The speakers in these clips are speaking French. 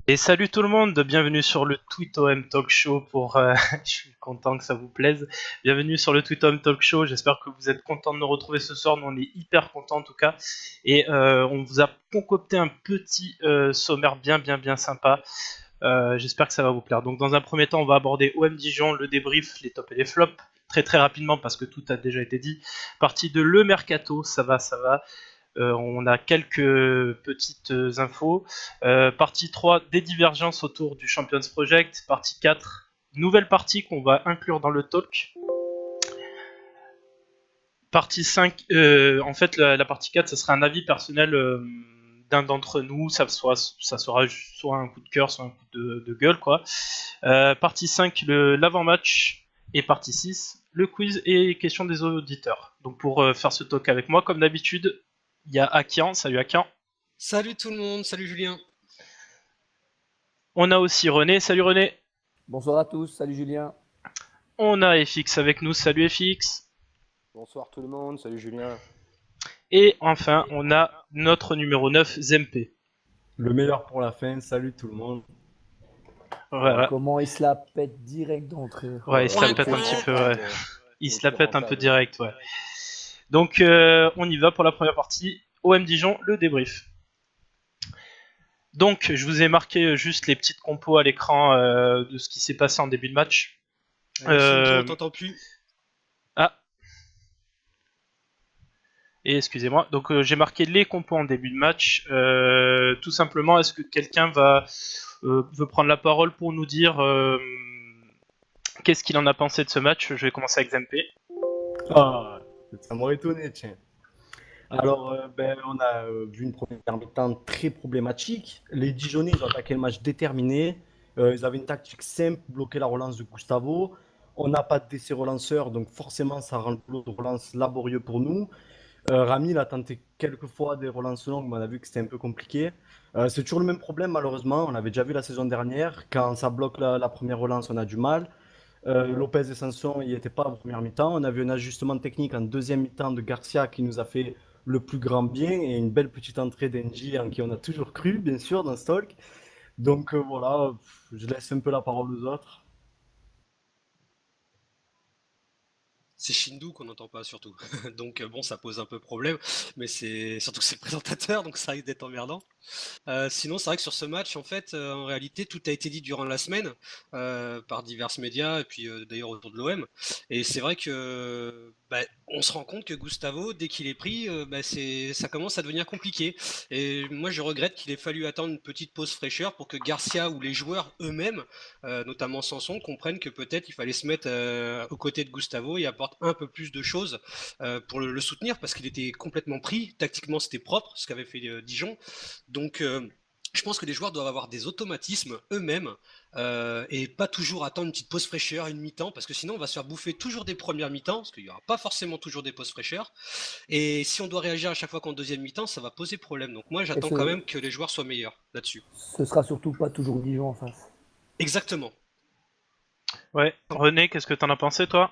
Et salut tout le monde, bienvenue sur le TweetOM Talk Show pour... je suis content que ça vous plaise. Bienvenue sur le TweetOM Talk Show, j'espère que vous êtes contents de nous retrouver ce soir, nous on est hyper contents en tout cas. Et on vous a concocté un petit sommaire bien sympa, j'espère que ça va vous plaire. Donc dans un premier temps on va aborder OM Dijon, le débrief, les tops et les flops, très rapidement parce que tout a déjà été dit. Partie de le mercato, ça va. On a quelques petites infos. Partie 3, des divergences autour du Champions Project. Partie 4, nouvelle partie qu'on va inclure dans le talk. Partie 5, en fait, la partie 4, ça sera un avis personnel d'un d'entre nous. Ça sera soit un coup de cœur, soit un coup de gueule, quoi. Partie 5, l'avant-match. Et partie 6, le quiz et questions des auditeurs. Donc pour faire ce talk avec moi, comme d'habitude, il y a Akian. Salut Akian. Salut tout le monde, salut Julien. On a aussi René. Salut René. Bonsoir à tous, salut Julien. On a FX avec nous. Salut FX. Bonsoir tout le monde, salut Julien. Et enfin, on a notre numéro 9, Zempe. Le meilleur pour la fin, salut tout le monde. Voilà. Comment il se la pète direct d'entrée. Ouais, il se la pète un petit peu, ouais. Il se la pète un peu direct, ouais. Donc, on y va pour la première partie. OM Dijon, le débrief. Donc, je vous ai marqué juste les petites compos à l'écran de ce qui s'est passé en début de match. On t'entend plus. Ah. Et excusez-moi. Donc, j'ai marqué les compos en début de match. Tout simplement, est-ce que quelqu'un veut prendre la parole pour nous dire qu'est-ce qu'il en a pensé de ce match? Je vais commencer avec Zempe. Ah, ça m'aurait étonné, tiens. Alors, on a vu une première mi-temps très problématique. Les Dijonais, ils ont attaqué le match déterminé. Ils avaient une tactique simple, bloquer la relance de Gustavo. On n'a pas de décès relanceur, donc forcément, ça rend le boulot de relance laborieux pour nous. Rami, il a tenté quelques fois des relances longues, mais on a vu que c'était un peu compliqué. C'est toujours le même problème, malheureusement. On l'avait déjà vu la saison dernière. Quand ça bloque la première relance, on a du mal. Lopez et Sanson, il n'était pas en première mi-temps. On a vu un ajustement technique en deuxième mi-temps de Garcia qui nous a fait le plus grand bien et une belle petite entrée d'Engie en qui on a toujours cru, bien sûr, dans ce talk. Donc voilà, je laisse un peu la parole aux autres. C'est Shindu qu'on n'entend pas surtout. Donc bon, ça pose un peu problème, mais c'est surtout que c'est le présentateur, donc ça risque d'être emmerdant. Sinon, c'est vrai que sur ce match, en fait, en réalité, tout a été dit durant la semaine par divers médias et puis d'ailleurs autour de l'OM. Et c'est vrai que on se rend compte que Gustavo, dès qu'il est pris, ça commence à devenir compliqué. Et moi, je regrette qu'il ait fallu attendre une petite pause fraîcheur pour que Garcia ou les joueurs eux-mêmes, notamment Sanson, comprennent que peut-être il fallait se mettre aux côtés de Gustavo et apporter un peu plus de choses pour le soutenir parce qu'il était complètement pris. Tactiquement, c'était propre ce qu'avait fait Dijon. Donc, je pense que les joueurs doivent avoir des automatismes eux-mêmes et pas toujours attendre une petite pause fraîcheur, une mi-temps, parce que sinon on va se faire bouffer toujours des premières mi-temps, parce qu'il n'y aura pas forcément toujours des pauses fraîcheurs. Et si on doit réagir à chaque fois qu'en deuxième mi-temps, ça va poser problème. Donc moi j'attends quand même que les joueurs soient meilleurs là-dessus. Ce sera surtout pas toujours Dijon en face. Exactement. Ouais, René, qu'est-ce que t'en as pensé, toi?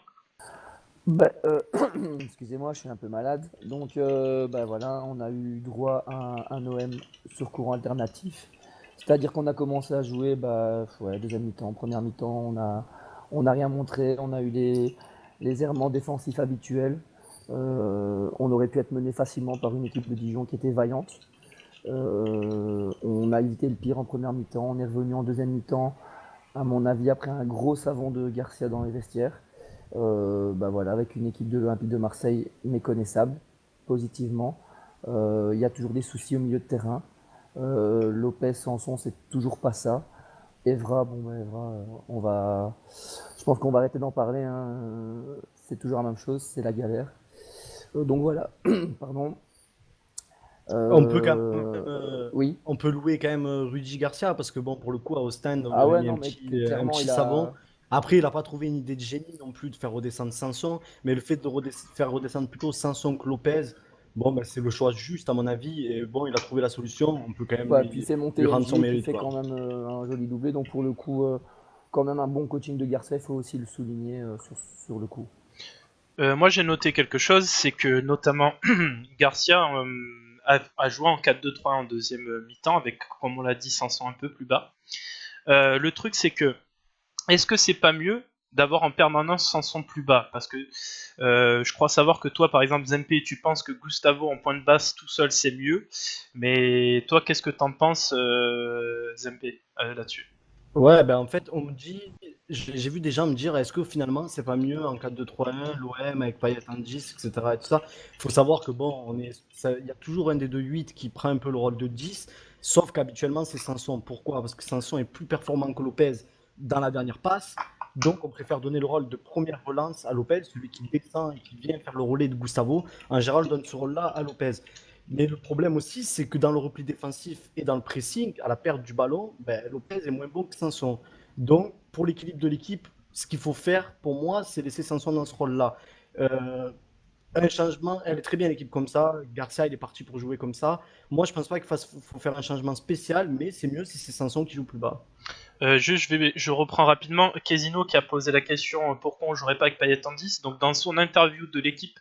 Excusez-moi, je suis un peu malade. Donc voilà, on a eu droit à un OM sur courant alternatif. C'est-à-dire qu'on a commencé à jouer deuxième mi-temps, première mi-temps, on a rien montré, on a eu les errements défensifs habituels. On aurait pu être mené facilement par une équipe de Dijon qui était vaillante. On a évité le pire en première mi-temps, on est revenu en deuxième mi-temps, à mon avis, après un gros savon de Garcia dans les vestiaires. Avec une équipe de l'Olympique de Marseille méconnaissable, positivement. Il y a toujours des soucis au milieu de terrain. Lopez, Sanson, c'est toujours pas ça. Evra, je pense qu'on va arrêter d'en parler. Hein. C'est toujours la même chose, c'est la galère. Donc voilà, pardon. On peut quand même, Oui. on peut louer quand même Rudy Garcia parce que bon, pour le coup, à Ostend, on Ah lui a ouais, mis non, un mais un clairement, petit il savon. a. Après, il n'a pas trouvé une idée de génie non plus de faire redescendre Sanson, mais le fait de faire redescendre plutôt Sanson que Lopez, bon, c'est le choix juste à mon avis. Et bon, il a trouvé la solution. On peut quand même Ouais, puis il fait lui monter rendre son NJ qui mérite, fait quoi. quand même un joli doublé. Donc pour le coup, quand même un bon coaching de Garcia, il faut aussi le souligner sur le coup. Moi j'ai noté quelque chose, c'est que notamment Garcia à jouer en 4-2-3 en deuxième mi-temps, avec, comme on l'a dit, Sanson un peu plus bas. Le truc, c'est que, est-ce que c'est pas mieux d'avoir en permanence Sanson plus bas? Parce que je crois savoir que toi, par exemple, Zempe, tu penses que Gustavo en point de basse tout seul, c'est mieux. Mais toi, qu'est-ce que t'en penses, Zempe, là-dessus? Ouais, ben en fait, on me dit, j'ai vu des gens me dire, est-ce que finalement, c'est pas mieux en 4-2-3-1, l'OM avec Payet en 10, etc. et tout ça. Il faut savoir que bon, il y a toujours un des deux 8 qui prend un peu le rôle de 10, sauf qu'habituellement, c'est Sanson. Pourquoi? Parce que Sanson est plus performant que Lopez dans la dernière passe. Donc, on préfère donner le rôle de première relance à Lopez, celui qui descend et qui vient faire le relais de Gustavo. En général, donne ce rôle-là à Lopez. Mais le problème aussi, c'est que dans le repli défensif et dans le pressing, à la perte du ballon, ben, Lopez est moins bon que Sanson. Donc, pour l'équilibre de l'équipe, ce qu'il faut faire, pour moi, c'est laisser Sanson dans ce rôle-là. Euh, un changement, elle est très bien l'équipe comme ça. Garcia, il est parti pour jouer comme ça. Moi, je pense pas qu'il faut faire un changement spécial, mais c'est mieux si c'est Sanson qui joue plus bas. Je reprends rapidement Casino qui a posé la question pourquoi on jouerait pas avec Payet en 10. Donc dans son interview de l'équipe,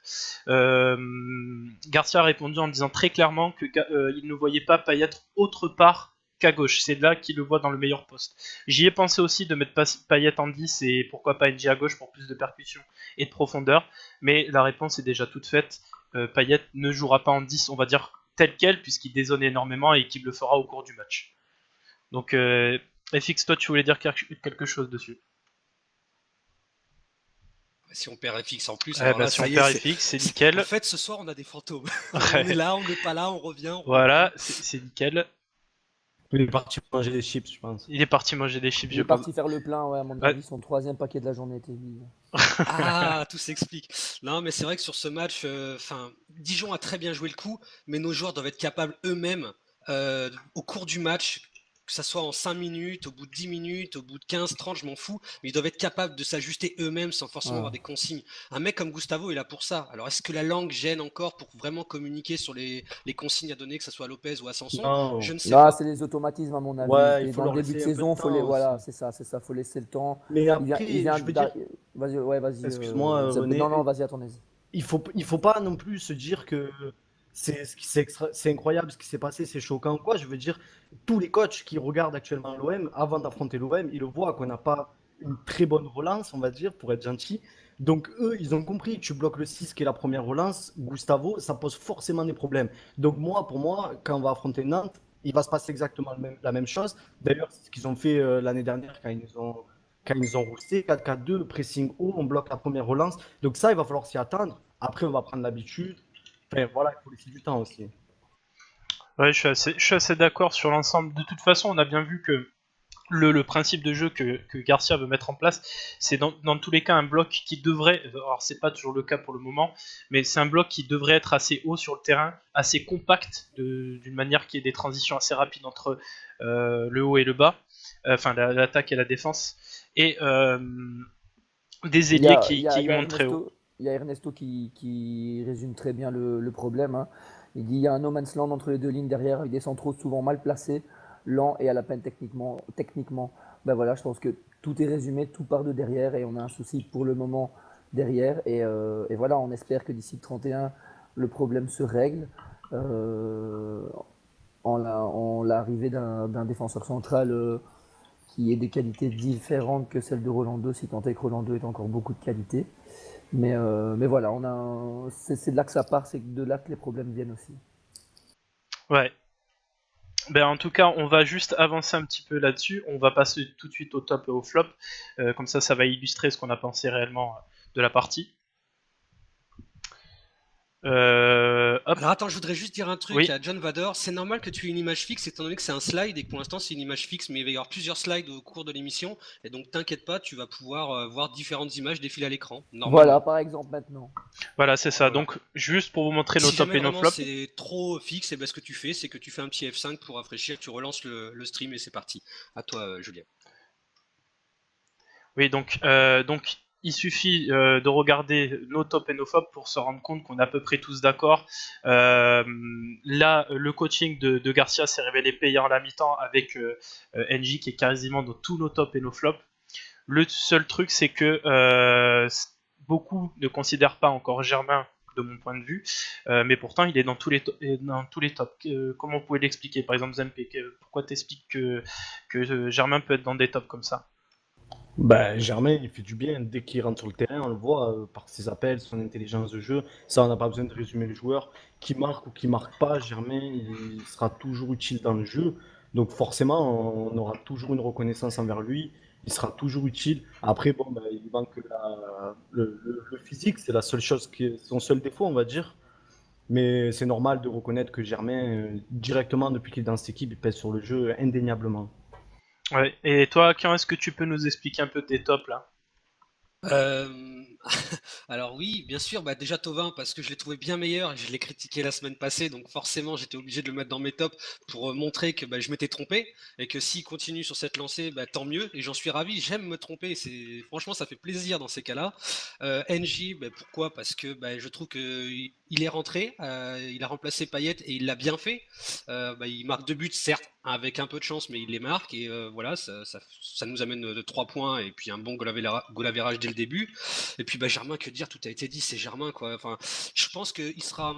Garcia a répondu en disant très clairement qu'il ne voyait pas Payet autre part qu'à gauche. C'est là qu'il le voit dans le meilleur poste. J'y ai pensé aussi de mettre Payet en 10 et pourquoi pas NJ à gauche pour plus de percussion et de profondeur. Mais la réponse est déjà toute faite. Payet ne jouera pas en 10, on va dire tel quel, puisqu'il dézone énormément et qu'il le fera au cours du match. Donc FX, toi tu voulais dire quelque chose dessus. Si on perd FX en plus, alors là, si on perd FX, c'est nickel. En fait, ce soir, on a des fantômes. On est là, on n'est pas là, on revient. Voilà, c'est nickel. Il est parti manger des chips, je pense. Il est parti manger des chips. Il est parti faire le plein, ouais, à mon avis, son 3e paquet de la journée était vide. Ah, tout s'explique. Non, mais c'est vrai que sur ce match, Dijon a très bien joué le coup, mais nos joueurs doivent être capables eux-mêmes, au cours du match, que ça soit en 5 minutes, au bout de 10 minutes, au bout de 15, 30, je m'en fous, mais ils doivent être capables de s'ajuster eux-mêmes sans forcément avoir des consignes. Un mec comme Gustavo est là pour ça. Alors, est-ce que la langue gêne encore pour vraiment communiquer sur les consignes à donner, que ce soit à Lopez ou à Sanson? Non. Je ne sais Là, pas. c'est les automatismes, à mon avis. Ouais, il faut dans leur le début de laisser un peu saison, de faut temps les... voilà, aussi. c'est ça, faut laisser le temps. Mais après, il vient je veux dire, Vas-y, ouais, vas-y. excuse-moi, René. Non, vas-y, attendez. Il faut pas non plus se dire que c'est incroyable ce qui s'est passé, c'est choquant. Quoi, je veux dire, tous les coachs qui regardent actuellement l'OM, avant d'affronter l'OM, ils le voient qu'on n'a pas une très bonne relance, on va dire, pour être gentil. Donc eux, ils ont compris, tu bloques le 6 qui est la première relance, Gustavo, ça pose forcément des problèmes. Donc pour moi, quand on va affronter Nantes, il va se passer exactement la même chose. D'ailleurs, c'est ce qu'ils ont fait l'année dernière quand ils nous ont rousté, 4-4-2, pressing haut, on bloque la première relance. Donc ça, il va falloir s'y attendre. Après, on va prendre l'habitude. Enfin, voilà, il faut laisser du temps aussi. Ouais, je suis assez d'accord sur l'ensemble. De toute façon, on a bien vu que le principe de jeu que Garcia veut mettre en place, c'est dans tous les cas un bloc qui devrait, alors c'est pas toujours le cas pour le moment, mais c'est un bloc qui devrait être assez haut sur le terrain, assez compact, d'une manière qui ait des transitions assez rapides entre le haut et le bas, enfin l'attaque et la défense, et des ailiers qui montent très haut. Il y a Ernesto qui résume très bien le problème. Hein. Il dit il y a un no man's land entre les deux lignes derrière, avec des centraux souvent mal placés, lents et à la peine techniquement. Ben voilà, je pense que tout est résumé, tout part de derrière et on a un souci pour le moment derrière. Et voilà, on espère que d'ici le 31, le problème se règle en l'arrivée d'un défenseur central qui ait des qualités différentes que celles de Rolando, si tant est que Rolando ait encore beaucoup de qualités. Mais voilà, c'est de là que ça part, c'est de là que les problèmes viennent aussi. Ouais. Ben, en tout cas, on va juste avancer un petit peu là-dessus. On va passer tout de suite au top et au flop. Comme ça va illustrer ce qu'on a pensé réellement de la partie. Alors attends, je voudrais juste dire un truc à John Vador. C'est normal que tu aies une image fixe étant donné que c'est un slide et que pour l'instant c'est une image fixe, mais il va y avoir plusieurs slides au cours de l'émission. Et donc t'inquiète pas, tu vas pouvoir voir différentes images défiler à l'écran. Voilà, par exemple maintenant. Voilà, c'est ça. Donc juste pour vous montrer nos top et nos flops. Si c'est trop fixe, et ben ce que tu fais, c'est que tu fais un petit F5 pour rafraîchir, tu relances le stream et c'est parti. À toi, Julien. Oui, donc il suffit de regarder nos top et nos flops pour se rendre compte qu'on est à peu près tous d'accord. Là, le coaching de Garcia s'est révélé payant à la mi-temps avec NJ qui est quasiment dans tous nos top et nos flops. Le seul truc, c'est que beaucoup ne considèrent pas encore Germain de mon point de vue, mais pourtant il est dans tous les tops. Comment vous pouvez l'expliquer? Par exemple, Zempe, pourquoi t'expliques que Germain peut être dans des tops comme ça? Bah, Germain, il fait du bien dès qu'il rentre sur le terrain, on le voit par ses appels, son intelligence de jeu. Ça, on n'a pas besoin de résumer le joueur. Qui marque ou qui marque pas, Germain, il sera toujours utile dans le jeu. Donc forcément, on aura toujours une reconnaissance envers lui. Il sera toujours utile. Après, bon, bah, il manque le physique, c'est la seule chose qui est son seul défaut, on va dire. Mais c'est normal de reconnaître que Germain, directement depuis qu'il est dans cette équipe, il pèse sur le jeu indéniablement. Ouais. Et toi, quand est-ce que tu peux nous expliquer un peu tes tops là? Euh, Alors oui, bien sûr, bah déjà Tovin parce que je l'ai trouvé bien meilleur et je l'ai critiqué la semaine passée, donc forcément j'étais obligé de le mettre dans mes tops pour montrer que bah, je m'étais trompé et que s'il continue sur cette lancée, bah, tant mieux et j'en suis ravi. J'aime me tromper, c'est franchement ça fait plaisir dans ces cas-là. NJ, bah, pourquoi? Parce que bah, je trouve que il est rentré, il a remplacé Payet et il l'a bien fait. Bah, il marque 2 buts, certes, avec un peu de chance, mais il les marque et voilà, ça nous amène de 3 points et puis un bon goal average dès le début. Et puis bah, Germain, que dire, tout a été dit, c'est Germain quoi. Enfin, je pense qu'il sera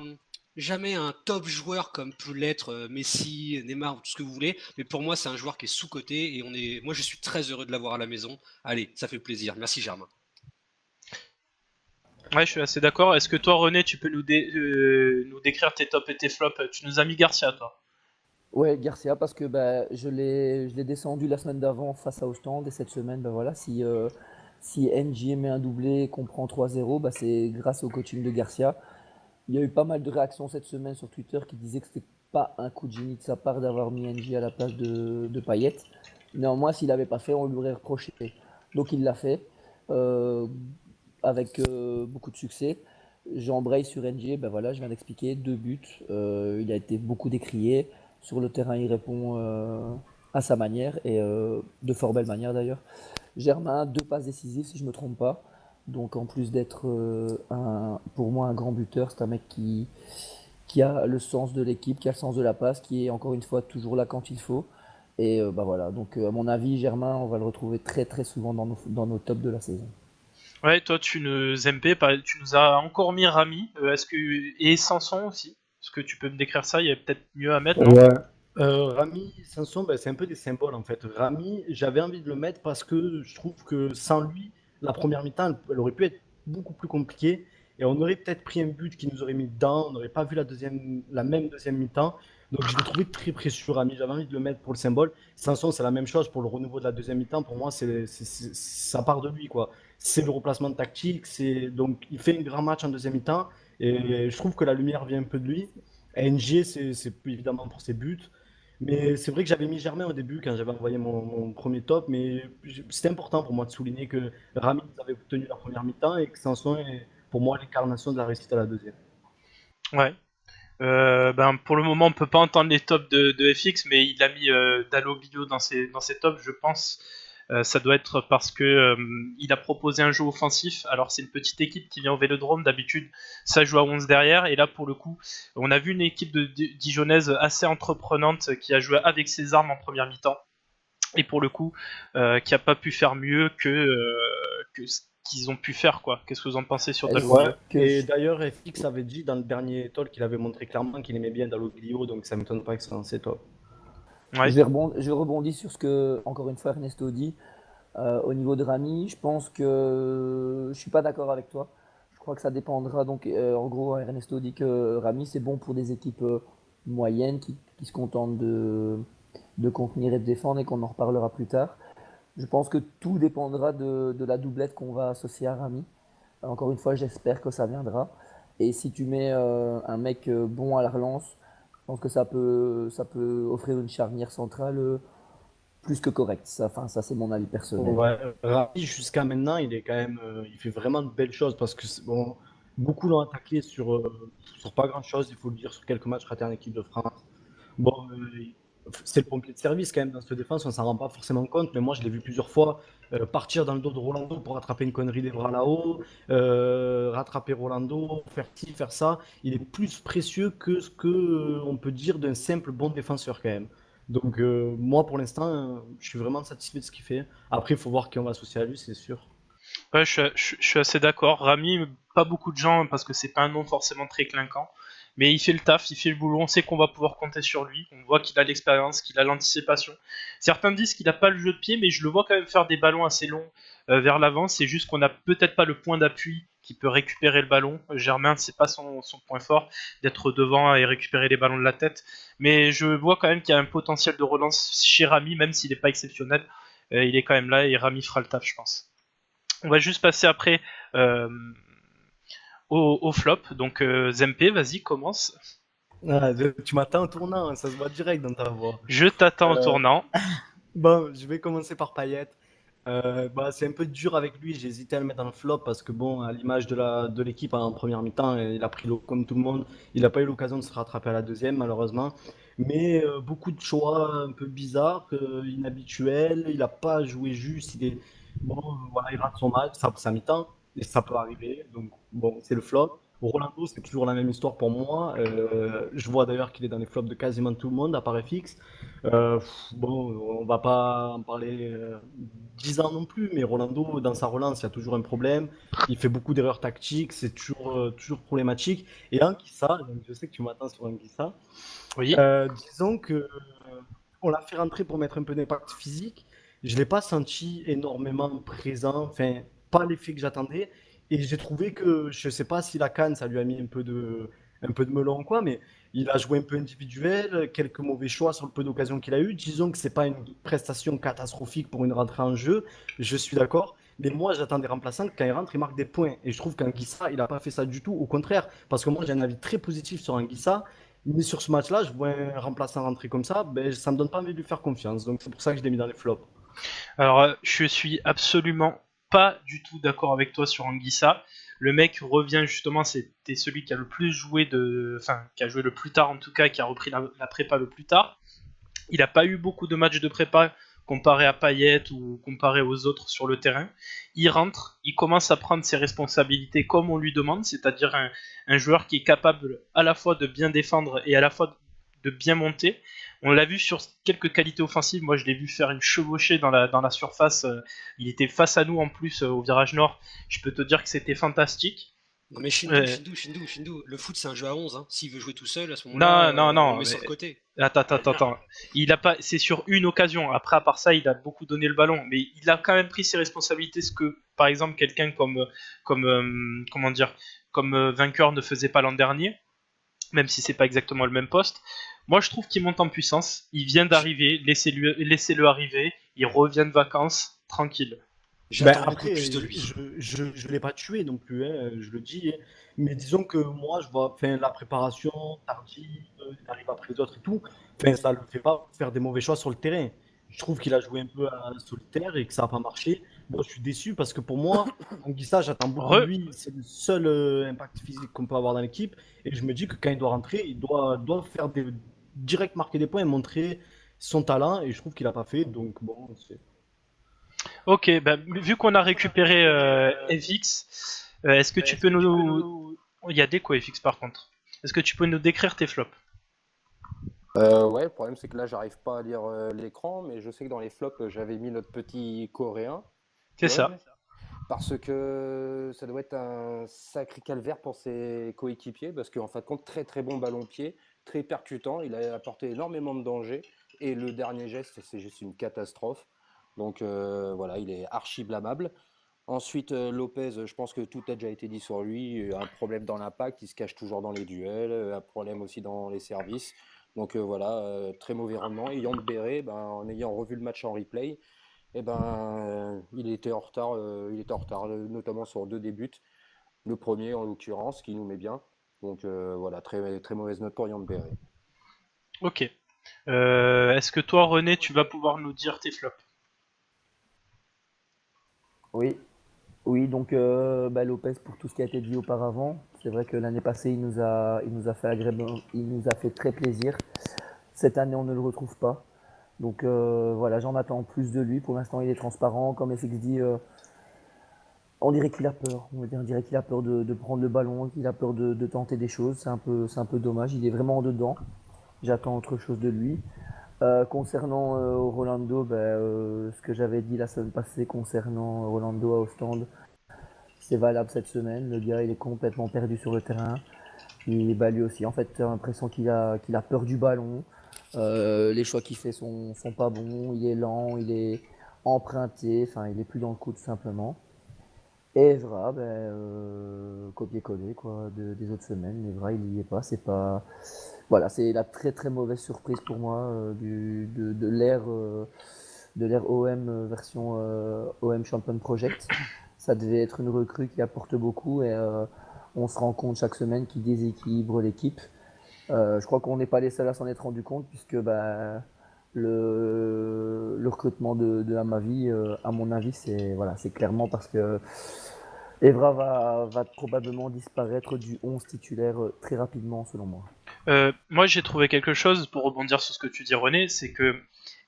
jamais un top joueur comme peut l'être Messi, Neymar ou tout ce que vous voulez, mais pour moi c'est un joueur qui est sous-coté et moi je suis très heureux de l'avoir à la maison. Allez, ça fait plaisir. Merci Germain. Ouais, je suis assez d'accord. Est-ce que toi, René, tu peux nous décrire tes tops et tes flops? Tu nous as mis Garcia, toi. Ouais, Garcia, parce que bah, je l'ai descendu la semaine d'avant face à Ostende, et cette semaine, bah, voilà, si NJ met un doublé et qu'on prend 3-0, bah, c'est grâce au coaching de Garcia. Il y a eu pas mal de réactions cette semaine sur Twitter qui disaient que c'était pas un coup de génie de sa part d'avoir mis NJ à la place de Payet. Néanmoins, s'il l'avait pas fait, on lui aurait reproché. Donc il l'a fait, euh, avec beaucoup de succès. J'embraye sur NJ, ben voilà, je viens d'expliquer, 2 buts. Il a été beaucoup décrié. Sur le terrain, il répond à sa manière, et de fort belle manière d'ailleurs. Germain, 2 passes décisives si je ne me trompe pas. Donc en plus d'être pour moi un grand buteur, c'est un mec qui a le sens de l'équipe, qui a le sens de la passe, qui est encore une fois toujours là quand il faut. Et bah voilà, donc à mon avis, Germain, on va le retrouver très très souvent dans nos tops de la saison. Ouais, toi, tu nous as encore mis Rami. Et Sanson aussi. Est-ce que tu peux me décrire ça? Il y a peut-être mieux à mettre, non? Ouais. Rami, Sanson, ben, c'est un peu des symboles en fait. Rami, j'avais envie de le mettre parce que je trouve que sans lui, la première mi-temps, elle aurait pu être beaucoup plus compliquée et on aurait peut-être pris un but qui nous aurait mis dedans. On n'aurait pas vu la même deuxième mi-temps. Donc je l'ai trouvé très précieux, Rami. J'avais envie de le mettre pour le symbole. Sanson, c'est la même chose pour le renouveau de la deuxième mi-temps. Pour moi, ça part de lui, quoi. C'est le replacement tactique. Donc il fait un grand match en deuxième mi-temps et je trouve que la lumière vient un peu de lui. NG, c'est évidemment pour ses buts. Mais c'est vrai que j'avais mis Germain au début quand j'avais envoyé mon premier top, mais c'était important pour moi de souligner que Rami avait obtenu la première mi-temps et que Sanson est pour moi l'incarnation de la réussite à la deuxième. Ouais. Ben, pour le moment, on peut pas entendre les tops de FX, mais il a mis Dalo Bio dans ses tops, je pense. Ça doit être parce que il a proposé un jeu offensif. Alors c'est une petite équipe qui vient au Vélodrome, d'habitude ça joue à 11 derrière, et là pour le coup on a vu une équipe de Dijonnaise assez entreprenante qui a joué avec ses armes en première mi-temps, et pour le coup qui a pas pu faire mieux que ce qu'ils ont pu faire, quoi. Qu'est-ce que vous en pensez sur Est-ce Dalot? Ouais, que et je, d'ailleurs FX avait dit dans le dernier talk qu'il avait montré clairement qu'il aimait bien Dalloglio, donc ça ne m'étonne pas que ça en c'est top. Ouais. je rebondis sur ce que, encore une fois, Ernesto dit. Au niveau de Rami, je pense que je suis pas d'accord avec toi. Je crois que ça dépendra. Donc, en gros, Ernesto dit que Rami, c'est bon pour des équipes moyennes qui se contentent de contenir et de défendre, et qu'on en reparlera plus tard. Je pense que tout dépendra de la doublette qu'on va associer à Rami. Encore une fois, j'espère que ça viendra. Et si tu mets un mec bon à la relance, je pense que ça peut offrir une charnière centrale plus que correcte. Enfin, ça c'est mon avis personnel. Ouais, Rami jusqu'à maintenant, il est quand même, il fait vraiment de belles choses parce que bon, beaucoup l'ont attaqué sur pas grand-chose, il faut le dire, sur quelques matchs ratés en équipe de France. Bon, c'est le pompier de service quand même dans cette défense, on s'en rend pas forcément compte, mais moi je l'ai vu plusieurs fois partir dans le dos de Rolando pour rattraper une connerie des bras là-haut, rattraper Rolando, faire ci, faire ça. Il est plus précieux que ce que on peut dire d'un simple bon défenseur quand même. Donc moi pour l'instant, je suis vraiment satisfait de ce qu'il fait. Après, il faut voir qui on va associer à lui, c'est sûr. Ouais, je suis assez d'accord. Rami, pas beaucoup de gens, parce que c'est pas un nom forcément très clinquant, mais il fait le taf, il fait le boulot, on sait qu'on va pouvoir compter sur lui, on voit qu'il a l'expérience, qu'il a l'anticipation. Certains disent qu'il a pas le jeu de pied, mais je le vois quand même faire des ballons assez longs vers l'avant, c'est juste qu'on a peut-être pas le point d'appui qui peut récupérer le ballon. Germain, c'est pas son point fort d'être devant et récupérer les ballons de la tête, mais je vois quand même qu'il y a un potentiel de relance chez Rami, même s'il n'est pas exceptionnel. Il est quand même là et Rami fera le taf, je pense. On va juste passer après euh, au flop. Donc Zempe, vas-y, commence. Ah, tu m'attends en tournant, hein, ça se voit direct dans ta voix. Je t'attends en Euh, tournant. Bon, je vais commencer par Payet. Bah, c'est un peu dur avec lui, j'ai hésité à le mettre dans le flop parce que bon, à l'image de l'équipe en première mi-temps, il a pris l'eau comme tout le monde. Il n'a pas eu l'occasion de se rattraper à la deuxième malheureusement. Mais beaucoup de choix un peu bizarres, inhabituels. Il n'a pas joué juste. Bon, voilà, il rate son match, ça mi-temps et ça peut arriver. Donc bon, c'est le flop. Rolando, c'est toujours la même histoire pour moi. Je vois d'ailleurs qu'il est dans les flops de quasiment tout le monde à part FX. Bon, on va pas en parler 10 ans non plus, mais Rolando, dans sa relance, il y a toujours un problème. Il fait beaucoup d'erreurs tactiques, c'est toujours problématique. Et Anguissa, donc je sais que tu m'attends sur Anguissa, Oui. disons que on l'a fait rentrer pour mettre un peu d'impact physique. Je ne l'ai pas senti énormément présent, enfin, pas l'effet que j'attendais. Et j'ai trouvé que, je ne sais pas si la canne, ça lui a mis un peu de melon ou quoi, mais il a joué un peu individuel, quelques mauvais choix sur le peu d'occasions qu'il a eu. Disons que c'est pas une prestation catastrophique pour une rentrée en jeu, je suis d'accord. Mais moi, j'attends des remplaçants que quand ils rentrent, ils marquent des points. Et je trouve qu'Anguissa, il n'a pas fait ça du tout. Au contraire, parce que moi, j'ai un avis très positif sur Anguissa. Mais sur ce match-là, je vois un remplaçant rentrer comme ça, ben, ça me donne pas envie de lui faire confiance. Donc c'est pour ça que je l'ai mis dans les flops. Alors, je suis absolument pas du tout d'accord avec toi sur Anguissa. Le mec revient justement, c'était celui qui a le plus joué enfin, qui a joué le plus tard en tout cas, qui a repris la prépa le plus tard. Il n'a pas eu beaucoup de matchs de prépa comparé à Payet ou comparé aux autres sur le terrain. Il rentre, il commence à prendre ses responsabilités comme on lui demande, c'est-à-dire un joueur qui est capable à la fois de bien défendre et à la fois de bien monter. On l'a vu sur quelques qualités offensives, moi je l'ai vu faire une chevauchée dans la surface, il était face à nous en plus au virage nord, je peux te dire que c'était fantastique. Non mais Euh, Shindou, le foot c'est un jeu à 11, hein. S'il veut jouer tout seul, à ce moment-là, non, non, on le non, met mais sur le côté. attends. Il a pas, c'est sur une occasion. Après, à part ça, il a beaucoup donné le ballon, mais il a quand même pris ses responsabilités. Ce que, par exemple, quelqu'un comment dire, comme vainqueur ne faisait pas l'an dernier, même si c'est pas exactement le même poste. Moi, je trouve qu'il monte en puissance. Il vient d'arriver, laissez-le arriver. Il revient de vacances, tranquille. Ben J'attends beaucoup après, plus de lui. je l'ai pas tué non plus, hein, je le dis, hein. Mais disons que moi, je vois, enfin, la préparation tardive, il arrive après les autres et tout. Enfin, ça le fait pas faire des mauvais choix sur le terrain. Je trouve qu'il a joué un peu à solitaire et que ça n'a pas marché. Moi, je suis déçu parce que pour moi, Anguissa, j'attends beaucoup de Re, lui. C'est le seul impact physique qu'on peut avoir dans l'équipe. Et je me dis que quand il doit rentrer, doit faire direct marquer des points et montrer son talent. Et je trouve qu'il a pas fait. Donc bon, c'est. ok, bah, vu qu'on a récupéré FX, est-ce que tu peux nous, il y a des quoi FX par contre. Est-ce que tu peux nous décrire tes flops? Ouais, le problème c'est que là j'arrive pas à lire l'écran, mais je sais que dans les flops j'avais mis notre petit coréen, C'est John, ça. parce que ça doit être un sacré calvaire pour ses coéquipiers, parce qu'en fin de compte, très très bon ballon-pied, très percutant, il a apporté énormément de danger, et le dernier geste c'est juste une catastrophe. Donc voilà, il est archi blâmable. Ensuite, Lopez, je pense que tout a déjà été dit sur lui. Un problème dans l'impact, il se cache toujours dans les duels, un problème aussi dans les services. Donc voilà, très mauvais rendement. Et Yann Béré, ben, en ayant revu le match en replay, eh ben, il était en retard, notamment sur deux débuts. Le premier, en l'occurrence, qui nous met bien. Donc voilà, très, très mauvaise note pour Yann Béré. Ok. Est-ce que toi, René, tu vas pouvoir nous dire tes flops? Oui, oui, donc Lopez pour tout ce qui a été dit auparavant. C'est vrai que l'année passée, il nous a fait il nous a fait très plaisir. Cette année, on ne le retrouve pas. Donc voilà, j'en attends plus de lui. Pour l'instant, il est transparent. Comme FX dit, on dirait qu'il a peur. On dirait qu'il a peur de prendre le ballon, qu'il a peur de tenter des choses. C'est un peu dommage. Il est vraiment en dedans. J'attends autre chose de lui. Concernant Rolando, ce que j'avais dit la semaine passée concernant Rolando à Ostende, c'est valable cette semaine. Le gars, il est complètement perdu sur le terrain. Lui aussi, en fait, j'ai l'impression qu'il a peur du ballon. Les choix qu'il fait sont pas bons. Il est lent, il est emprunté, enfin, il est plus dans le coup tout simplement. Et Evra, copier-coller quoi, des autres semaines. Evra, il n'y est pas. C'est pas. Voilà, c'est la très très mauvaise surprise pour moi de l'ère OM version OM Champion Project. Ça devait être une recrue qui apporte beaucoup et on se rend compte chaque semaine qu'il déséquilibre l'équipe. Je crois qu'on n'est pas les seuls à s'en être rendu compte puisque le recrutement de Amavi, à mon avis, c'est clairement parce que Evra va probablement disparaître du 11 titulaire très rapidement selon moi. Moi, j'ai trouvé quelque chose pour rebondir sur ce que tu dis, René, c'est que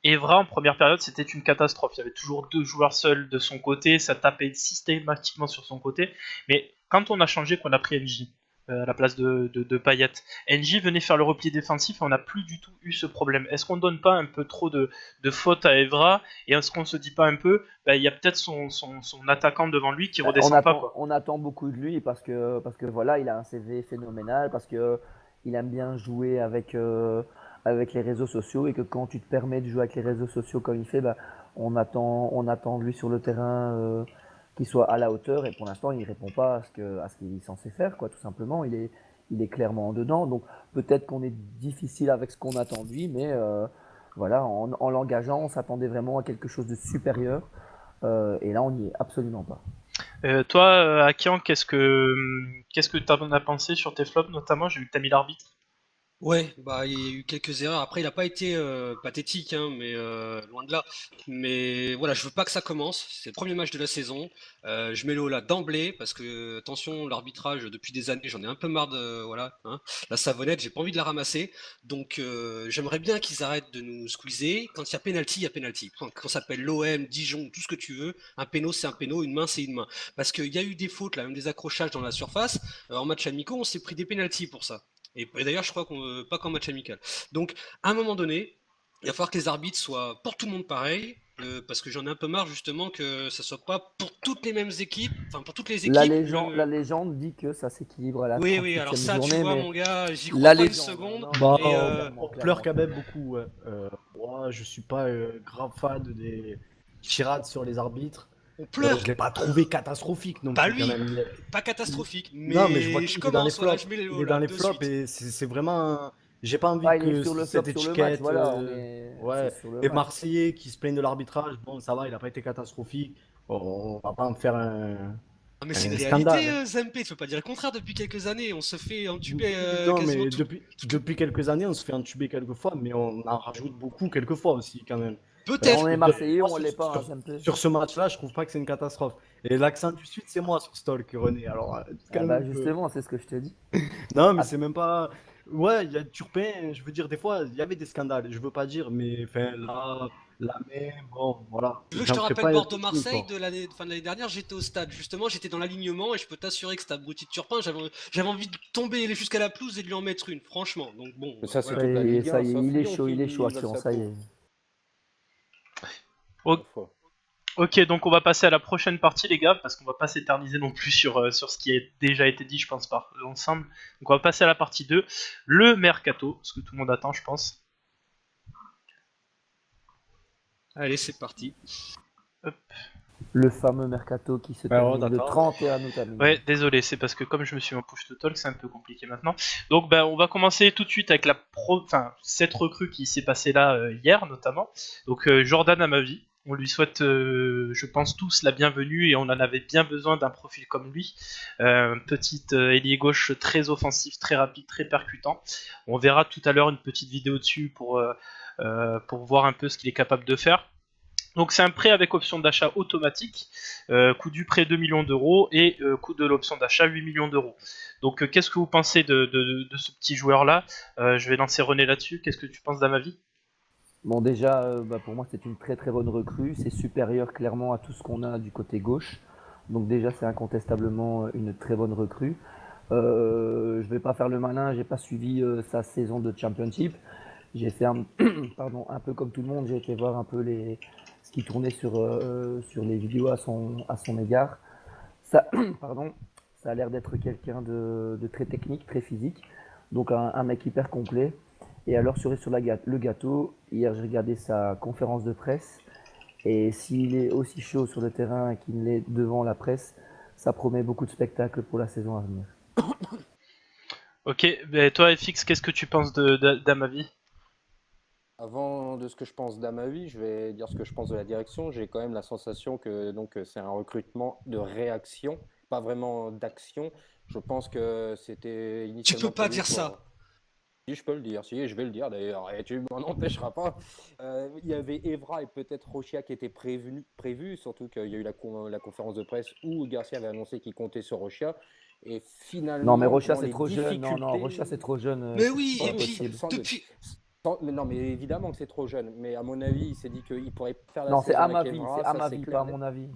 Evra en première période c'était une catastrophe. Il y avait toujours 2 joueurs seuls de son côté, ça tapait systématiquement sur son côté. Mais quand on a changé, qu'on a pris NJ à la place de Payet, NJ venait faire le repli défensif et on n'a plus du tout eu ce problème. Est-ce qu'on donne pas un peu trop de fautes à Evra et est-ce qu'on se dit pas un peu, il y a peut-être son attaquant devant lui qui redescend pas quoi. On attend beaucoup de lui parce que voilà, il a un CV phénoménal, parce que il aime bien jouer avec les réseaux sociaux et que quand tu te permets de jouer avec les réseaux sociaux comme il fait, on attend de lui sur le terrain qu'il soit à la hauteur et pour l'instant il répond pas à ce qu'il est censé faire quoi, tout simplement. Il est clairement en dedans, donc peut-être qu'on est difficile avec ce qu'on attend de lui, mais voilà, en l'engageant, on s'attendait vraiment à quelque chose de supérieur et là on n'y est absolument pas. Toi, Akian, qu'est-ce que t'en as pensé sur tes flops notamment? J'ai vu que t'as mis l'arbitre. Ouais, bah il y a eu quelques erreurs. Après, il a pas été pathétique, hein, mais loin de là. Mais voilà, je veux pas que ça commence. C'est le premier match de la saison. Je mets le haut là d'emblée parce que attention, l'arbitrage depuis des années, j'en ai un peu marre de voilà. Hein, la savonnette, j'ai pas envie de la ramasser. Donc j'aimerais bien qu'ils arrêtent de nous squeezer. Quand il y a penalty, il y a penalty. Quand ça s'appelle l'OM, Dijon, tout ce que tu veux, un péno c'est un péno, une main c'est une main. Parce qu'il y a eu des fautes là, même des accrochages dans la surface. En match amicaux, on s'est pris des penalties pour ça. Et d'ailleurs, je crois qu'on pas qu'en match amical. Donc, à un moment donné, il va falloir que les arbitres soient pour tout le monde pareil, parce que j'en ai un peu marre justement que ça soit pas pour toutes les mêmes équipes, enfin pour toutes les équipes. La légende dit que ça s'équilibre à la Oui, oui, 38e alors ça, tu journée, vois, mais mon gars, j'y crois la pas une légende, seconde. non, Bah, Et on pleure quand même beaucoup. Ouais. Moi, je suis pas grand fan des tirades sur les arbitres. on pleure. Je l'ai pas trouvé catastrophique non Pas plus quand lui, même. pas catastrophique, Non, mais je vois mais je qu'il est dans les commence, voilà, flops. je mets les Il hauts est dans là, les de flops suite. et c'est vraiment. J'ai pas envie il est que sur le flop cette sur le match, étiquette. voilà, c'est Ouais. sur le Et match. Marseillais qui se plaignent de l'arbitrage, bon, ça va, il a pas été catastrophique. On va pas en faire Ah, mais c'est une un scandale, réalité, hein. Zempé, tu peux pas dire le contraire depuis quelques années. On se fait entuber Oui, non, quasiment mais tout. depuis quelques années, on se fait entuber quelques fois, mais on en rajoute beaucoup quelques fois aussi, quand même. On Peut-être. est Je veux dire, Marseillais ou moi, on l'est pas, hein, Zempé. sur ce match-là, je trouve pas que c'est une catastrophe. Et l'accent du Sud, c'est moi sur Stolk, René. Alors, Ah calme un peu. justement, c'est ce que je te dis. Non, mais Ah, c'est même pas. Ouais, il y a Turpin, je veux dire, des fois, il y avait des scandales, je veux pas dire, mais enfin, là, la même, bon, voilà. Tu veux que je J'en te ferai rappelle pas toute une Bordeaux-Marseille histoire. de l'année, fin de l'année dernière, j'étais au stade. Justement, j'étais dans l'alignement et je peux t'assurer que cet abruti de Turpin, j'avais envie de tomber jusqu'à la pelouse et de lui en mettre une, franchement. Donc bon, Mais ça, c'est voilà. toute la Ligue ça 1, y est, sauf Lyon il est chaud, qui veulent Action, sa ça y peau. est. O- Parfois. Ok, donc on va passer à la prochaine partie, les gars, parce qu'on va pas s'éterniser non plus sur ce qui a déjà été dit, je pense, par l'ensemble. Donc on va passer à la partie 2, le mercato, ce que tout le monde attend, je pense. Allez, c'est parti. Hop. Le fameux mercato qui se Alors, termine le d'accord. 31 août à minuit. Ouais, désolé, c'est parce que comme je me suis mis en push to talk, c'est un peu compliqué maintenant. Donc on va commencer tout de suite avec cette recrue qui s'est passée là hier notamment. Donc Jordan Amavi, on lui souhaite, je pense tous la bienvenue et on en avait bien besoin d'un profil comme lui. Petit ailier gauche très offensif, très rapide, très percutant. On verra tout à l'heure une petite vidéo dessus pour voir un peu ce qu'il est capable de faire. Donc c'est un prêt avec option d'achat automatique, coût du prêt 2 millions d'euros et coût de l'option d'achat 8 millions d'euros. Donc qu'est-ce que vous pensez de ce petit joueur-là? Je vais lancer René là-dessus, qu'est-ce que tu penses d'Amavi? Bon, déjà, pour moi, c'est une très très bonne recrue. C'est supérieur clairement à tout ce qu'on a du côté gauche. Donc déjà, c'est incontestablement une très bonne recrue. Je vais pas faire le malin, j'ai pas suivi sa saison de Championship. J'ai fait pardon, un peu comme tout le monde, j'ai été voir un peu ce qui tournait sur les vidéos à son égard. Ça, pardon, ça a l'air d'être quelqu'un de très technique, très physique, donc un mec hyper complet. Et alors sur le gâteau, hier j'ai regardé sa conférence de presse, et s'il est aussi chaud sur le terrain qu'il l'est devant la presse, ça promet beaucoup de spectacles pour la saison à venir. Ok, ben toi FX, qu'est-ce que tu penses d'Amavi? Avant de ce que je pense d'Amavi, je vais dire ce que je pense de la direction. J'ai quand même la sensation que donc c'est un recrutement de réaction, pas vraiment d'action. Je pense que c'était Tu initialement peux pas prévu dire pour. ça. Si je peux le dire, si je vais le dire d'ailleurs, et tu m'en empêcheras pas. Il y avait Evra et peut-être Rochia qui étaient prévus, surtout qu'il y a eu la conférence de presse où Garcia avait annoncé qu'il comptait sur Rochia. Et Non, mais finalement, Rocha dans c'est les trop jeune. Non, difficultés. Rocha c'est trop jeune. Mais C'est oui, pas et puis possible. Sans doute. depuis. Mais non, mais évidemment que c'est trop jeune. Mais à mon avis, il s'est dit qu'il pourrait faire la Non, c'est saison à avec ma vie, Evra, c'est à ça ma c'est vie, clair. pas à mon avis.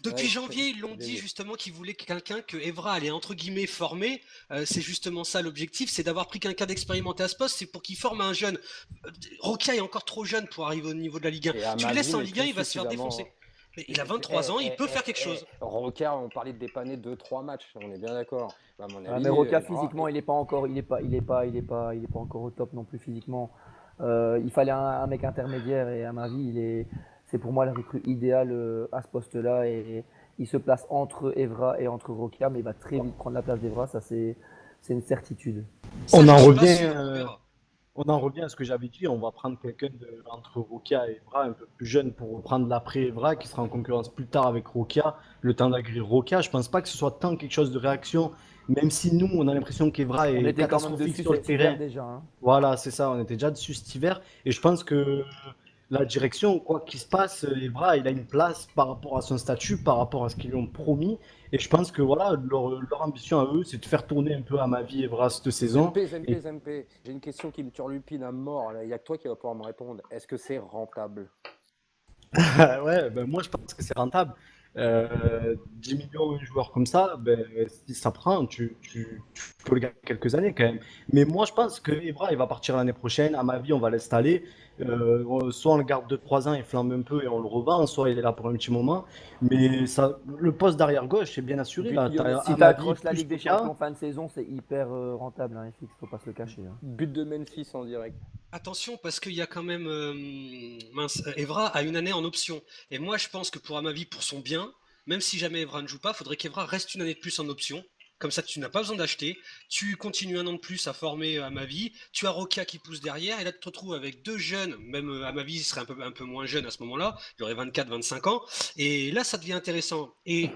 Depuis Ouais, janvier, ils l'ont dit désolé. justement qu'ils voulaient quelqu'un que Evra allait entre guillemets former. C'est justement ça l'objectif, c'est d'avoir pris quelqu'un d'expérimenté à ce poste, c'est pour qu'il forme un jeune. Rokia est encore trop jeune pour arriver au niveau de la Ligue 1. Et à Tu ma le laisses vie, en n'est Ligue 1, plus il va se faire suffisamment. défoncer. Mais il a 23 ans, il peut faire quelque chose. Roca, on parlait de dépanner 2-3 matchs, on est bien d'accord. À mon Ah, avis, mais Roca Evra- physiquement, il est pas encore, il est pas encore au top non plus physiquement. Il fallait un mec intermédiaire et à ma vie, c'est pour moi le recrue idéal à ce poste-là et il se place entre Evra et entre Roca, mais il va très vite prendre la place d'Evra, ça c'est une certitude. Ça, On je en suis pas revient, sûr, on verra. on en revient à ce que j'avais dit. On va prendre quelqu'un entre Rokia et Evra, un peu plus jeune, pour reprendre l'après Evra, qui sera en concurrence plus tard avec Rokia, le temps d'agréer Rokia. Je pense pas que ce soit tant quelque chose de réaction, même si nous, on a l'impression qu'Evra On est était quand même catastrophique dessus sur le cet hiver terrain. déjà, hein. Voilà, c'est ça, on était déjà dessus cet hiver. Et je pense que la direction, quoi qu'il se passe, Evra, il a une place par rapport à son statut, par rapport à ce qu'ils lui ont promis. Et je pense que voilà, leur ambition à eux, c'est de faire tourner un peu à ma vie Evra cette saison. Zempe, j'ai une question qui me turlupine à mort. Il n'y a que toi qui vas pouvoir me répondre. Est-ce que c'est rentable? Ouais, ben moi je pense que c'est rentable. 10 millions un joueur comme ça, ben, si ça prend, tu peux le garder quelques années quand même. Mais moi je pense que Evra il va partir l'année prochaine. À ma vie, on va l'installer. Soit on le garde 2-3 ans, il flambe un peu et on le revend, soit il est là pour un petit moment. Mais ça, le poste d'arrière gauche est bien assuré là. T'as Si tu Amavi accroches la plus Ligue des Roca. Champions fin de saison, c'est hyper rentable, hein, FX, faut pas se le cacher, hein. But de Memphis en direct. Attention, parce qu'il y a quand même. Evra a une année en option. Et moi, je pense que pour Amavi, pour son bien, même si jamais Evra ne joue pas, il faudrait qu'Evra reste une année de plus en option. Comme ça, tu n'as pas besoin d'acheter. Tu continues un an de plus à former Amavi. Tu as Roca qui pousse derrière. Et là, tu te retrouves avec deux jeunes. Même Amavi serait un peu moins jeune à ce moment-là. Il aurait 24-25 ans. Et là, ça devient intéressant. Et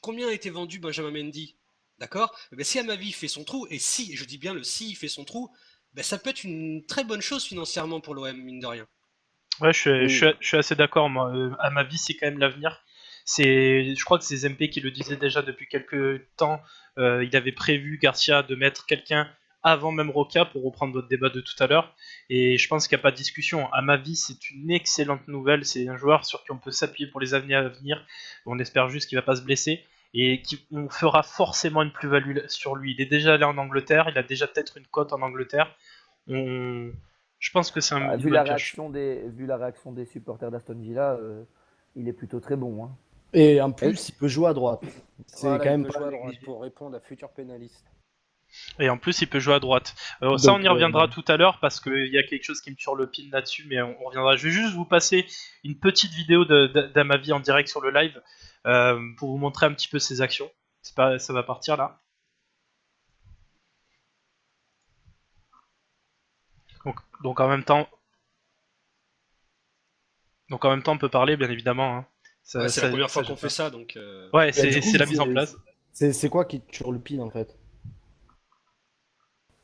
combien a été vendu Benjamin Mendy? D'accord? Ben, si Amavi fait son trou, et si, je dis bien le si il fait son trou, ben, ça peut être une très bonne chose financièrement pour l'OM, mine de rien. Ouais, je Oui. suis assez d'accord, moi. À ma vie, c'est quand même l'avenir. Je crois que c'est Zempe qui le disait déjà depuis quelques temps. Il avait prévu, Garcia, de mettre quelqu'un avant même Roca, pour reprendre votre débat de tout à l'heure. Et je pense qu'il n'y a pas de discussion. À ma vie, c'est une excellente nouvelle. C'est un joueur sur qui on peut s'appuyer pour les années à venir. On espère juste qu'il ne va pas se blesser. Et qu'on fera forcément une plus-value sur lui. Il est déjà allé en Angleterre. Il a déjà peut-être une cote en Angleterre. Je pense que c'est Ah, une bonne pioche. vu la réaction des supporters d'Aston Villa, il est plutôt très bon, hein. Et en plus, il peut jouer à droite. C'est Voilà, quand il même peut pas jouer à droite négligé. pour répondre à futur pénaliste. Et en plus, il peut jouer à droite. Ça, Donc, on y reviendra tout à l'heure parce qu'il y a quelque chose qui me turlupine là-dessus, mais on reviendra. Je vais juste vous passer une petite vidéo d'Amavi en direct sur le live pour vous montrer un petit peu ses actions. Ça va partir là. Donc en même temps, on peut parler, bien évidemment, hein. Ouais, c'est la première fois qu'on fait ça, donc. Ouais, Bah, du coup, c'est la mise en place. C'est quoi qui te turlupine en fait?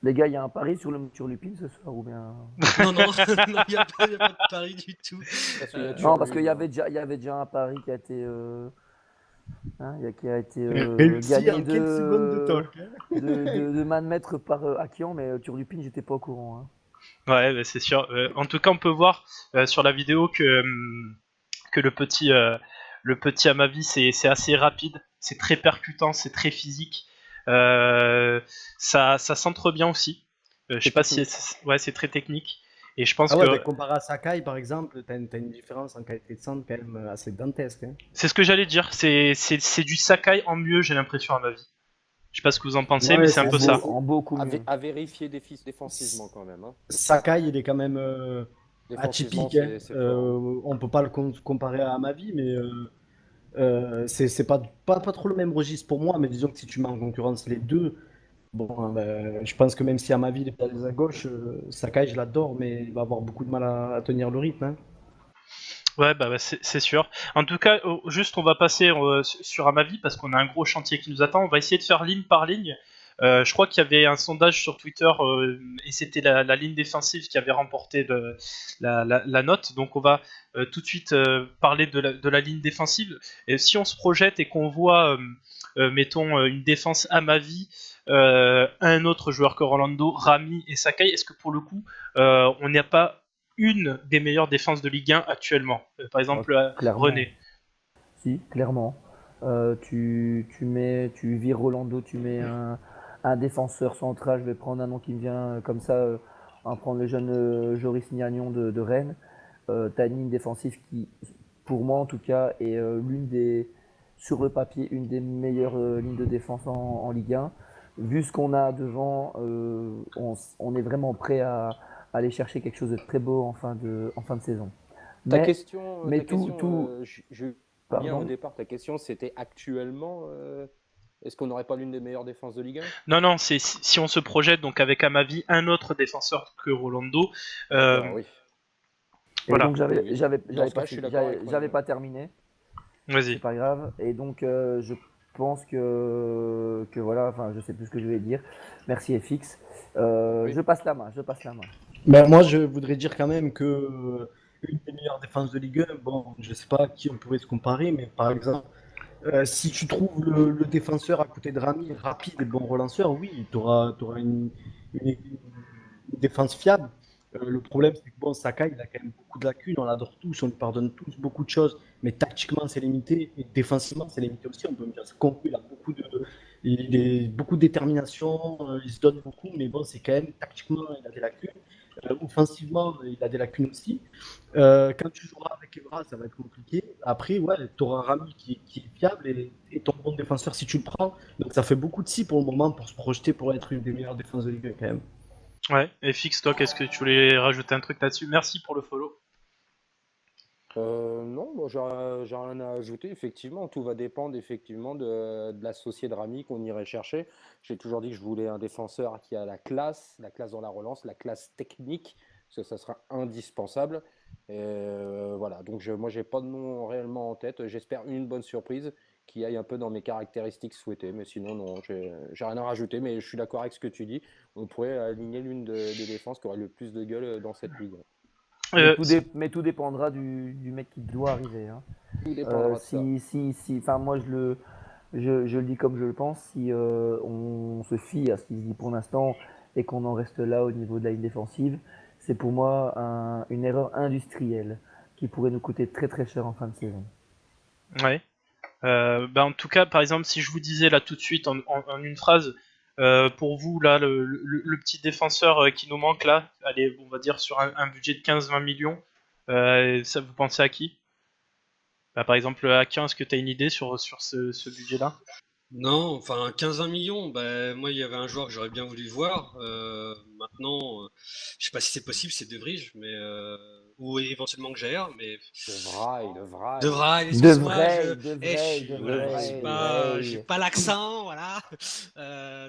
Les gars, il y a un pari sur le Turlupine ce soir ou bien? Non, non, il n'y a pas de pari du tout. Parce qu'il y a Non, parce qu'il y Turlupine, avait déjà un pari qui a été, qui a été Réussi gagné en quelques secondes de talk. Hein. de main de maître par Akian, mais Turlupine, j'étais pas au courant, hein. Ouais, bah, c'est sûr. En tout cas, on peut voir sur la vidéo que le petit Amavi, c'est assez rapide, c'est très percutant, c'est très physique. Ça centre bien aussi. Je sais pas si ouais, c'est très technique. Et je pense Ah ouais, que comparé à Sakai, par exemple, t'as une différence en qualité de centre quand même assez dantesque. Hein. c'est ce que j'allais dire. C'est du Sakai en mieux, j'ai l'impression, à ma vie. Je sais pas ce que vous en pensez, mais Ouais, c'est un peu ça. En beaucoup mieux. À vérifier défensivement quand même. Hein. Sakai, il est quand même Défensivement, atypique. Hein. c'est fort. Hein. On peut pas le comparer à Amavi, mais c'est pas trop le même registre pour moi. Mais disons que si tu mets en concurrence les deux, bon, je pense que même si Amavi est pas à gauche, Sakai, je l'adore, mais il va avoir beaucoup de mal à tenir le rythme. Hein. Ouais, bah, c'est sûr. En tout cas, juste on va passer sur Amavi parce qu'on a un gros chantier qui nous attend. On va essayer de faire ligne par ligne. Je crois qu'il y avait un sondage sur Twitter et c'était la ligne défensive qui avait remporté la note. Donc on va tout de suite parler de la ligne défensive. Et si on se projette et qu'on voit, mettons, une défense Amavi, un autre joueur que Rolando, Rami et Sakai, est-ce que pour le coup, on n'y a pas une des meilleures défenses de Ligue 1 actuellement. Par exemple, Clairement. René. Si, clairement. Tu vires Rolando, tu mets un défenseur central. Je vais prendre un nom qui me vient comme ça. On va prendre le jeune Joris Gnagnon de Rennes. Tu as une ligne défensive qui, pour moi en tout cas, est sur le papier, une des meilleures lignes de défense en Ligue 1. Vu ce qu'on a devant, on est vraiment prêt à aller chercher quelque chose de très beau en fin de saison. Ta Mais question, Julien, Pardon. au départ, ta question c'était actuellement, est-ce qu'on n'aurait pas l'une des meilleures défenses de Ligue 1? Non, c'est si on se projette donc avec Amavi, un autre défenseur que Rolando. D'accord, oui. Et Voilà. donc Oui, oui. j'avais Dans ce cas, je suis d'accord avec René. pas terminé, Vas-y. c'est pas grave. Et donc je pense que voilà, enfin je sais plus ce que je vais dire. Merci FX. Oui. Je passe la main. Ben, moi, je voudrais dire quand même que une des meilleures défenses de Ligue 1, bon, je sais pas à qui on pourrait se comparer, mais par exemple, si tu trouves le défenseur à côté de Rami, rapide et bon relanceur, oui, tu auras une défense fiable. Le problème, c'est que bon, Saka, il a quand même beaucoup de lacunes, on l'adore tous, on lui pardonne tous beaucoup de choses, mais tactiquement, c'est limité, et défensivement, c'est limité aussi, on peut me dire, c'est conclu, il a beaucoup de détermination, il se donne beaucoup, mais bon, c'est quand même, tactiquement, il a des lacunes. Offensivement, il a des lacunes aussi. Quand tu joueras avec Evra, ça va être compliqué. Après, ouais, tu auras Rami qui est fiable et ton bon défenseur si tu le prends. Donc ça fait beaucoup de si pour le moment pour se projeter pour être une des meilleures défenses de Ligue 1 quand même. Ouais. FX, toi, qu'est-ce que tu voulais rajouter un truc là-dessus? Merci pour le follow. Non, moi j'ai rien à ajouter. Effectivement, tout va dépendre effectivement de l'associé de Rami qu'on irait chercher. J'ai toujours dit que je voulais un défenseur qui a la classe dans la relance, la classe technique, parce que ça sera indispensable. Et voilà, donc moi j'ai pas de nom réellement en tête. J'espère une bonne surprise qui aille un peu dans mes caractéristiques souhaitées. Mais sinon, non, j'ai rien à rajouter. Mais je suis d'accord avec ce que tu dis. On pourrait aligner l'une des défenses qui aurait le plus de gueule dans cette ligue. Mais tout dépendra du mec qui doit arriver. Hein. Tout dépendra de ça. Enfin moi je le dis comme je le pense. Si on se fie à ce qu'il se dit pour l'instant et qu'on en reste là au niveau de la ligne défensive, c'est pour moi une erreur industrielle qui pourrait nous coûter très très cher en fin de saison. Ouais. En tout cas, par exemple, si je vous disais là tout de suite en une phrase, pour vous, là, le petit défenseur qui nous manque là, allez, on va dire sur un budget de 15-20 millions, ça vous pensez à qui? Par exemple, Akian, est-ce que tu as une idée sur ce budget-là? Non, enfin 15-20 millions, moi il y avait un joueur que j'aurais bien voulu voir. Maintenant, je sais pas si c'est possible, c'est De Vrij, mais ou éventuellement que Jair, mais De Vrij. De Vrij, De excuse-moi, vrai, j'ai pas l'accent, voilà.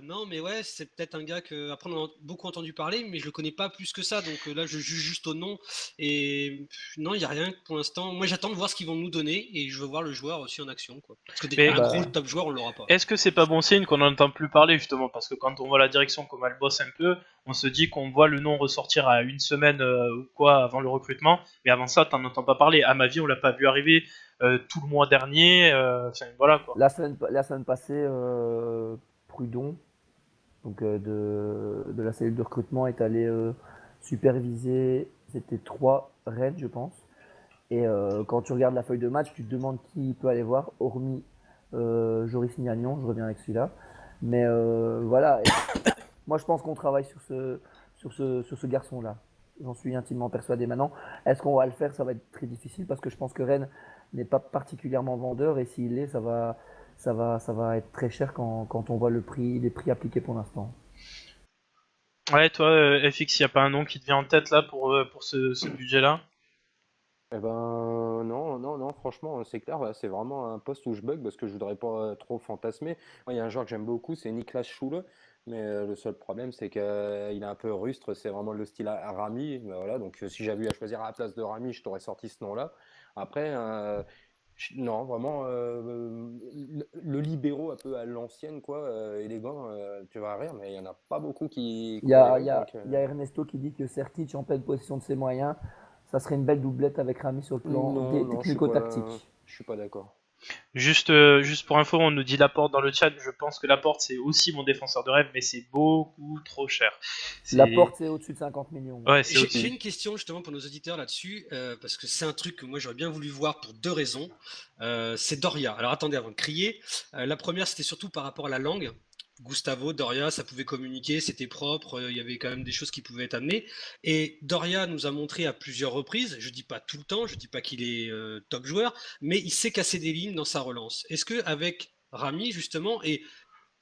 Non, mais ouais, c'est peut-être un gars que après on en a beaucoup entendu parler, mais je le connais pas plus que ça, donc là je juge juste au nom. Et non, il y a rien pour l'instant. Moi j'attends de voir ce qu'ils vont nous donner et je veux voir le joueur aussi en action, quoi. Parce que Mais- un gros top joueur, on l'aura pas. Est-ce que c'est pas bon signe qu'on n'entend plus parler justement? Parce que quand on voit la direction comme elle bosse un peu, on se dit qu'on voit le nom ressortir à une semaine ou quoi avant le recrutement, mais avant ça, t'en entends pas parler. À ma vie, on l'a pas vu arriver tout le mois dernier. Voilà quoi. La semaine passée, Prudon, donc de la cellule de recrutement, est allé superviser, c'était 3 Rennes, je pense. Et quand tu regardes la feuille de match, tu te demandes qui peut aller voir, hormis Joris Gnagnon, je reviens avec celui-là. Mais voilà, moi je pense qu'on travaille sur ce garçon-là. J'en suis intimement persuadé maintenant. Est-ce qu'on va le faire? Ça va être très difficile parce que je pense que Rennes n'est pas particulièrement vendeur et s'il l'est, ça va être très cher quand on voit les prix appliqués pour l'instant. Ouais, toi, FX, y a pas un nom qui te vient en tête là pour ce budget-là? Eh ben non, non, non, franchement, c'est clair, là, c'est vraiment un poste où je bug parce que je voudrais pas trop fantasmer. Moi, il y a un joueur que j'aime beaucoup, c'est Niklas Schule, mais le seul problème, c'est qu'il est un peu rustre, c'est vraiment le style à Rami. Mais voilà, donc si j'avais eu à choisir à la place de Rami, je t'aurais sorti ce nom-là. Après, non, vraiment, le libéraux un peu à l'ancienne, quoi, élégant, tu vas rire, mais il y en a pas beaucoup qui ont les rues, donc. Il y a Ernesto qui dit que Sertic, en pleine possession de ses moyens, ça serait une belle doublette avec Rami sur le plan Non, non, technico-tactique. je suis pas d'accord. Juste pour info, on nous dit Laporte dans le chat. Je pense que Laporte c'est aussi mon défenseur de rêve, mais c'est beaucoup trop cher. Laporte, c'est au-dessus de 50 millions. Ouais, c'est J'ai une question justement pour nos auditeurs là-dessus, parce que c'est un truc que moi j'aurais bien voulu voir pour deux raisons. C'est Doria. Alors attendez avant de crier. La première, c'était surtout par rapport à la langue. Gustavo, Doria, ça pouvait communiquer, c'était propre, il y avait quand même des choses qui pouvaient être amenées. Et Doria nous a montré à plusieurs reprises, je dis pas tout le temps, je dis pas qu'il est top joueur, mais il sait casser des lignes dans sa relance. Est-ce que avec Rami justement et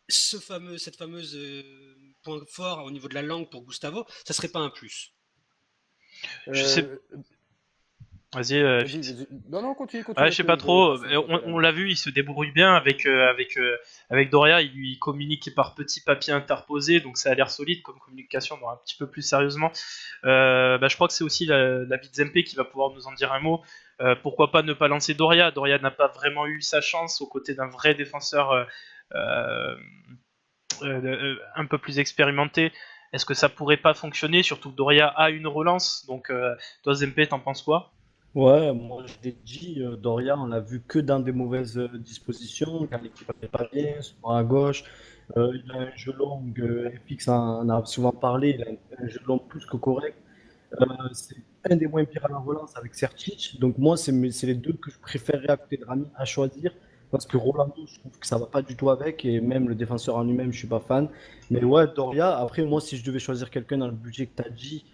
cette fameuse point fort au niveau de la langue pour Gustavo, ça serait pas un plus? Je sais. Vas-y, Vas-y. Non, non, continue. Ouais, je sais pas trop. On l'a vu, il se débrouille bien avec Doria. Il lui communique par petits papiers interposés, donc ça a l'air solide comme communication. Bon, un petit peu plus sérieusement, je crois que c'est aussi la vie de Zempe qui va pouvoir nous en dire un mot. Pourquoi pas ne pas lancer Doria? Doria n'a pas vraiment eu sa chance aux côtés d'un vrai défenseur un peu plus expérimenté. Est-ce que ça pourrait pas fonctionner? Surtout que Doria a une relance. Donc, toi, Zempe, t'en penses quoi? Ouais, moi je l'ai dit, Doria, on l'a vu que dans des mauvaises dispositions, quand l'équipe n'allait pas bien, souvent à gauche. Il a un jeu long, FX en a souvent parlé, il a un jeu long plus que correct. C'est un des moins pires à la relance avec Sertic. Donc moi, c'est les deux que je préférerais à côté de Rami à choisir. Parce que Rolando, je trouve que ça va pas du tout avec. Et même le défenseur en lui-même, je suis pas fan. Mais ouais, Doria, après, moi, si je devais choisir quelqu'un dans le budget que tu as dit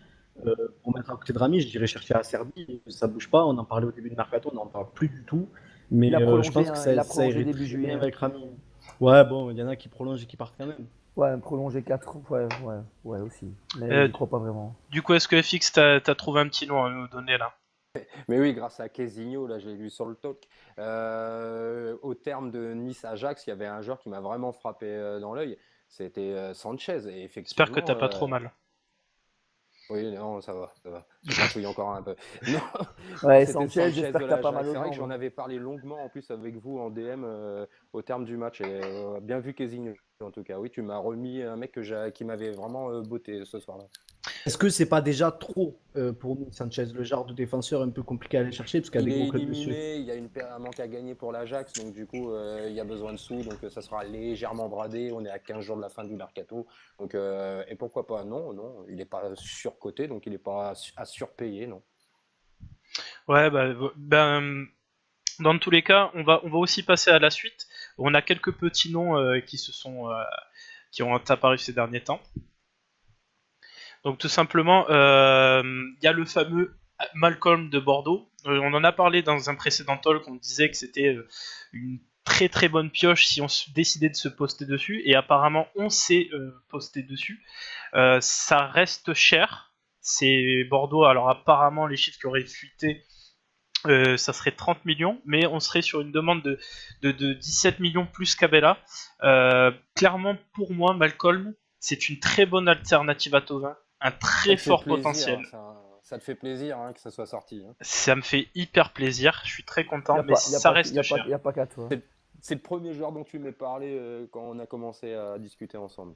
euh, pour mettre à côté de Rami, je dirais chercher à Serbie. Ça bouge pas. On en parlait au début de Mercato, on n'en parle plus du tout. Mais Il a je prolongé, pense que il a ça prolongé irait début très bien juillet. avec Rami. Ouais, bon, il y en a qui prolongent et qui partent quand même. Ouais, prolongé 4, ouais aussi. Mais je crois pas vraiment. Du coup, est-ce que FX, t'as trouvé un petit nom à nous donner là? Mais oui, grâce à Kezinho, là, j'ai lu sur le talk. Au terme de Nice-Ajax, il y avait un joueur qui m'a vraiment frappé dans l'œil. C'était Sanchez. Et effectivement. J'espère que t'as pas trop mal. Oui, non, ça va, ça va. Je gratouille encore un peu. Non, Ouais, c'était Sanchez, j'espère de que t'as pas l'Ajax. mal aux C'est vrai que jambes. j'en avais parlé longuement en plus avec vous en DM au terme du match. Et bien vu Kezinho, en tout cas. Oui, tu m'as remis un mec qui m'avait vraiment botté ce soir-là. Est-ce que c'est pas déjà trop pour nous, Sanchez, le genre de défenseur un peu compliqué à aller chercher, parce qu'il y a Il des est gros clubs dessus? éliminé, il y a un manque à gagner pour l'Ajax, donc du coup il y a besoin de sous, donc ça sera légèrement bradé. On est à 15 jours de la fin du mercato, donc et pourquoi pas? Non, non, il n'est pas surcoté, donc il n'est pas à surpayer, non. Ouais, dans tous les cas, on va aussi passer à la suite. On a quelques petits noms qui ont apparu ces derniers temps. Donc tout simplement, il y a le fameux Malcolm de Bordeaux. On en a parlé dans un précédent talk, on disait que c'était une très très bonne pioche si on décidait de se poster dessus, et apparemment on s'est posté dessus. Ça reste cher, c'est Bordeaux, alors apparemment les chiffres qui auraient fuité, ça serait 30 millions, mais on serait sur une demande de 17 millions plus Cabella. Clairement, pour moi, Malcolm, c'est une très bonne alternative à Thauvin, un très fort potentiel. Ça te fait plaisir que ça soit sorti. Ça me fait hyper plaisir, je suis très content, mais ça reste cher. Il n'y a pas qu'à toi. C'est le premier joueur dont tu m'as parlé quand on a commencé à discuter ensemble.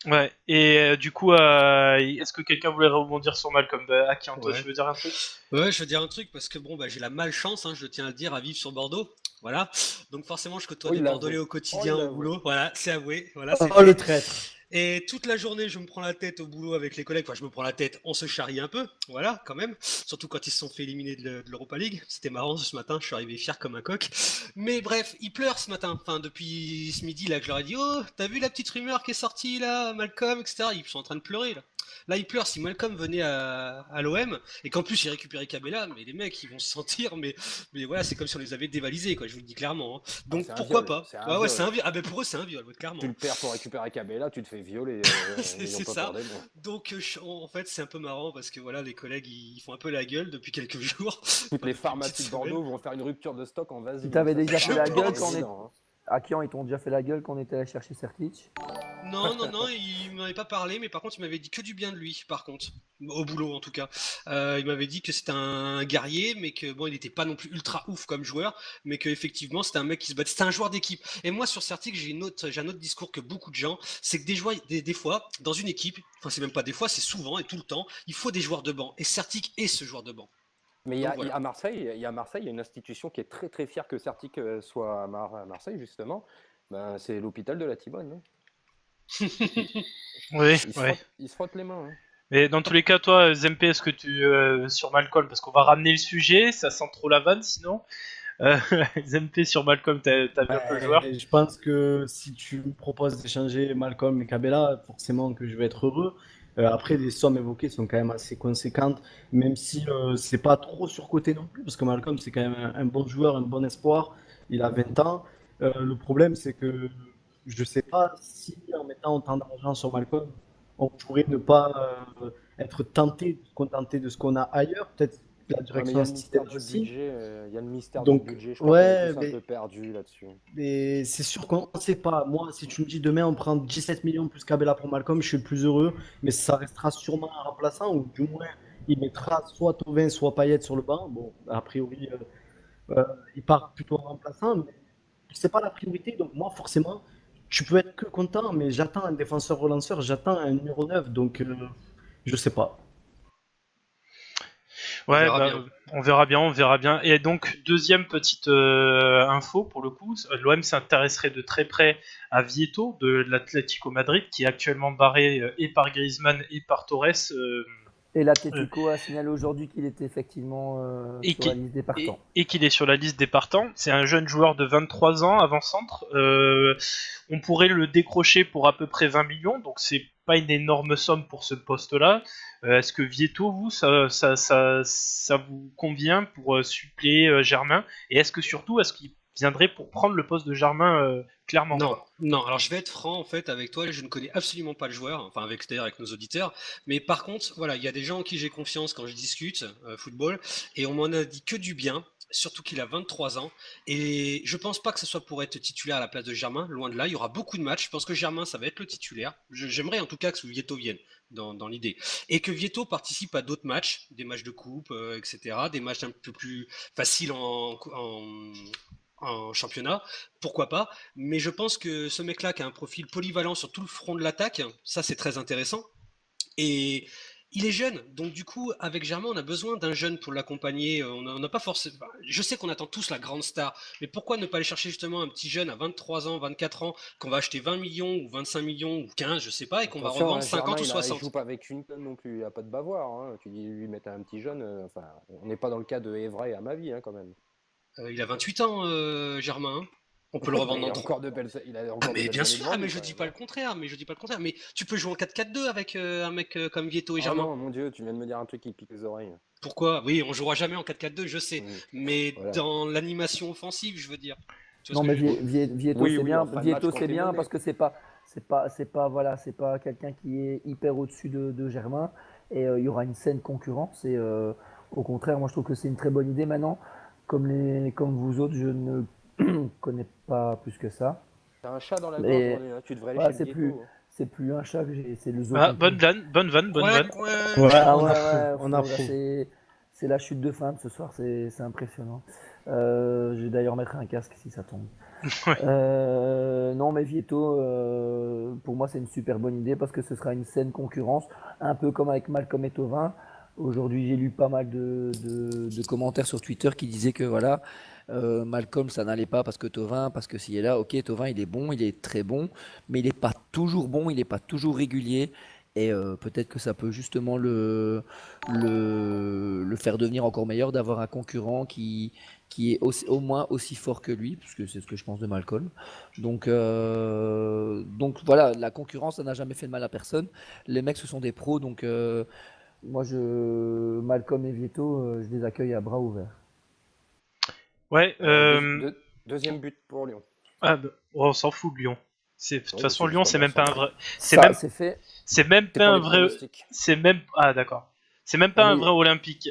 Ouais, et du coup, est-ce que quelqu'un voulait rebondir sur Malcolm? Aki, toi, tu veux dire un truc? Ouais, je veux dire un truc parce que j'ai la malchance, je tiens à le dire, à vivre sur Bordeaux. Voilà. Donc forcément, je côtoie des Bordelais au quotidien, au boulot. Voilà, c'est avoué. Voilà, le traître. Et toute la journée, je me prends la tête au boulot avec les collègues. Enfin, je me prends la tête, on se charrie un peu, voilà, quand même. Surtout quand ils se sont fait éliminer de l'Europa League. C'était marrant ce matin, je suis arrivé fier comme un coq. Mais bref, ils pleurent ce matin. Enfin, depuis ce midi, là, que je leur ai dit, oh, t'as vu la petite rumeur qui est sortie, là, Malcolm, etc. Ils sont en train de pleurer, là. Là, ils pleurent. Si Malcolm venait à l'OM, et qu'en plus, il récupérait Cabella, mais les mecs, ils vont se sentir, mais voilà, c'est comme si on les avait dévalisés, quoi, je vous le dis clairement. Hein. Donc, c'est un pourquoi viol, pas c'est un Ouais, ouais, viol. c'est un viol. Ah, ben pour eux, c'est un viol, clairement. Tu le perds pour récupérer Cabella, tu te fais violer. N'ayons C'est pas ça. peur des mots. Donc, en fait, c'est un peu marrant parce que voilà, les collègues ils font un peu la gueule depuis quelques jours. Toutes Enfin, les depuis une petite pharmacies de Bordeaux semaine. vont faire une rupture de stock en Ils vaseline. t'avaient Ça, déjà c'est fait la gueule pense. quand on est... évident, hein. À qui ils t'ont déjà fait la gueule quand on était allé chercher Sertic? Non, non, non, il m'en avait pas parlé, mais par contre, il m'avait dit que du bien de lui, par contre. Au boulot, en tout cas. Il m'avait dit que c'était un guerrier, mais que bon, il n'était pas non plus ultra ouf comme joueur, mais qu'effectivement, c'était un mec qui se battait. C'était un joueur d'équipe. Et moi, sur Certic, j'ai un autre discours que beaucoup de gens. C'est que des fois, dans une équipe, enfin, c'est même pas des fois, c'est souvent et tout le temps, il faut des joueurs de banc. Et Certic est ce joueur de banc. Mais Donc voilà. à Marseille, il y a une institution qui est très très fière que Certic soit à Marseille, justement. Ben, c'est l'hôpital de la Timone. Hein. Oui, Il se frotte les mains. Hein. Mais dans tous les cas, toi, Zempe, est-ce que tu sur Malcolm, parce qu'on va ramener le sujet, ça sent trop la vanne sinon. Zempe sur Malcolm, t'as vu un peu le joueur? Je pense que si tu me proposes d'échanger Malcolm et Cabella, forcément que je vais être heureux. Après, les sommes évoquées sont quand même assez conséquentes, même si c'est pas trop surcoté non plus, parce que Malcolm, c'est quand même un bon joueur, un bon espoir. Il a 20 ans. Le problème, c'est que je sais pas si en mettant autant d'argent sur Malcolm, on pourrait ne pas être tenté de se contenter de ce qu'on a ailleurs. Peut-être que la Ouais, mais il direction y a le mystère système du aussi. budget. Il y a le mystère Donc, du budget. Je crois qu'on est ouais, tous un mais peu perdus là-dessus. mais c'est sûr qu'on ne sait pas. Moi, si tu me dis demain on prend 17 millions plus Cabella pour Malcolm, je suis le plus heureux. Mais ça restera sûrement un remplaçant, ou du moins il mettra soit Thauvin, soit Payet sur le banc. Bon, a priori, il part plutôt en remplaçant, mais c'est pas la priorité. Donc moi, forcément, tu peux être que content, mais j'attends un défenseur relanceur, j'attends un numéro 9. Donc je sais pas. On Ouais, verra bah, bien. on verra bien, on verra bien. Et donc, deuxième petite info pour le coup, l'OM s'intéresserait de très près à Vieto de l'Atlético Madrid, qui est actuellement barré et par Griezmann et par Torres. Et l'Atlético a signalé aujourd'hui qu'il était effectivement Et sur la qui- liste des partants. et qu'il est sur la liste des partants. C'est un jeune joueur de 23 ans, avant-centre. On pourrait le décrocher pour à peu près 20 millions, donc c'est pas une énorme somme pour ce poste-là. Est-ce que Vieto, vous, ça vous convient pour suppléer Germain? Et est-ce qu'il viendrait pour prendre le poste de Germain clairement? Non, non. Alors je vais être franc en fait avec toi. Je ne connais absolument pas le joueur, enfin c'est-à-dire avec nos auditeurs. Mais par contre, voilà, il y a des gens en qui j'ai confiance quand je discute football, et on m'en a dit que du bien. Surtout qu'il a 23 ans. Et je pense pas que ce soit pour être titulaire à la place de Germain. Loin de là, il y aura beaucoup de matchs. Je pense que Germain, ça va être le titulaire. J'aimerais en tout cas que Vieto vienne dans l'idée. Et que Vieto participe à d'autres matchs, des matchs de coupe, etc. Des matchs un peu plus faciles en championnat, pourquoi pas, mais je pense que ce mec-là qui a un profil polyvalent sur tout le front de l'attaque, ça c'est très intéressant, et il est jeune, donc du coup avec Germain on a besoin d'un jeune pour l'accompagner, on n'a pas forcément, je sais qu'on attend tous la grande star, mais pourquoi ne pas aller chercher justement un petit jeune à 23 ans, 24 ans, qu'on va acheter 20 millions ou 25 millions ou 15, je sais pas, et qu'on va Attention, revendre hein, 50 Germain, ou il 60. joue pas avec une tonne non plus. Il n'y a pas de bavoir. Hein. Tu dis lui mettre un petit jeune. Enfin, on n'est pas dans le cas de Evra et Amavi hein, quand même. Il a 28 ans, Germain, hein. On peut le revendre il a dans encore de belles, il a Ah encore de mais belles bien années sûr, devant ah, lui, mais je quand dis même, pas hein. le contraire, mais tu peux jouer en 4-4-2 avec un mec comme Vieto et Oh Germain. non, mon Dieu, tu viens de me dire un truc qui pique les oreilles. Pourquoi? Oui, on jouera jamais en 4-4-2, je sais, mais Voilà. dans l'animation offensive, je veux dire. Tu vois Non, ce mais que je veux dire? Vieto Oui, c'est oui, bien. en fin de match, Vieto quand c'est t'es bien mené. parce que c'est pas quelqu'un qui est hyper au-dessus de Germain, et il y aura une saine concurrence, et au contraire moi je trouve que c'est une très bonne idée. Maintenant, comme vous autres, je ne connais pas plus que ça, T'as un chat dans la gorge, mais René, hein. Tu devrais aller voilà, chez le Vieto. Hein. c'est plus un chat que j'ai, c'est le Ah, zoocompris. bonne vanne, bonne vanne, bonne vanne. Ouais, Ouais, Ah on ouais, approuve, ouais, on là, approuve. c'est la chute de femme ce soir, c'est impressionnant. Je vais d'ailleurs mettre un casque si ça tombe. Non, mais Vieto, pour moi, c'est une super bonne idée parce que ce sera une saine concurrence, un peu comme avec Malcolm et Thauvin. Aujourd'hui, j'ai lu pas mal de commentaires sur Twitter qui disaient que voilà, Malcolm, ça n'allait pas parce que Thauvin, parce que s'il est là, ok, Thauvin, il est bon, il est très bon, mais il n'est pas toujours bon, il n'est pas toujours régulier. Et peut-être que ça peut justement le faire devenir encore meilleur d'avoir un concurrent qui est au moins aussi fort que lui, parce que c'est ce que je pense de Malcolm. Donc voilà, la concurrence, ça n'a jamais fait de mal à personne. Les mecs, ce sont des pros, donc moi, Malcolm et Vieto, je les accueille à bras ouverts. Ouais, Deuxième but pour Lyon. on s'en fout de Lyon. De toute façon, c'est Lyon, juste c'est même pour pas un ça. vrai. Ça, c'est fait. C'est même C'est pas pour un les vrai. pronostics. D'accord. C'est même pas Ouais, un mais- vrai olympique.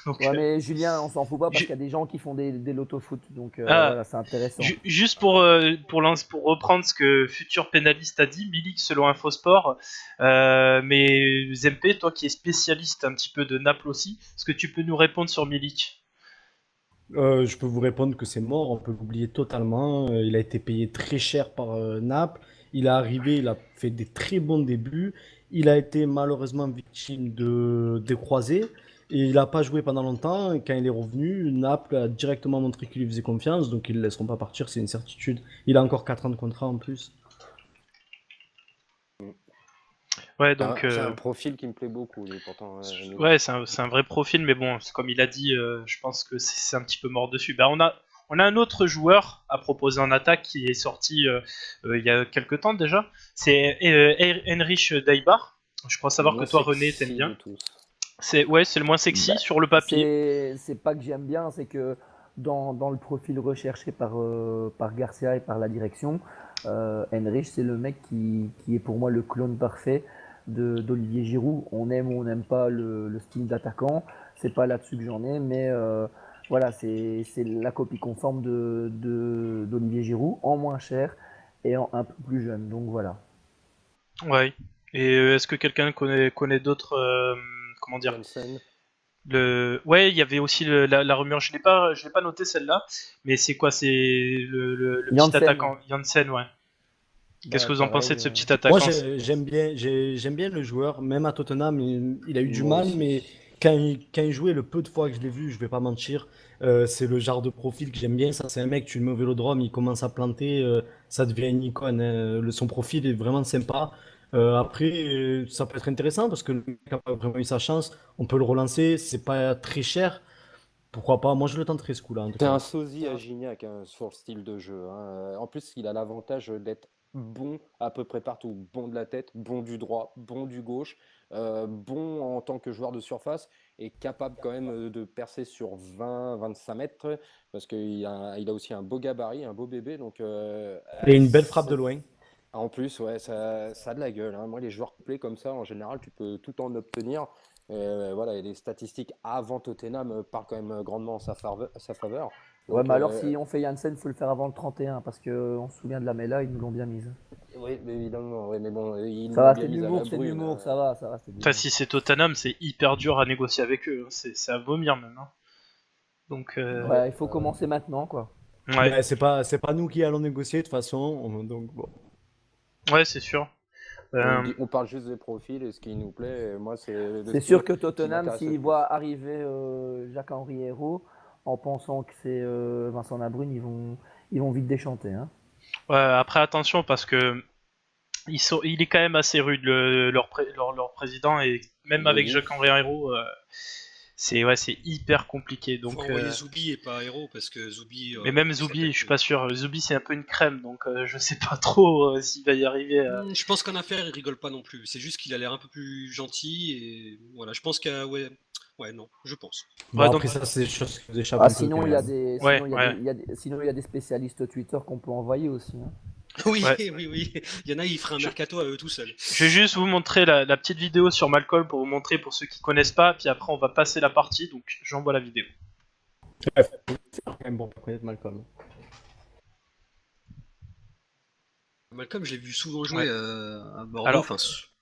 Donc, Ouais, mais Julien, on s'en fout pas parce Ju- qu'il y a des gens qui font des loto-foot, donc Ah. voilà, c'est intéressant. Juste pour reprendre ce que futur pénaliste a dit, Milik selon Infosport, mais Zempe, toi qui es spécialiste un petit peu de Naples aussi, est-ce que tu peux nous répondre sur Milik? Je peux vous répondre que c'est mort, on peut l'oublier totalement. Il a été payé très cher par Naples. Il est arrivé, il a fait des très bons débuts. Il a été malheureusement victime des croisés et il n'a pas joué pendant longtemps. Et quand il est revenu, Naples a directement montré qu'il lui faisait confiance, donc ils ne le laisseront pas partir, c'est une certitude. Il a encore 4 ans de contrat en plus. Ouais, donc C'est un profil qui me plaît beaucoup, lui, pourtant. Milik. ouais, c'est un vrai profil, mais bon, comme il a dit, je pense que c'est un petit peu mort dessus. Bah, on a un autre joueur à proposer en attaque qui est sorti il y a quelques temps déjà. C'est Heinrich Daibar. Je crois savoir Le que toi, moins René, sexy t'aimes bien. de tous. C'est le moins sexy Bah, sur le papier. C'est pas que j'aime bien, c'est que dans le profil recherché par Garcia et par la direction, Henrich, c'est le mec qui est pour moi le clone parfait d'Olivier Giroud. On aime ou on n'aime pas le style d'attaquant, c'est pas là-dessus que j'en ai, mais voilà, c'est la copie conforme d'Olivier Giroud, en moins cher et en un peu plus jeune. Donc voilà. Ouais. Et est-ce que quelqu'un connaît d'autres comment dire Janssen. Ouais, il y avait aussi la rumeur. Je l'ai pas noté celle-là, mais c'est quoi? C'est le petit Janssen. attaquant Janssen, ouais. Qu'est-ce Bah, que vous en pareil, pensez de ce petit Moi, attaquant? j'aime bien le joueur, même à Tottenham, il a eu du Moi mal, aussi. mais quand il jouait, le peu de fois que je l'ai vu, je vais pas mentir, c'est le genre de profil que j'aime bien. Ça, c'est un mec, tu le mets au vélodrome, il commence à planter, ça devient une icône, hein. Son profil est vraiment sympa. Après, ça peut être intéressant parce que le mec a pas vraiment eu sa chance. On peut le relancer, c'est pas très cher. Pourquoi pas? Moi, je le tenterai ce coup-là, en tout C'est cas. un sosie à Gignac hein, sur le style de jeu. Hein. En plus, il a l'avantage d'être bon à peu près partout. Bon de la tête, bon du droit, bon du gauche, bon en tant que joueur de surface et capable quand même de percer sur 20-25 mètres parce qu'il a aussi un beau gabarit, un beau bébé. Donc, Et une belle frappe de loin. en plus, ouais, ça a de la gueule. Hein. Moi, les joueurs complets comme ça, en général, tu peux tout en obtenir. Voilà, et les statistiques avant Tottenham parlent quand même grandement en sa faveur. Ouais, Donc, mais alors si on fait Janssen, il faut le faire avant le 31 parce qu'on se souvient de la Mela, ils nous l'ont bien mise. oui, mais évidemment, oui, mais bon, ils Ça l'ont va, bien c'était de mis à l'humour, la c'est de brune. l'humour, Hein. ça va, c'était de Enfin, l'humour. si c'est Tottenham, c'est hyper dur à négocier avec eux. Hein. C'est à vomir même. Hein. Donc, Ouais, il faut commencer maintenant, quoi. ouais, Mais c'est pas nous qui allons négocier de toute façon, donc bon. ouais, c'est sûr. On parle juste des profils et ce qui nous plaît. Et moi, c'est le C'est style sûr que qui Tottenham, m'intéresse le s'ils plus. voient arriver Jacques-Henri Hérault en pensant que c'est Vincent Labrune, ils vont vite déchanter. Hein. Ouais, après, attention parce que il est quand même assez rude leur président et même avec Oui. Jacques-Henri Hérault, c'est hyper compliqué. Faut Donc, envoyer Zoubi et pas Héros parce que Zoubi. mais même ça Zoubi, peut je être- suis pas sûr. Zoubi, c'est un peu une crème, donc je sais pas trop s'il va y arriver. Je pense qu'en affaire, il rigole pas non plus. C'est juste qu'il a l'air un peu plus gentil et voilà. Je pense que ouais, non, je pense. Bon, Ouais, après donc- ça, c'est des choses qui nous échappent Ah, un peu sinon, quand il y a même. des, Ouais, sinon, il y a ouais. des- il y a des- sinon, il y a des spécialistes Twitter qu'on peut envoyer aussi. Hein. Oui, Ouais. oui. Il y en a, ils feraient un mercato à eux tout seuls. Je vais juste vous montrer la petite vidéo sur Malcolm pour vous montrer pour ceux qui connaissent pas, puis après on va passer la partie, donc j'envoie la vidéo. C'est quand même bon pour connaître Malcolm. Malcolm, je l'ai vu souvent jouer à Bordeaux, Alors- enfin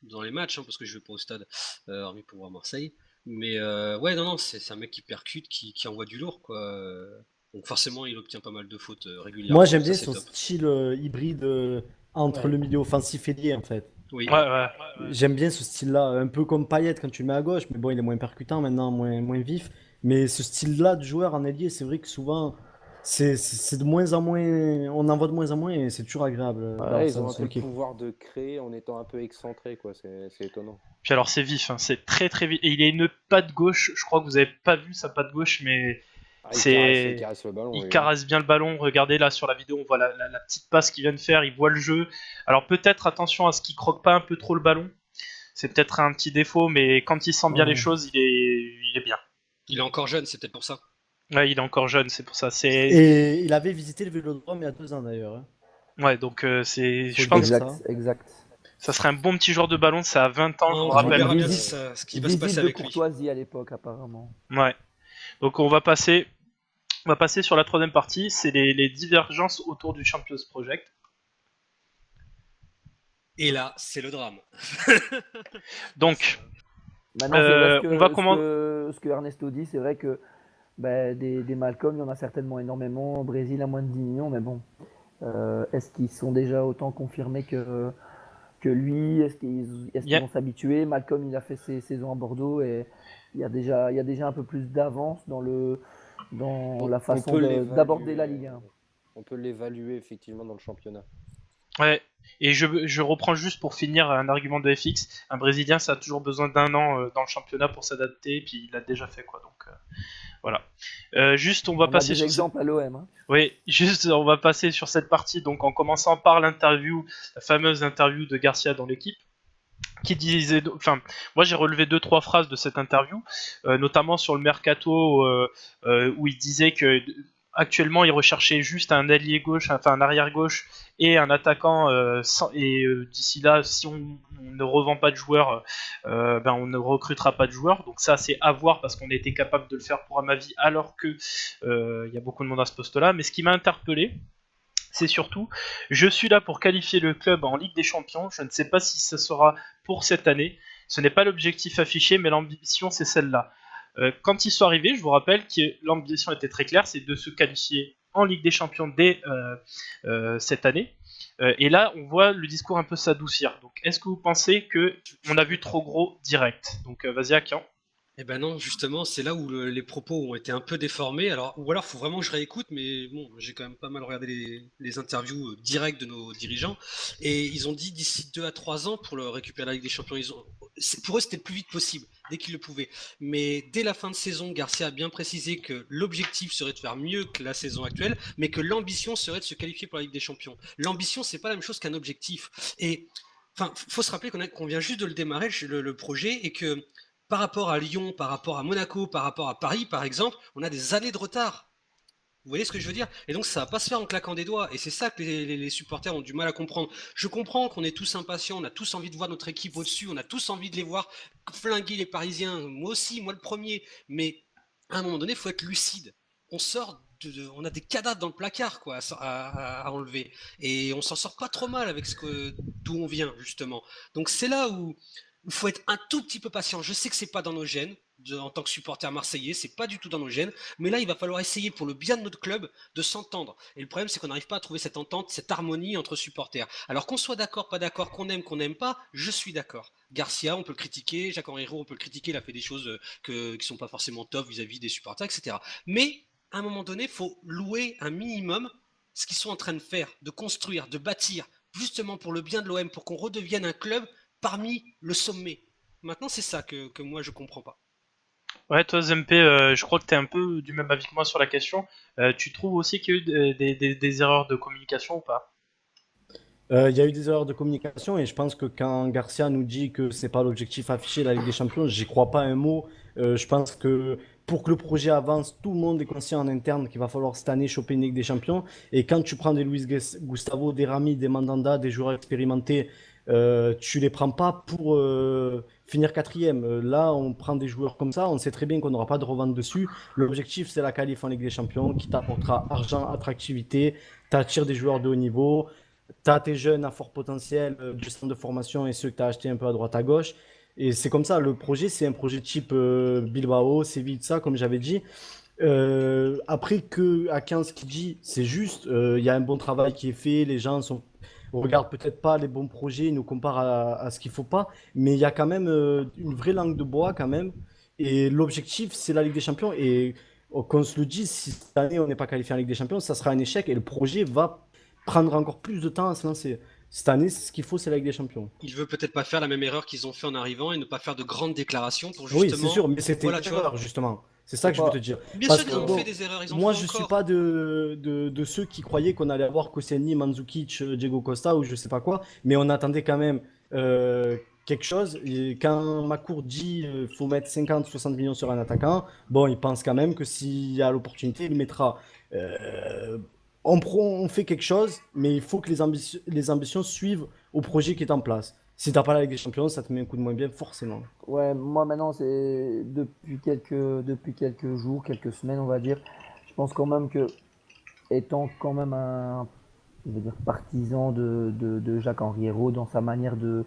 dans les matchs, hein, parce que je vais pas au stade, hormis pour voir Marseille. Mais ouais, non, c'est un mec qui percute, qui envoie du lourd, quoi. Donc forcément, il obtient pas mal de fautes régulièrement. Moi, j'aime ça, bien c'est son top. style hybride entre Ouais. le milieu offensif et lié, en fait. Oui. Ouais. J'aime bien ce style-là, un peu comme Payet quand tu le mets à gauche, mais bon, il est moins percutant maintenant, moins vif. Mais ce style-là de joueur en ailier, c'est vrai que souvent, c'est de moins en moins, on en voit de moins en moins et c'est toujours agréable d'avoir Ouais, ils ça ont dans un son peu le équipe. pouvoir de créer en étant un peu excentré, quoi. C'est étonnant. Puis alors c'est vif, hein, c'est très très vif. Et il a une patte gauche, je crois que vous avez pas vu sa patte gauche, mais Ah, il c'est... caresse le ballon, Il oui, oui. caresse bien le ballon, regardez là sur la vidéo, on voit la petite passe qu'il vient de faire, il voit le jeu. Alors peut-être attention à ce qu'il croque pas un peu trop le ballon, c'est peut-être un petit défaut, mais quand il sent bien les Ouais. choses, il est bien. Il est encore jeune, c'est peut-être pour ça. Ouais, il est encore jeune, c'est pour ça. Et il avait visité le Vélodrome il y a 2 ans d'ailleurs, hein. Ouais, donc Faut je le pense dire, que ça. Exact. ça serait un bon petit joueur de ballon, ça a 20 ans, je vous On rappelle. verra bien Visite, ce qui va se passer visite de avec lui. courtoisie à l'époque, apparemment. Ouais. Donc on va passer sur la troisième partie, c'est les divergences autour du Champions Project. Et là, c'est le drame. Donc, Maintenant, c'est vrai on va comment... ce que Ernesto dit, c'est vrai que des Malcolm, il y en a certainement énormément. Au Brésil, à moins de 10 millions, mais bon. Est-ce qu'ils sont déjà autant confirmés que lui? Est-ce qu'ils vont s'habituer? Malcolm, il a fait ses saisons à Bordeaux et il y a déjà un peu plus d'avance dans la façon d'aborder la Ligue 1. On peut l'évaluer effectivement dans le championnat. Ouais, et je reprends juste pour finir un argument de FX. Un Brésilien, ça a toujours besoin d'un an dans le championnat pour s'adapter, puis il l'a déjà fait, quoi. Donc voilà. Juste, on va On a passer des sur exemples à l'OM. Hein. Oui, juste, on va passer sur cette partie. Donc, en commençant par l'interview, la fameuse interview de Garcia dans l'équipe, qui disait, enfin, moi j'ai relevé 2-3 phrases de cette interview, notamment sur le mercato où il disait que actuellement il recherchait juste un ailier gauche, enfin un arrière gauche et un attaquant, d'ici là, si on ne revend pas de joueurs, ben on ne recrutera pas de joueurs. Donc ça c'est à voir parce qu'on a été capable de le faire pour Amavi alors que il y a beaucoup de monde à ce poste-là. Mais ce qui m'a interpellé, c'est surtout, je suis là pour qualifier le club en Ligue des Champions. Je ne sais pas si ce sera pour cette année. Ce n'est pas l'objectif affiché, mais l'ambition, c'est celle-là. Quand ils sont arrivés, je vous rappelle que l'ambition était très claire, c'est de se qualifier en Ligue des Champions dès cette année. Et là, on voit le discours un peu s'adoucir. Donc, est-ce que vous pensez que on a vu trop gros direct? Donc, vas-y, Akian. Eh ben non, justement, c'est là où les propos ont été un peu déformés. Alors, ou alors, faut vraiment que je réécoute, mais bon, j'ai quand même pas mal regardé les interviews directes de nos dirigeants, et ils ont dit d'ici 2 à 3 ans pour le récupérer la Ligue des Champions. Pour eux, c'était le plus vite possible, dès qu'ils le pouvaient. Mais dès la fin de saison, Garcia a bien précisé que l'objectif serait de faire mieux que la saison actuelle, mais que l'ambition serait de se qualifier pour la Ligue des Champions. L'ambition, c'est pas la même chose qu'un objectif. Et enfin, faut se rappeler qu'on vient juste de le démarrer, le projet, et que par rapport à Lyon, par rapport à Monaco, par rapport à Paris, par exemple, on a des années de retard. Vous voyez ce que je veux dire? Et donc ça va pas se faire en claquant des doigts. Et c'est ça que les supporters ont du mal à comprendre. Je comprends qu'on est tous impatients, on a tous envie de voir notre équipe au-dessus, on a tous envie de les voir flinguer les Parisiens. Moi aussi, moi le premier. Mais à un moment donné, il faut être lucide. On sort on a des cadavres dans le placard quoi, à enlever. Et on s'en sort pas trop mal avec d'où on vient, justement. Donc c'est là où il faut être un tout petit peu patient. Je sais que c'est pas dans nos gènes, en tant que supporter marseillais, c'est pas du tout dans nos gènes, mais là il va falloir essayer pour le bien de notre club de s'entendre. Et le problème c'est qu'on n'arrive pas à trouver cette entente, cette harmonie entre supporters. Alors qu'on soit d'accord, pas d'accord, qu'on n'aime pas, je suis d'accord. Garcia, on peut le critiquer, Jacques Henriot, on peut le critiquer, il a fait des choses qui sont pas forcément top vis-à-vis des supporters, etc. Mais à un moment donné, il faut louer un minimum ce qu'ils sont en train de faire, de construire, de bâtir, justement pour le bien de l'OM, pour qu'on redevienne un club parmi le sommet. Maintenant, c'est ça que moi je comprends pas. Ouais, toi, Zempe, je crois que tu es un peu du même avis que moi sur la question. Tu trouves aussi qu'il y a eu des erreurs de communication ou pas? Il y a eu des erreurs de communication et je pense que quand Garcia nous dit que c'est pas l'objectif affiché de la Ligue des Champions, j'y crois pas un mot. Je pense que pour que le projet avance, tout le monde est conscient en interne qu'il va falloir cette année choper une Ligue des Champions. Et quand tu prends des Luis Gustavo, des Rami, des Mandanda, des joueurs expérimentés, tu les prends pas pour finir quatrième. Là, on prend des joueurs comme ça, on sait très bien qu'on n'aura pas de revente dessus. L'objectif, c'est la qualif en Ligue des Champions qui t'apportera argent, attractivité, t'attires des joueurs de haut niveau. Tu as tes jeunes à fort potentiel du centre de formation et ceux que tu as achetés un peu à droite à gauche. Et c'est comme ça, le projet, c'est un projet type Bilbao, Séville, ça, comme j'avais dit. Après que à 15 qui dit, c'est juste, il y a un bon travail qui est fait, les gens regardent peut-être pas les bons projets, ils nous comparent à ce qu'il faut pas, mais il y a quand même une vraie langue de bois quand même. Et l'objectif, c'est la Ligue des Champions. Et qu'on se le dise, si cette année on n'est pas qualifié en Ligue des Champions, ça sera un échec et le projet va prendre encore plus de temps à se lancer. Cette année, ce qu'il faut, c'est la Ligue des Champions. Il veut peut-être pas faire la même erreur qu'ils ont fait en arrivant et ne pas faire de grandes déclarations pour Oui, justement. c'est sûr, mais c'était Voilà, une tu vois. erreur, justement. C'est ça que je veux te dire. Bien Parce sûr que, qu'ils ont bon, fait des erreurs, ils en moi, font je suis encore. pas de ceux qui croyaient qu'on allait avoir Koscielny, Mandzukic, Diego Costa ou je sais pas quoi, mais on attendait quand même quelque chose. Et quand Macour dit faut mettre 50-60 millions sur un attaquant, bon, il pense quand même que s'il y a l'opportunité, il mettra. Euh, on fait quelque chose, mais il faut que les ambitions suivent au projet qui est en place. Si t'as pas la Ligue des Champions, ça te met un coup de moins bien, forcément. Ouais, moi maintenant, c'est depuis quelques jours, quelques semaines, on va dire. Je pense quand même que, étant quand même un, je veux dire, partisan de Jacques-Henri Hérault dans sa manière de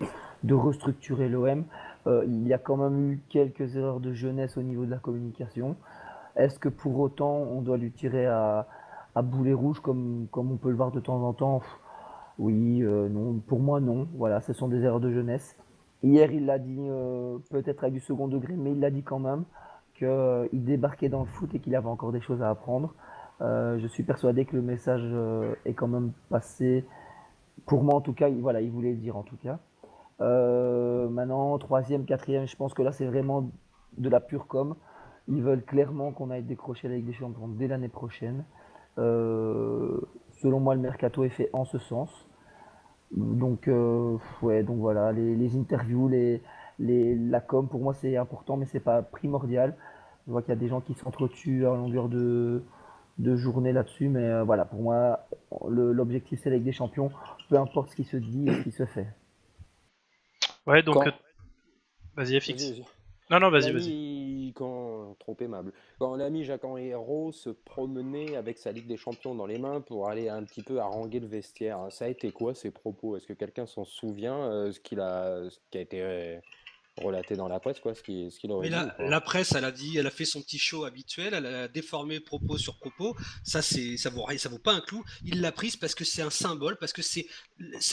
restructurer l'OM, il y a quand même eu quelques erreurs de jeunesse au niveau de la communication. Est-ce que pour autant on doit lui tirer à boulet rouge comme on peut le voir de temps en temps? Oui, non, pour moi non. Voilà, ce sont des erreurs de jeunesse. Hier, il l'a dit peut-être avec du second degré, mais il l'a dit quand même qu'il débarquait dans le foot et qu'il avait encore des choses à apprendre. Je suis persuadé que le message est quand même passé. Pour moi, en tout cas, voilà, il voulait le dire en tout cas. Maintenant, troisième, quatrième, je pense que là, c'est vraiment de la pure com. Ils veulent clairement qu'on aille décrocher la Ligue des Champions dès l'année prochaine. Euh, Selon moi, le mercato est fait en ce sens. Donc, ouais, donc voilà, les interviews, la com, pour moi, c'est important, mais c'est pas primordial. Je vois qu'il y a des gens qui s'entretuent à longueur de journée là-dessus, mais voilà, pour moi, l'objectif, c'est la Ligue des Champions, peu importe ce qui se dit et ce qui se fait. Ouais, donc Quand... vas-y, FX. Vas-y, vas-y. Non, non, vas-y, vas-y. L'ami, quand, trop aimable, quand l'ami Jacques-Henri Hérault se promenait avec sa Ligue des Champions dans les mains pour aller un petit peu haranguer le vestiaire, hein, ça a été quoi ses propos? Est-ce que quelqu'un s'en souvient, ce qui a été relaté dans la presse, quoi, ce qu'il aurait Mais dit ou pas? la presse, elle a dit, elle a fait son petit show habituel, elle a déformé propos sur propos. Ça vaut pas un clou. Il l'a prise parce que c'est un symbole, parce que c'est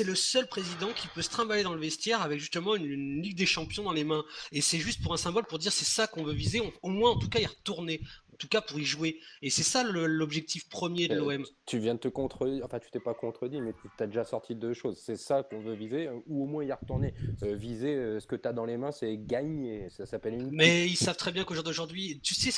le seul président qui peut se trimballer dans le vestiaire avec justement une Ligue des Champions dans les mains. Et c'est juste pour un symbole, pour dire c'est ça qu'on veut viser. Au moins, en tout cas, y retourner. En tout cas, pour y jouer. Et c'est ça l'objectif premier de l'OM. Tu viens de te contredire, enfin tu t'es pas contredit, mais tu as déjà sorti deux choses. C'est ça qu'on veut viser, ou au moins y retourner. Viser, ce que tu as dans les mains, c'est gagner. Ça s'appelle une coupe. Mais ils savent très bien qu'au jour d'aujourd'hui, tu sais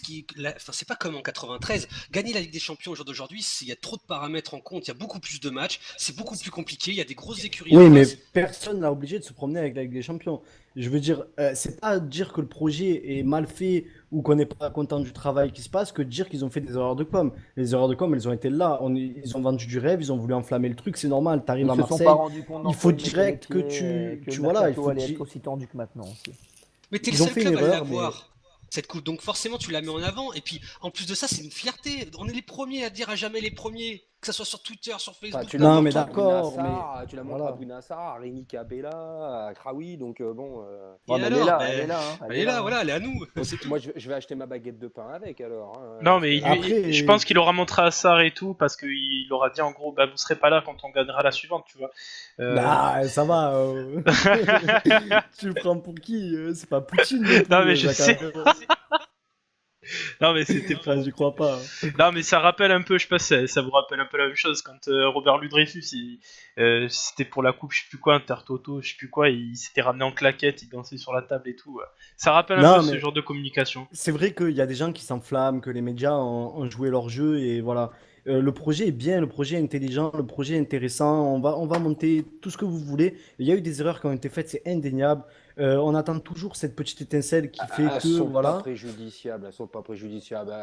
enfin, c'est pas comme en 93. Gagner la Ligue des Champions au jour d'aujourd'hui, il y a trop de paramètres en compte, il y a beaucoup plus de matchs, c'est beaucoup plus compliqué, il y a des grosses écuries Oui, en mais face. personne n'a obligé de se promener avec la Ligue des Champions. Je veux dire, c'est pas dire que le projet est mal fait ou qu'on n'est pas content du travail qui se passe que de dire qu'ils ont fait des erreurs de com. Les erreurs de com, elles ont été là. Ils ont vendu du rêve, ils ont voulu enflammer le truc, c'est normal. T'arrives Ils à se sont pas Marseille, rendus compte dans il le faut premier direct que métier que le voilà, il mercato faut allait être aussi tendu que maintenant aussi. Mais t'es le ils ont seul fait une club à erreur, mais l'avoir, cette coupe, donc forcément tu la mets en avant. Et puis en plus de ça, c'est une fierté. On est les premiers à dire à jamais les premiers, que ça soit sur Twitter, sur Enfin, Facebook. tu la non, mais montres à d'accord, Bounassar, tu la montres à voilà. Bounassar, à Rémi Cabella, à Kraoui, donc bon. Et Ouais, mais alors, elle est là, hein, elle est là, hein. voilà, elle est à nous. C'est tout. Moi, je vais acheter ma baguette de pain avec alors. Hein, Non, parce mais que- Après, je pense qu'il aura montré à Sarr et tout, parce qu'il aura dit en gros, bah vous serez pas là quand on gagnera la suivante, tu vois. bah, ça va. Tu le prends pour qui? C'est pas Poutine non plus, Non, mais je Jacques sais. Henri. Non, mais c'était pour. Enfin, j'y crois pas. Non, mais ça rappelle un peu, je sais pas, ça vous rappelle un peu la même chose quand Robert Ludreyfus, c'était pour la coupe, je sais plus quoi, Intertoto, je sais plus quoi, il s'était ramené en claquette, il dansait sur la table et tout. Ça rappelle un Non, peu ce mais genre de communication. c'est vrai qu'il y a des gens qui s'enflamment, que les médias ont joué leur jeu et voilà. Le projet est bien, le projet est intelligent, le projet est intéressant. On va monter tout ce que vous voulez. Il y a eu des erreurs qui ont été faites, c'est indéniable. On attend toujours cette petite étincelle qui fait Elles que sont pas voilà. préjudiciables, elles sont pas préjudiciables.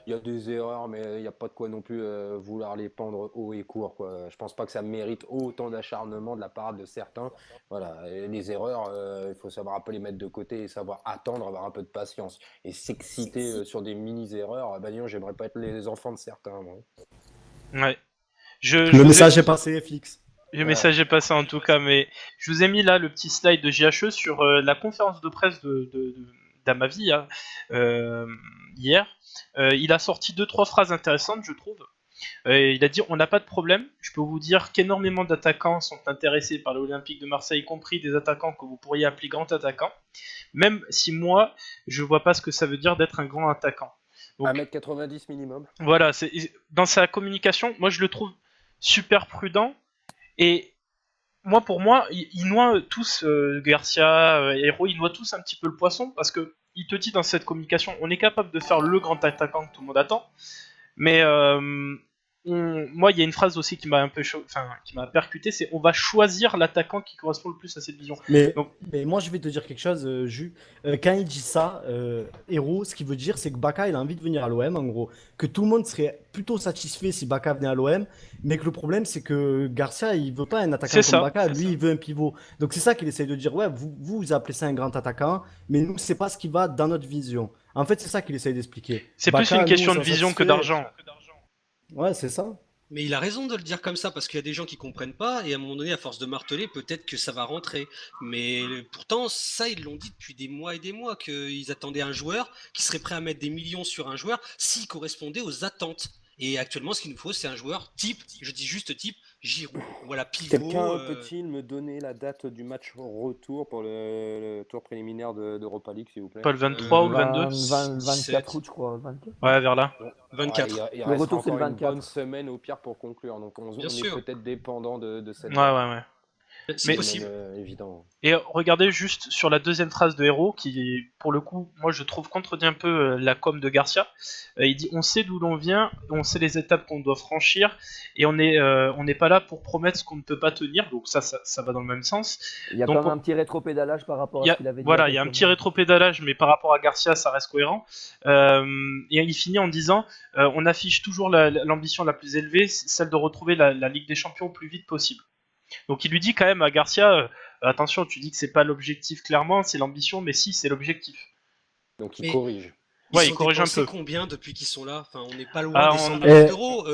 Il y a des erreurs, mais il n'y a pas de quoi non plus vouloir les pendre haut et court, quoi. Je pense pas que ça mérite autant d'acharnement de la part de certains. Voilà, et les erreurs, il faut savoir un peu les mettre de côté et savoir attendre, avoir un peu de patience. Et s'exciter sur des mini-erreurs, bah disons, j'aimerais pas être les enfants de certains, moi. Ouais. Le vous ai- message est passé, FX. Le Voilà. message est passé en tout cas, mais je vous ai mis là le petit slide de JHE sur la conférence de presse d'Amavi hein, hier. Il a sorti 2-3 phrases intéressantes, je trouve. Il a dit on n'a pas de problème. Je peux vous dire qu'énormément d'attaquants sont intéressés par l'Olympique de Marseille, y compris des attaquants que vous pourriez appeler grands attaquants. Même si moi, je vois pas ce que ça veut dire d'être un grand attaquant. Donc, 1m90 minimum. voilà, dans sa communication, moi je le trouve super prudent. Et pour moi, ils noient tous, Garcia, Hero, ils noient tous un petit peu le poisson, parce que il te dit dans cette communication, on est capable de faire le grand attaquant que tout le monde attend, mais moi, il y a une phrase aussi qui m'a un peu qui m'a percuté, c'est on va choisir l'attaquant qui correspond le plus à cette vision. Donc, Mais moi, je vais te dire quelque chose, Jus. Quand il dit ça, Hero, ce qu'il veut dire, c'est que Baka, il a envie de venir à l'OM, en gros. Que tout le monde serait plutôt satisfait si Baka venait à l'OM. Mais que le problème, c'est que Garcia, il veut pas un attaquant comme Baka. Lui, il veut un pivot. Donc, c'est ça qu'il essaye de dire. Ouais, vous appelez ça un grand attaquant, mais nous, c'est pas ce qui va dans notre vision. En fait, c'est ça qu'il essaye d'expliquer. C'est plus une question de vision que d'argent. Ouais, c'est ça. Mais il a raison de le dire comme ça, parce qu'il y a des gens qui comprennent pas, et à un moment donné, à force de marteler, peut-être que ça va rentrer. Mais pourtant, ça, ils l'ont dit depuis des mois et des mois, qu'ils attendaient un joueur, qui serait prêt à mettre des millions sur un joueur, s'il correspondait aux attentes. Et actuellement, ce qu'il nous faut, c'est un joueur type, je dis juste type, Giroud. Voilà, pivot. Quelqu'un peut-il me donner la date du match retour pour le tour préliminaire d'Europa League, s'il vous plaît? Pas le 23 ou le 22 24 août, je crois. 24. Ouais, vers là. 24. Il Le reste retour, c'est le encore une 24. bonne semaine au pire pour conclure, donc on est peut-être dépendant de cette Ouais. C'est possible. évident. Et regardez juste sur la deuxième phrase de Hero, qui, pour le coup, moi je trouve contredit un peu la com de Garcia. Il dit on sait d'où l'on vient, on sait les étapes qu'on doit franchir, et on n'est pas là pour promettre ce qu'on ne peut pas tenir. Donc ça va dans le même sens. Il y a donc, quand même un petit rétropédalage par rapport à ce qu'il avait dit. Voilà, il y a un petit rétropédalage, mais par rapport à Garcia, ça reste cohérent. Et il finit en disant on affiche toujours l'ambition la plus élevée, celle de retrouver la Ligue des Champions le plus vite possible. Donc il lui dit quand même à Garcia, attention, tu dis que c'est pas l'objectif clairement, c'est l'ambition, mais si, c'est l'objectif. Donc il corrige. Ouais, il corrige un peu. Combien depuis qu'ils sont là? Enfin, on n'est pas loin des 100 millions d'euros.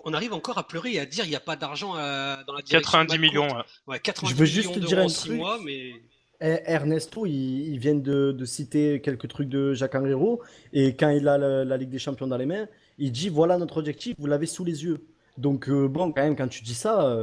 On arrive encore à pleurer et à dire il n'y a pas d'argent dans la direction. 90 millions. Ouais, 90 je veux juste te dire un 6 truc. mois, mais... Ernesto, ils viennent de citer quelques trucs de Jacques Henriot, et quand il a la Ligue des Champions dans les mains, il dit voilà notre objectif, vous l'avez sous les yeux. Donc bon, quand même, quand tu dis ça,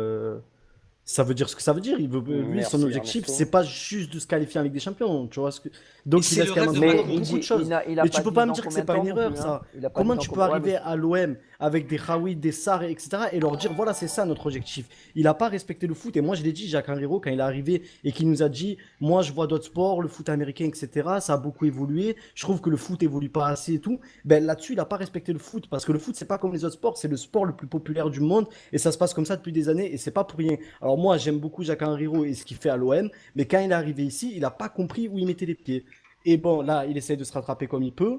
ça veut dire ce que ça veut dire. Lui, son objectif, c'est pas juste de se qualifier en Ligue des Champions, tu vois ce que... Donc il laisse quand même beaucoup de choses. Mais tu peux pas me dire que c'est pas une erreur, ça. Comment tu peux arriver à l'OM avec des Raoui, des Sarr, etc. et leur dire voilà, c'est ça notre objectif. Il a pas respecté le foot. Et moi, je l'ai dit, Jacques Henriot, quand il est arrivé et qu'il nous a dit moi, je vois d'autres sports, le foot américain, etc. Ça a beaucoup évolué. Je trouve que le foot évolue pas assez et tout. Ben là-dessus, il a pas respecté le foot, parce que le foot, c'est pas comme les autres sports. C'est le sport le plus populaire du monde et ça se passe comme ça depuis des années, et c'est pas pour rien. Alors moi, j'aime beaucoup Jacques Henriot et ce qu'il fait à l'OM, mais quand il est arrivé ici, il a pas compris où il mettait les pieds. Et bon, là, il essaie de se rattraper comme il peut.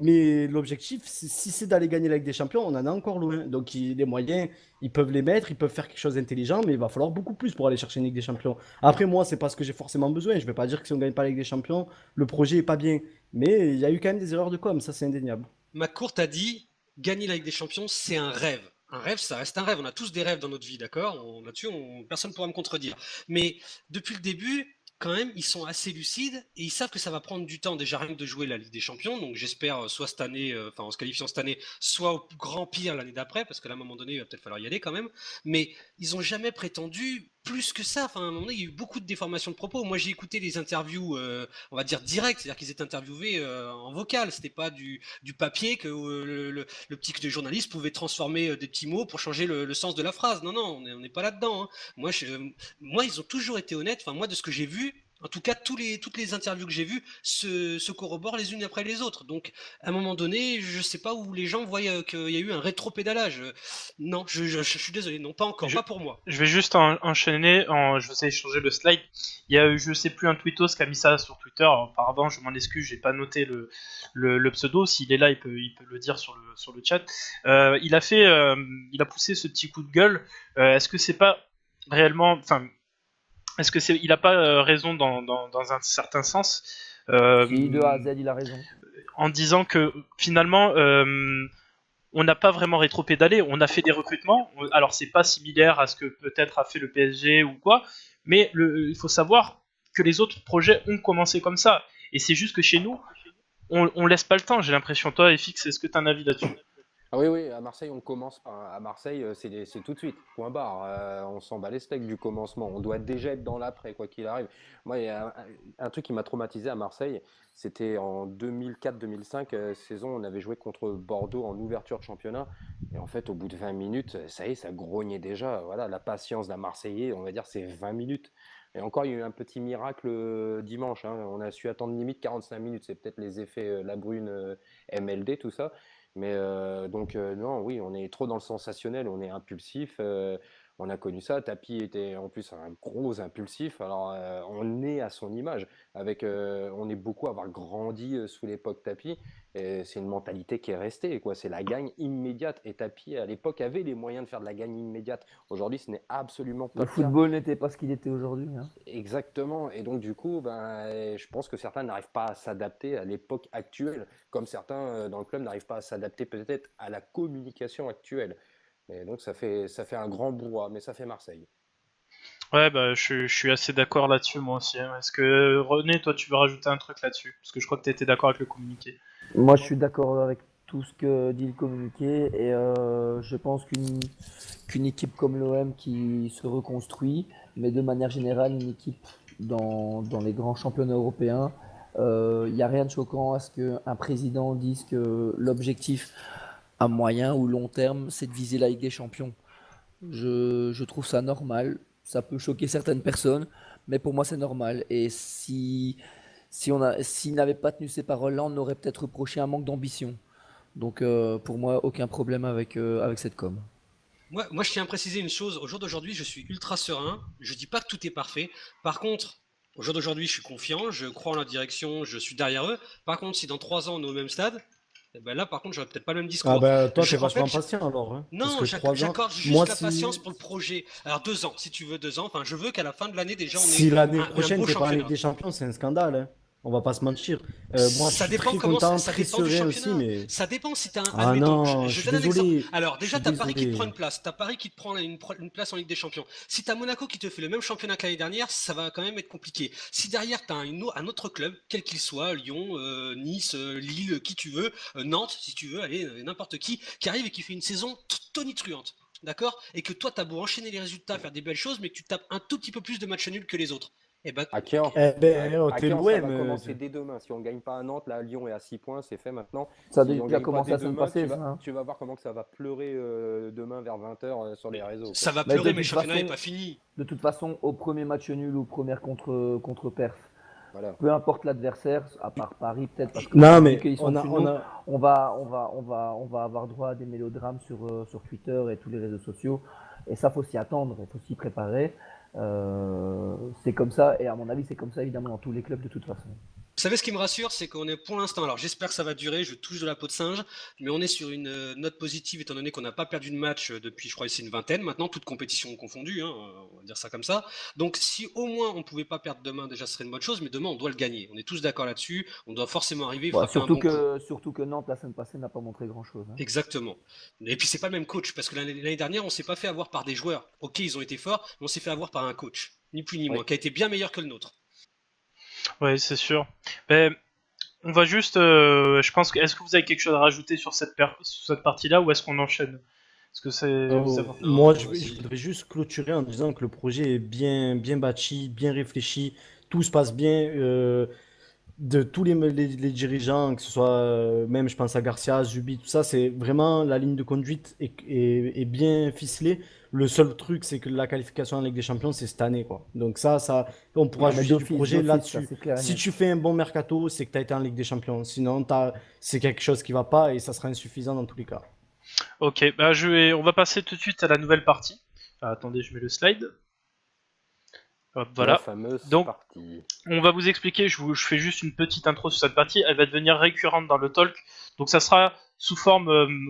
Mais l'objectif, si c'est d'aller gagner la Ligue des Champions, on en a encore loin. Donc les moyens, ils peuvent les mettre, ils peuvent faire quelque chose d'intelligent, mais il va falloir beaucoup plus pour aller chercher une Ligue des Champions. Après, moi, c'est pas ce que j'ai forcément besoin. Je vais pas dire que si on gagne pas la Ligue des Champions, le projet est pas bien. Mais il y a eu quand même des erreurs de com, ça c'est indéniable. McCourt a dit gagner la Ligue des Champions, c'est un rêve. Un rêve, ça reste un rêve. On a tous des rêves dans notre vie, d'accord? Là-dessus, personne ne pourra me contredire. Mais depuis le début, quand même, ils sont assez lucides et ils savent que ça va prendre du temps déjà rien que de jouer la Ligue des Champions. Donc j'espère soit cette année, en se qualifiant cette année, soit au grand pire l'année d'après, parce qu'à un moment donné, il va peut-être falloir y aller quand même. Mais ils n'ont jamais prétendu plus que ça. Enfin, à un moment donné, il y a eu beaucoup de déformations de propos. Moi, j'ai écouté les interviews, on va dire direct, c'est-à-dire qu'ils étaient interviewés en vocal. C'était pas du papier que le petit journaliste pouvait transformer des petits mots pour changer le sens de la phrase. Non, on n'est pas là-dedans. Hein. Moi, ils ont toujours été honnêtes. Enfin, moi, de ce que j'ai vu, en tout cas, toutes les interviews que j'ai vues se corroborent les unes après les autres. Donc, à un moment donné, je sais pas où les gens voient qu'il y a eu un rétropédalage. Non, je suis désolé, non, pas encore, pas pour moi. Je vais juste enchaîner, je vous ai échangé le slide. Il y a eu, je sais plus, un tweetos qui a mis ça sur Twitter. Alors, pardon, je m'en excuse, j'ai pas noté le pseudo. S'il est là, il peut le dire sur le chat. Il a poussé ce petit coup de gueule. Est-ce que c'est pas réellement, enfin, est-ce que il a pas raison dans un certain sens? Si, de A à Z, il a raison. En disant que finalement, on n'a pas vraiment rétropédalé, on a fait des recrutements. Alors c'est pas similaire à ce que peut-être a fait le PSG ou quoi, mais il faut savoir que les autres projets ont commencé comme ça. Et c'est juste que chez nous, on laisse pas le temps, j'ai l'impression. Toi, FX, est-ce que tu as un avis là-dessus? Ah oui, oui, à Marseille, on commence. À Marseille, c'est tout de suite, point barre. On s'en bat les steaks du commencement. On doit déjà être dans l'après, quoi qu'il arrive. Moi, il y a un truc qui m'a traumatisé à Marseille, c'était en 2004-2005, saison, on avait joué contre Bordeaux en ouverture de championnat. Et en fait, au bout de 20 minutes, ça y est, ça grognait déjà. Voilà, la patience d'un Marseillais, on va dire, c'est 20 minutes. Et encore, il y a eu un petit miracle dimanche, hein. On a su attendre limite 45 minutes. C'est peut-être les effets La Brune, MLD, tout ça. Mais non, oui, on est trop dans le sensationnel, on est impulsif. On a connu ça. Tapi était en plus un gros impulsif. Alors, on est à son image. On est beaucoup à avoir grandi sous l'époque Tapi. Et c'est une mentalité qui est restée, quoi. C'est la gagne immédiate. Et Tapi, à l'époque, avait les moyens de faire de la gagne immédiate. Aujourd'hui, ce n'est absolument pas Le le cas. football n'était pas ce qu'il était aujourd'hui, hein. Exactement. Et donc, du coup, ben, je pense que certains n'arrivent pas à s'adapter à l'époque actuelle, comme certains dans le club n'arrivent pas à s'adapter peut-être à la communication actuelle. Et donc, ça fait un grand brouhaha, mais ça fait Marseille. Ouais, bah, je suis assez d'accord là-dessus, moi aussi, hein. Est-ce que, René, toi, tu veux rajouter un truc là-dessus? Parce que je crois que tu étais d'accord avec le communiqué. Moi, je suis d'accord avec tout ce que dit le communiqué et je pense qu'une équipe comme l'OM qui se reconstruit, mais de manière générale, une équipe dans les grands championnats européens, il n'y a rien de choquant à ce qu'un président dise que l'objectif à moyen ou long terme, c'est de viser la Ligue des Champions. Je trouve ça normal. Ça peut choquer certaines personnes, mais pour moi, c'est normal. Et s'il n'avait pas tenu ces paroles-là, on aurait peut-être reproché un manque d'ambition. Donc, pour moi, aucun problème avec cette com. Moi, je tiens à préciser une chose. Au jour d'aujourd'hui, je suis ultra serein. Je dis pas que tout est parfait. Par contre, au jour d'aujourd'hui, je suis confiant. Je crois en la direction. Je suis derrière eux. Par contre, si dans 3 ans, on est au même stade, eh ben là, par contre, j'aurais peut-être pas le même Ah discours. bah toi, Je t'es rappelle, vachement patient alors, hein. Parce non, que 3 ans, j'accorde juste moi la patience si, pour le projet. Alors 2 ans, si tu veux 2 ans. Enfin, je veux qu'à la fin de l'année, déjà, on ait si l'année un prochaine beau t'es pas en Ligue championnat. des Champions, c'est un scandale, hein. On va pas se mentir. Moi, je Ça suis dépend très comment content, ça très dépend du serein aussi, championnat. mais Ça dépend si t'as ah admettons, non, je je suis donne un exemple. désolé, Alors je déjà suis t'as Paris qui te prend désolé. une place, t'as Paris qui te prend une place en Ligue des Champions. Si t'as Monaco qui te fait le même championnat que l'année dernière, ça va quand même être compliqué. Si derrière t'as un autre club, quel qu'il soit, Lyon, Nice, Lille, qui tu veux, Nantes, si tu veux, allez, n'importe qui arrive et qui fait une saison tonitruante. D'accord? Et que toi, t'as beau enchaîner les résultats, faire des belles choses, mais que tu tapes un tout petit peu plus de matchs nuls que les autres. Et ben, À Caen, Eh ben, à t'es Caen, ça l'OM. va commencer dès demain. Si on ne gagne pas à Nantes, là, Lyon est à 6 points, c'est fait maintenant. Ça a Si on ne déjà gagne pas commencé dès la semaine demain, tu passée, ça, vas, hein. tu vas voir comment que ça va pleurer demain vers 20h sur les réseaux, quoi. ça va Mais pleurer, mais le championnat n'est pas fini. de toute façon, au premier match nul ou première contre Perth, Voilà. peu importe l'adversaire, à part Paris peut-être parce que Non, vu mais qu'ils sont on a, dessus de on nous, a, on va avoir droit à des mélodrames sur Twitter et tous les réseaux sociaux. Et ça, faut s'y attendre, il faut s'y préparer. C'est comme ça, et à mon avis, c'est comme ça évidemment dans tous les clubs de toute façon. Vous savez, ce qui me rassure, c'est qu'on est pour l'instant, alors j'espère que ça va durer, je touche de la peau de singe, mais on est sur une note positive étant donné qu'on n'a pas perdu de match depuis, je crois, c'est une vingtaine maintenant, toute compétition confondue, hein, on va dire ça comme ça. Donc si au moins on pouvait pas perdre demain, déjà ce serait une bonne chose, mais demain on doit le gagner. On est tous d'accord là-dessus, on doit forcément arriver, Bon, frapper un bon coup. surtout que Nantes, la semaine passée, n'a pas montré grand-chose, hein. Exactement. Et puis c'est pas le même coach, parce que l'année dernière, on s'est pas fait avoir par des joueurs. Ok, ils ont été forts, mais on s'est fait avoir par un coach, ni plus ni Oui. moins, qui a été bien meilleur que le nôtre. Ouais, c'est sûr. Mais on va juste, je pense que, est-ce que vous avez quelque chose à rajouter sur sur cette partie-là ou est-ce qu'on enchaîne? Est-ce que ça va? moi, Non, je vas-y. voudrais juste clôturer en disant que le projet est bien bâti, bien réfléchi, tout se passe bien. De tous les dirigeants, que ce soit même, je pense à Garcia, Zubi, tout ça, c'est vraiment la ligne de conduite est bien ficelée. Le seul truc, c'est que la qualification en Ligue des Champions, c'est cette année, quoi. Donc ça, on pourra Ouais, mais juger du projet ça là-dessus. c'est clair et Si net. tu fais un bon mercato, c'est que tu as été en Ligue des Champions. Sinon, c'est quelque chose qui va pas et ça sera insuffisant dans tous les cas. Ok, bah on va passer tout de suite à la nouvelle partie. Ah, attendez, je mets le slide. Hop, La voilà. fameuse Donc, partie. on va vous expliquer, je fais juste une petite intro sur cette partie, elle va devenir récurrente dans le talk, donc ça sera sous forme,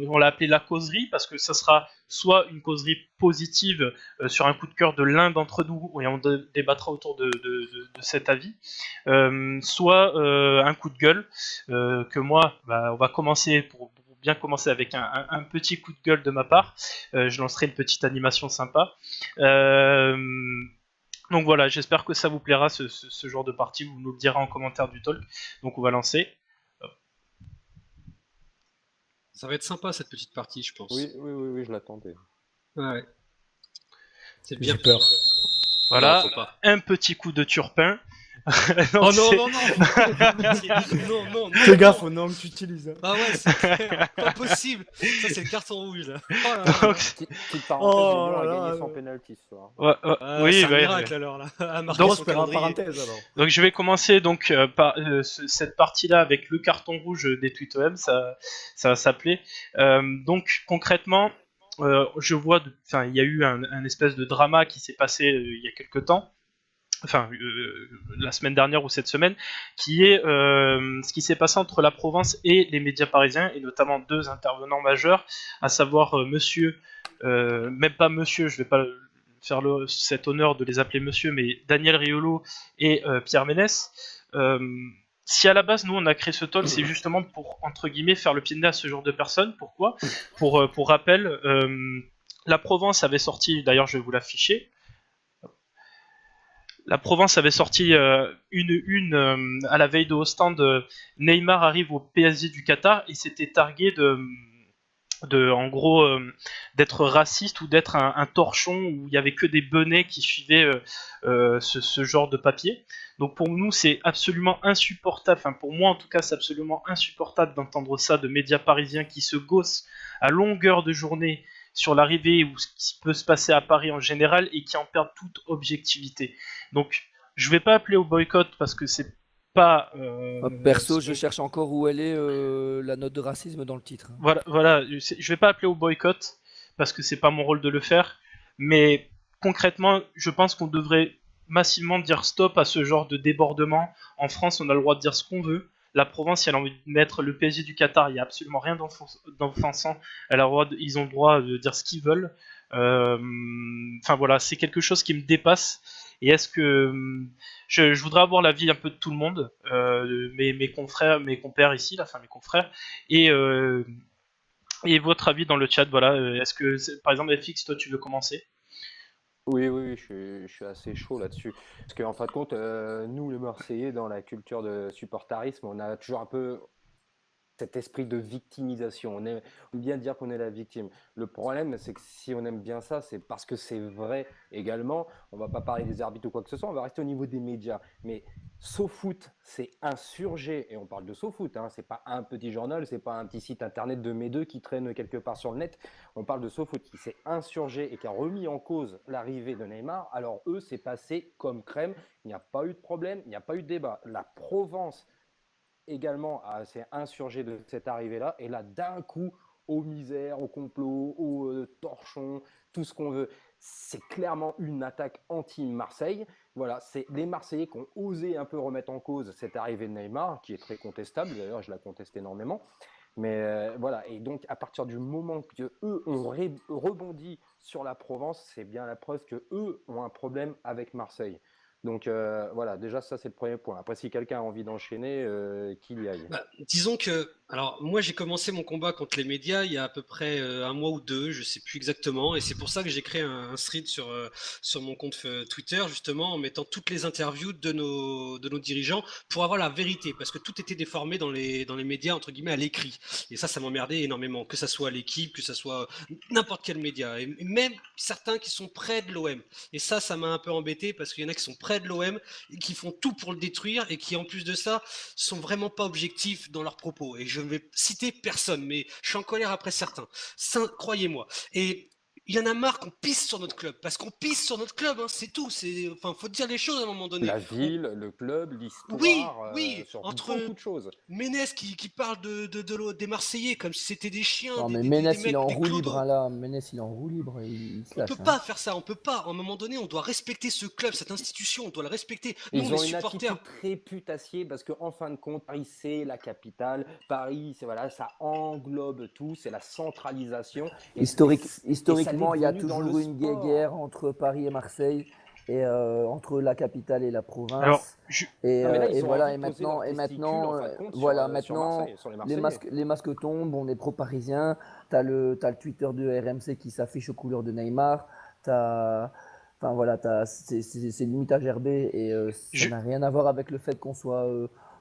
on l'a appelé la causerie, parce que ça sera soit une causerie positive sur un coup de cœur de l'un d'entre nous, et on débattra autour de cet avis, soit un coup de gueule, que moi, bah, on va commencer pour bien commencer avec un petit coup de gueule de ma part, je lancerai une petite animation sympa. Donc voilà, j'espère que ça vous plaira ce genre de partie, vous nous le direz en commentaire du talk. Donc on va lancer. Ça va être sympa cette petite partie, je pense. Oui, je l'attendais. Ouais. C'est bien. J'ai peur. Voilà, Non, faut pas. un petit coup de turpin. Donc, Oh non, c'est- non, non, pitié. Non, non, non. Fais gaffe non. au nom que tu utilises. Ah ouais, c'est clair. Pas possible. Ça, c'est le carton rouge, là. Oh là là. Donc, Petite parenthèse, Oh Lyon a là gagné là. sans pénalty ce soir. oui, C'est un ouais, miracle alors là. À marquer Donc, son calendrier. parenthèse alors. Donc je vais commencer donc par cette partie-là avec le carton rouge des TweetOM, ça va s'appeler. Donc concrètement, il y a eu un espèce de drama qui s'est passé il y a quelque temps, la semaine dernière ou cette semaine, qui est ce qui s'est passé entre la Provence et les médias parisiens, et notamment deux intervenants majeurs, à savoir même pas monsieur, je vais pas faire cet honneur de les appeler monsieur, mais Daniel Riolo et Pierre Ménès. Si à la base nous on a créé ce talk, c'est justement pour entre guillemets faire le pied de nez à ce genre de personnes. Pourquoi ? Pour rappel, la Provence avait sorti, d'ailleurs je vais vous l'afficher. La Provence avait sorti une à la veille de Ostende. Neymar arrive au PSG du Qatar et s'était targué en gros d'être raciste ou d'être un torchon où il y avait que des benets qui suivaient ce genre de papier. Donc pour nous c'est absolument insupportable, enfin pour moi en tout cas c'est absolument insupportable d'entendre ça de médias parisiens qui se gaussent à longueur de journée sur l'arrivée ou ce qui peut se passer à Paris en général et qui en perdent toute objectivité. Donc je vais pas appeler au boycott parce que c'est pas Perso, je cherche encore où elle est la note de racisme dans le titre. voilà, je vais pas appeler au boycott parce que c'est pas mon rôle de le faire, mais concrètement, je pense qu'on devrait massivement dire stop à ce genre de débordement. En France, on a le droit de dire ce qu'on veut. La Provence, si elle a envie de mettre le PSG du Qatar, il n'y a absolument rien d'offensant. Ils ont le droit de dire ce qu'ils veulent. Enfin voilà, c'est quelque chose qui me dépasse. Et est-ce que je voudrais avoir l'avis un peu de tout le monde, mes confrères, mes compères ici, mes confrères, et votre avis dans le chat. Voilà, est-ce que par exemple FX, toi tu veux commencer ? Oui, je suis assez chaud là-dessus. Parce qu'en fin de compte, nous, les Marseillais, dans la culture de supportarisme, on a toujours un peu cet esprit de victimisation. On aime bien dire qu'on est la victime. Le problème, c'est que si on aime bien ça, c'est parce que c'est vrai également. On va pas parler des arbitres ou quoi que ce soit, on va rester au niveau des médias. Mais SoFoot, c'est insurgé, et on parle de SoFoot, hein, c'est pas un petit journal, c'est pas un petit site internet de mes deux qui traîne quelque part sur le net. On parle de SoFoot qui s'est insurgé et qui a remis en cause l'arrivée de Neymar. Alors eux, c'est passé comme crème. Il n'y a pas eu de problème, il n'y a pas eu de débat. La Provence également s'est insurgé de cette arrivée-là. Et là, d'un coup, aux misères, au complot, aux torchons, tout ce qu'on veut, c'est clairement une attaque anti-Marseille. Voilà, c'est les Marseillais qui ont osé un peu remettre en cause cette arrivée de Neymar, qui est très contestable. D'ailleurs, je la conteste énormément. Mais voilà, et donc à partir du moment que eux ont rebondi sur la Provence, c'est bien la preuve que eux ont un problème avec Marseille. Donc voilà, déjà ça c'est le premier point. Après si quelqu'un a envie d'enchaîner, qu'il y aille. Disons que, alors moi j'ai commencé mon combat contre les médias il y a à peu près un mois ou deux, je sais plus exactement, et c'est pour ça que j'ai créé un thread sur mon compte Twitter justement en mettant toutes les interviews de nos dirigeants pour avoir la vérité, parce que tout était déformé dans les médias entre guillemets à l'écrit, et ça m'emmerdait énormément, que ça soit l'équipe, que ça soit n'importe quel média, et même certains qui sont près de l'OM, et ça m'a un peu embêté parce qu'il y en a qui sont près de l'OM et qui font tout pour le détruire et qui en plus de ça sont vraiment pas objectifs dans leurs propos. Et je ne vais citer personne, mais je suis en colère après certains. Croyez-moi. Et il y en a marre qu'on pisse sur notre club, parce qu'on pisse sur notre club, hein, c'est tout. Enfin, faut dire les choses à un moment donné. La ville, le club, l'histoire, oui, sur entre beaucoup de choses. Ménès qui parle des Marseillais comme si c'était des chiens. Non, mais des Ménès, mecs, il est en des roue clodos. libre, hein, là. Ménès, il est en roue libre, il se On lâche. peut pas faire ça, on peut pas. À un moment donné, on doit respecter ce club, cette institution, on doit la respecter. Nous, Ils on ont est une supporters. attitude très putassier parce qu'en fin de compte, Paris, c'est la capitale. Paris, c'est voilà, ça englobe tout, c'est la centralisation. Historiquement, il y a devenu dans toujours le une sport. guerre entre Paris et Marseille, et entre la capitale et la province. Alors, et Non, mais là, ils ont voilà, envie et de poser maintenant, leurs testicules, en fin de compte, voilà, sur maintenant, Marseille, sur les Marseillais. les masques tombent, on est pro-parisien. T'as le Twitter de RMC qui s'affiche aux couleurs de Neymar. Enfin voilà, c'est limite à gerber, et ça n'a rien à voir avec le fait qu'on soit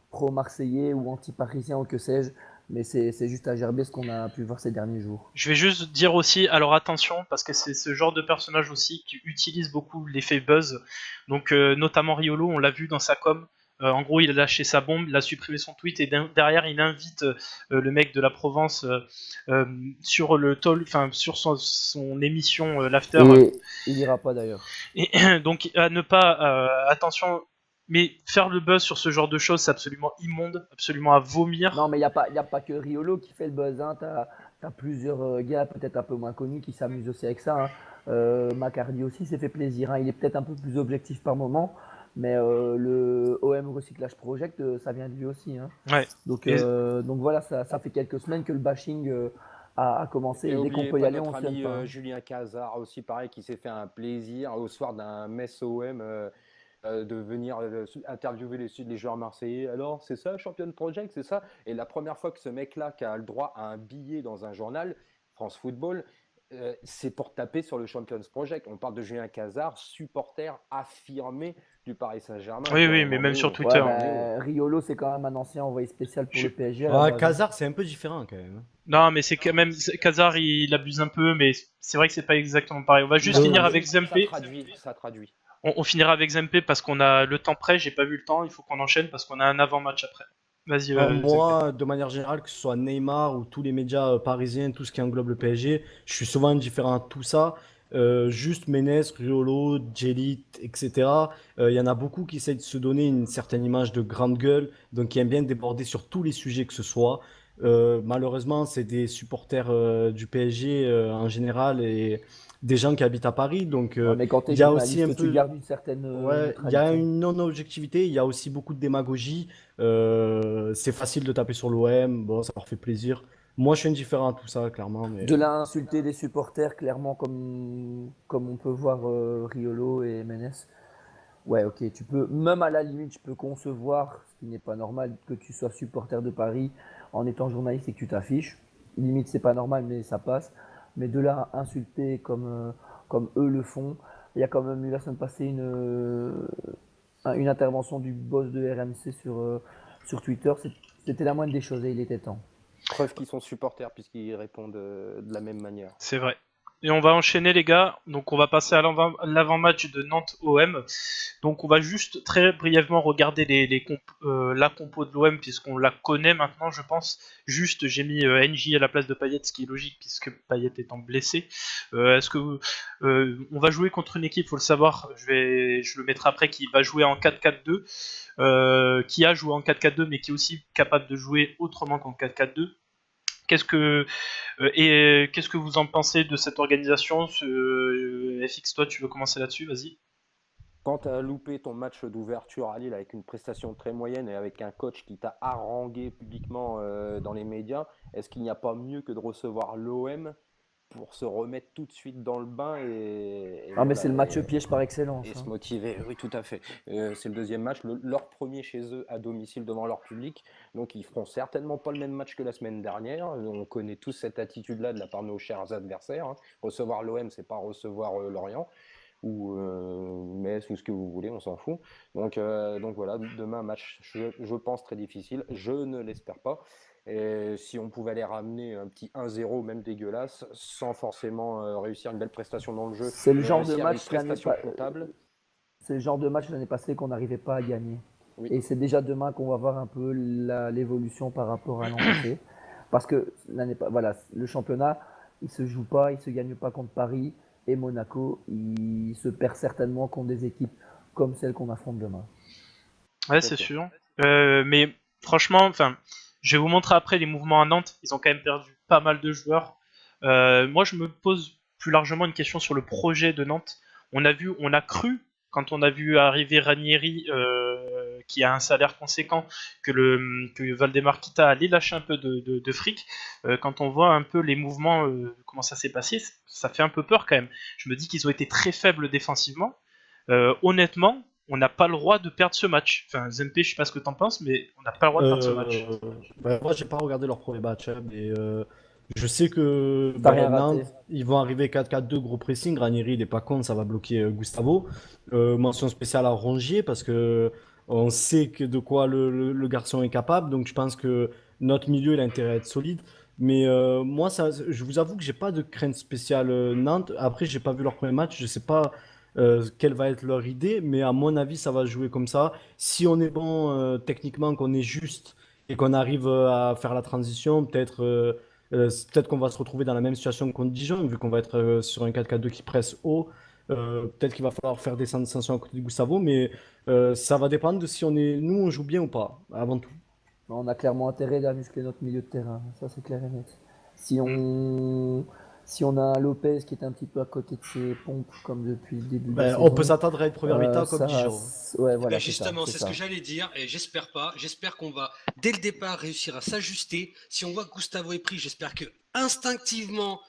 pro-marseillais ou anti-parisien ou que sais-je. Mais c'est juste à gerber ce qu'on a pu voir ces derniers jours. Je vais juste dire aussi, alors attention, parce que c'est ce genre de personnage aussi qui utilise beaucoup l'effet buzz. Donc notamment Riolo, on l'a vu dans sa com. En gros, il a lâché sa bombe, il a supprimé son tweet et derrière, il invite le mec de la Provence sur le enfin sur son émission l'after. Et il ira pas d'ailleurs. Et donc à ne pas attention. Mais faire le buzz sur ce genre de choses, c'est absolument immonde, absolument à vomir. Non, mais il n'y a pas que Riolo qui fait le buzz. Hein. Tu as plusieurs gars, peut-être un peu moins connus, qui s'amusent aussi avec ça. Hein. Macardy aussi s'est fait plaisir. Hein. Il est peut-être un peu plus objectif par moment, mais le OM Recyclage Project, ça vient de lui aussi. Hein. Ouais. Donc voilà, ça fait quelques semaines que le bashing a commencé. Et dès qu'on peut y aller, on notre ne ami s'aime pas. Hein. Julien Cazard aussi, pareil, qui s'est fait un plaisir au soir d'un Metz OM de venir interviewer les joueurs marseillais. Alors, c'est ça, Champion Project, c'est ça? Et la première fois que ce mec-là, qui a le droit à un billet dans un journal, France Football, c'est pour taper sur le Champions Project. On parle de Julien Cazard, supporter affirmé du Paris Saint-Germain. Oui, mais même sur Twitter. Ouais, Riolo, c'est quand même un ancien envoyé spécial pour le PSG. Cazard, c'est un peu différent quand même. Non, mais c'est quand même Cazard, il abuse un peu, mais c'est vrai que c'est pas exactement pareil. On va juste finir avec Zempé. Ça traduit. On finira avec Zempé parce qu'on a le temps prêt. J'ai pas vu le temps. Il faut qu'on enchaîne parce qu'on a un avant-match après. Vas-y. Moi, de manière générale, que ce soit Neymar ou tous les médias parisiens, tout ce qui englobe le PSG, je suis souvent indifférent à tout ça. Juste Menez, Riolo, Djelit, etc. Il y en a beaucoup qui essaient de se donner une certaine image de grande gueule, donc qui aiment bien déborder sur tous les sujets que ce soit. Malheureusement, c'est des supporters du PSG en général et des gens qui habitent à Paris. Donc, mais quand il y a aussi un peu. tu gardes une certaine. Ouais, il y a une non-objectivité, il y a aussi beaucoup de démagogie. C'est facile de taper sur l'OM, bon, ça leur fait plaisir. Moi, je suis indifférent à tout ça, clairement. Mais... De là à insulter des supporters, clairement, comme on peut voir Riolo et Menez. Ouais, ok, tu peux, même à la limite, je peux concevoir, ce qui n'est pas normal, que tu sois supporter de Paris en étant journaliste et que tu t'affiches. Limite, c'est pas normal, mais ça passe. Mais de là à insulter comme eux le font, il y a quand même eu la semaine passée une intervention du boss de RMC sur Twitter. C'était la moindre des choses et il était temps. Preuve qu'ils sont supporters puisqu'ils répondent de la même manière. C'est vrai. Et on va enchaîner les gars, donc on va passer à l'avant-match de Nantes-OM. Donc on va juste très brièvement regarder la compo de l'OM puisqu'on la connaît maintenant je pense. Juste j'ai mis NJ à la place de Payet, ce qui est logique puisque Payet étant blessé. Est-ce que on va jouer contre une équipe, faut le savoir, je le mettrai après, qui va jouer en 4-4-2, qui a joué en 4-4-2 mais qui est aussi capable de jouer autrement qu'en 4-4-2. Qu'est-ce que vous en pensez de cette organisation? FX, toi, tu veux commencer là-dessus? Vas-y. Quand tu as loupé ton match d'ouverture à Lille avec une prestation très moyenne et avec un coach qui t'a harangué publiquement dans les médias, est-ce qu'il n'y a pas mieux que de recevoir l'OM pour se remettre tout de suite dans le bain mais c'est le match piège par excellence. Et se motiver, oui, tout à fait. C'est le deuxième match, leur premier chez eux à domicile devant leur public. Donc ils feront certainement pas le même match que la semaine dernière. On connaît tous cette attitude-là de la part de nos chers adversaires. Hein. Recevoir l'OM, c'est pas recevoir Lorient ou Metz ou ce que vous voulez, on s'en fout. Donc voilà, demain match, je pense très difficile. Je ne l'espère pas. Et si on pouvait aller ramener un petit 1-0, même dégueulasse, sans forcément réussir une belle prestation dans le jeu, c'est le genre de match c'est le genre de match l'année passée qu'on n'arrivait pas à gagner. Oui. Et c'est déjà demain qu'on va voir un peu l'évolution par rapport à l'an passé. Parce que le championnat, il se joue pas, il se gagne pas contre Paris et Monaco. Il se perd certainement contre des équipes comme celles qu'on affronte demain. Ouais, c'est sûr. Mais franchement, je vais vous montrer après les mouvements à Nantes. Ils ont quand même perdu pas mal de joueurs. Moi, je me pose plus largement une question sur le projet de Nantes. On a cru, quand on a vu arriver Ranieri, qui a un salaire conséquent, que Valdemar Kita allait lâcher un peu de fric. Quand on voit un peu les mouvements, comment ça s'est passé, ça fait un peu peur quand même. Je me dis qu'ils ont été très faibles défensivement. Honnêtement, on n'a pas le droit de perdre ce match. Zempé, je sais pas ce que t'en penses, mais on n'a pas le droit de perdre ce match. Moi, j'ai pas regardé leur premier match, mais je sais que Nantes, ils vont arriver 4-4-2, gros pressing. Ranieri, il est pas con, ça va bloquer Gustavo. Mention spéciale à Rongier parce que on sait de quoi le garçon est capable. Donc je pense que notre milieu, il a intérêt à être solide. Mais moi, je vous avoue que j'ai pas de crainte spéciale Nantes. Après, j'ai pas vu leur premier match. Je sais pas quelle va être leur idée. Mais à mon avis, ça va jouer comme ça. Si on est bon techniquement, qu'on est juste et qu'on arrive à faire la transition, peut-être qu'on va se retrouver dans la même situation que contre Dijon, vu qu'on va être sur un 4-4-2 qui presse haut. Peut-être qu'il va falloir faire descendre Sanson à côté de Gustavo, mais ça va dépendre de si nous, on joue bien ou pas, avant tout. On a clairement intérêt à muscler notre milieu de terrain, ça c'est clair et net. Si on, si on a un Lopez qui est un petit peu à côté de ses pompes, comme depuis le début de la Ben, saison, on peut s'attendre à une première mi-temps comme ça, Dijon. ouais, voilà, Justement, c'est ce ça. que j'allais dire, et j'espère pas. J'espère qu'on va, dès le départ, réussir à s'ajuster. Si on voit que Gustavo est pris, j'espère que instinctivement,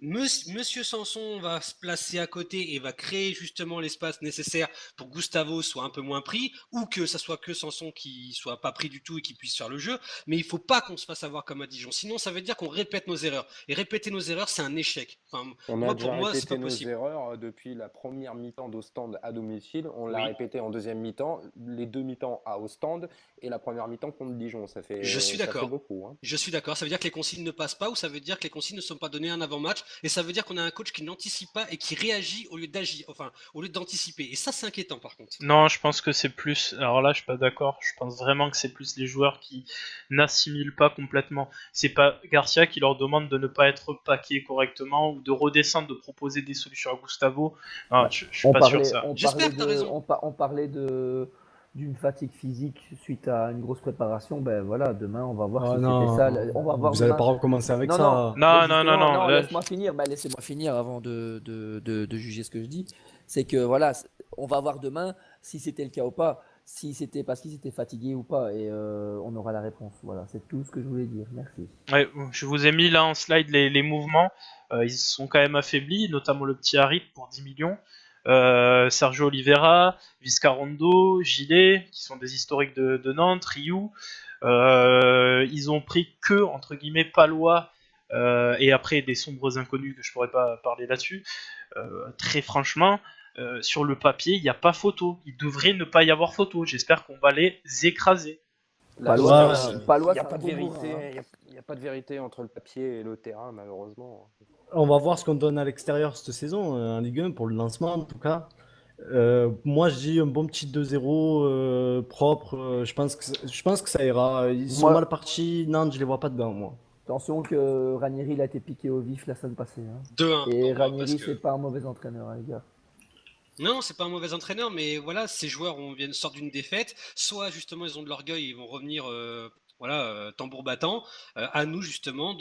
Monsieur Sanson va se placer à côté et va créer justement l'espace nécessaire pour que Gustavo soit un peu moins pris, ou que ça soit que Sanson qui soit pas pris du tout et qui puisse faire le jeu. Mais il faut pas qu'on se fasse avoir comme à Dijon. Sinon, ça veut dire qu'on répète nos erreurs. Et répéter nos erreurs, c'est un échec. Enfin, On a moi, déjà pour moi, c'est répété pas nos possible. erreurs depuis la première mi-temps d'Ostende à domicile. On l'a Oui. répété en deuxième mi-temps, les deux mi-temps à Ostende et la première mi-temps contre Dijon. Ça fait, Je suis ça fait d'accord. beaucoup. Hein. Je suis d'accord. Ça veut dire que les consignes ne passent pas ou ça veut dire que les consignes ne sont pas données un avant-match et ça veut dire qu'on a un coach qui n'anticipe pas et qui réagit au lieu d'agir, enfin, au lieu d'anticiper. Et ça, c'est inquiétant par contre. Non, je pense que c'est plus. Alors là, je suis pas d'accord. Je pense vraiment que c'est plus les joueurs qui n'assimilent pas complètement. C'est pas Garcia qui leur demande de ne pas être paqués correctement ou de redescendre, de proposer des solutions à Gustavo. Non, Bah, je suis pas sûr de ça. J'espère que t'as raison. On parlait d'une fatigue physique suite à une grosse préparation. Ben voilà, demain on va voir Oh si non, c'était ça. On va voir vous n'allez demain. pas recommencer avec Non, ça. Non, mais non, non, justement, non. Là, laisse-moi finir. Laissez-moi finir avant de juger ce que je dis. C'est que voilà, on va voir demain si c'était le cas ou pas, si c'était parce qu'ils étaient fatigués ou pas, et on aura la réponse. Voilà, c'est tout ce que je voulais dire. Merci. ouais, je vous ai mis là en slide les mouvements. Ils sont quand même affaiblis, notamment le petit Harit pour 10 millions. Sergio Oliveira, Viscarondo, Gilet, qui sont des historiques de Nantes, Ryu. Ils ont pris que, entre guillemets, Palois, et après des sombres inconnus que je pourrais pas parler là-dessus. Très franchement, sur le papier, il n'y a pas photo. Il devrait ne pas y avoir photo. J'espère qu'on va les écraser. Palois, Ouais, Palois, Il n'y a c'est pas un de gros vérité. bourrin, hein. Il y a pas de vérité entre le papier et le terrain, malheureusement. on va voir ce qu'on donne à l'extérieur cette saison, en Ligue 1, pour le lancement en tout cas. Moi, je dis un bon petit 2-0 propre. Je pense que ça ira. Ils sont Moi- mal partis. Nantes, je les vois pas dedans, moi. Attention que Ranieri il a été piqué au vif la semaine passée. Hein. 2-1. Et pour moi, Ranieri, parce que- c'est pas un mauvais entraîneur, hein, les gars. Non, c'est pas un mauvais entraîneur, mais voilà, ces joueurs sortent d'une défaite. Soit justement ils ont de l'orgueil, ils vont revenir, tambour battant. À nous justement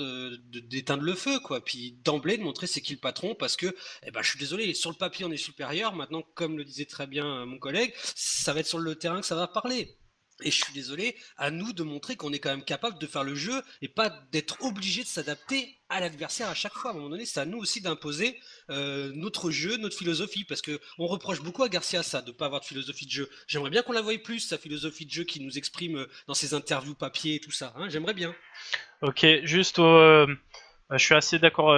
d'éteindre le feu, quoi. Puis d'emblée de montrer c'est qui le patron, parce que, je suis désolé, sur le papier on est supérieur. Maintenant, comme le disait très bien mon collègue, ça va être sur le terrain que ça va parler. Et je suis désolé, à nous de montrer qu'on est quand même capable de faire le jeu et pas d'être obligé de s'adapter à l'adversaire à chaque fois. À un moment donné, c'est à nous aussi d'imposer notre jeu, notre philosophie, parce que on reproche beaucoup à Garcia ça, de pas avoir de philosophie de jeu. J'aimerais bien qu'on la voie plus, sa philosophie de jeu qui nous exprime dans ses interviews papier et tout ça. Hein, j'aimerais bien. Ok, juste, je suis assez d'accord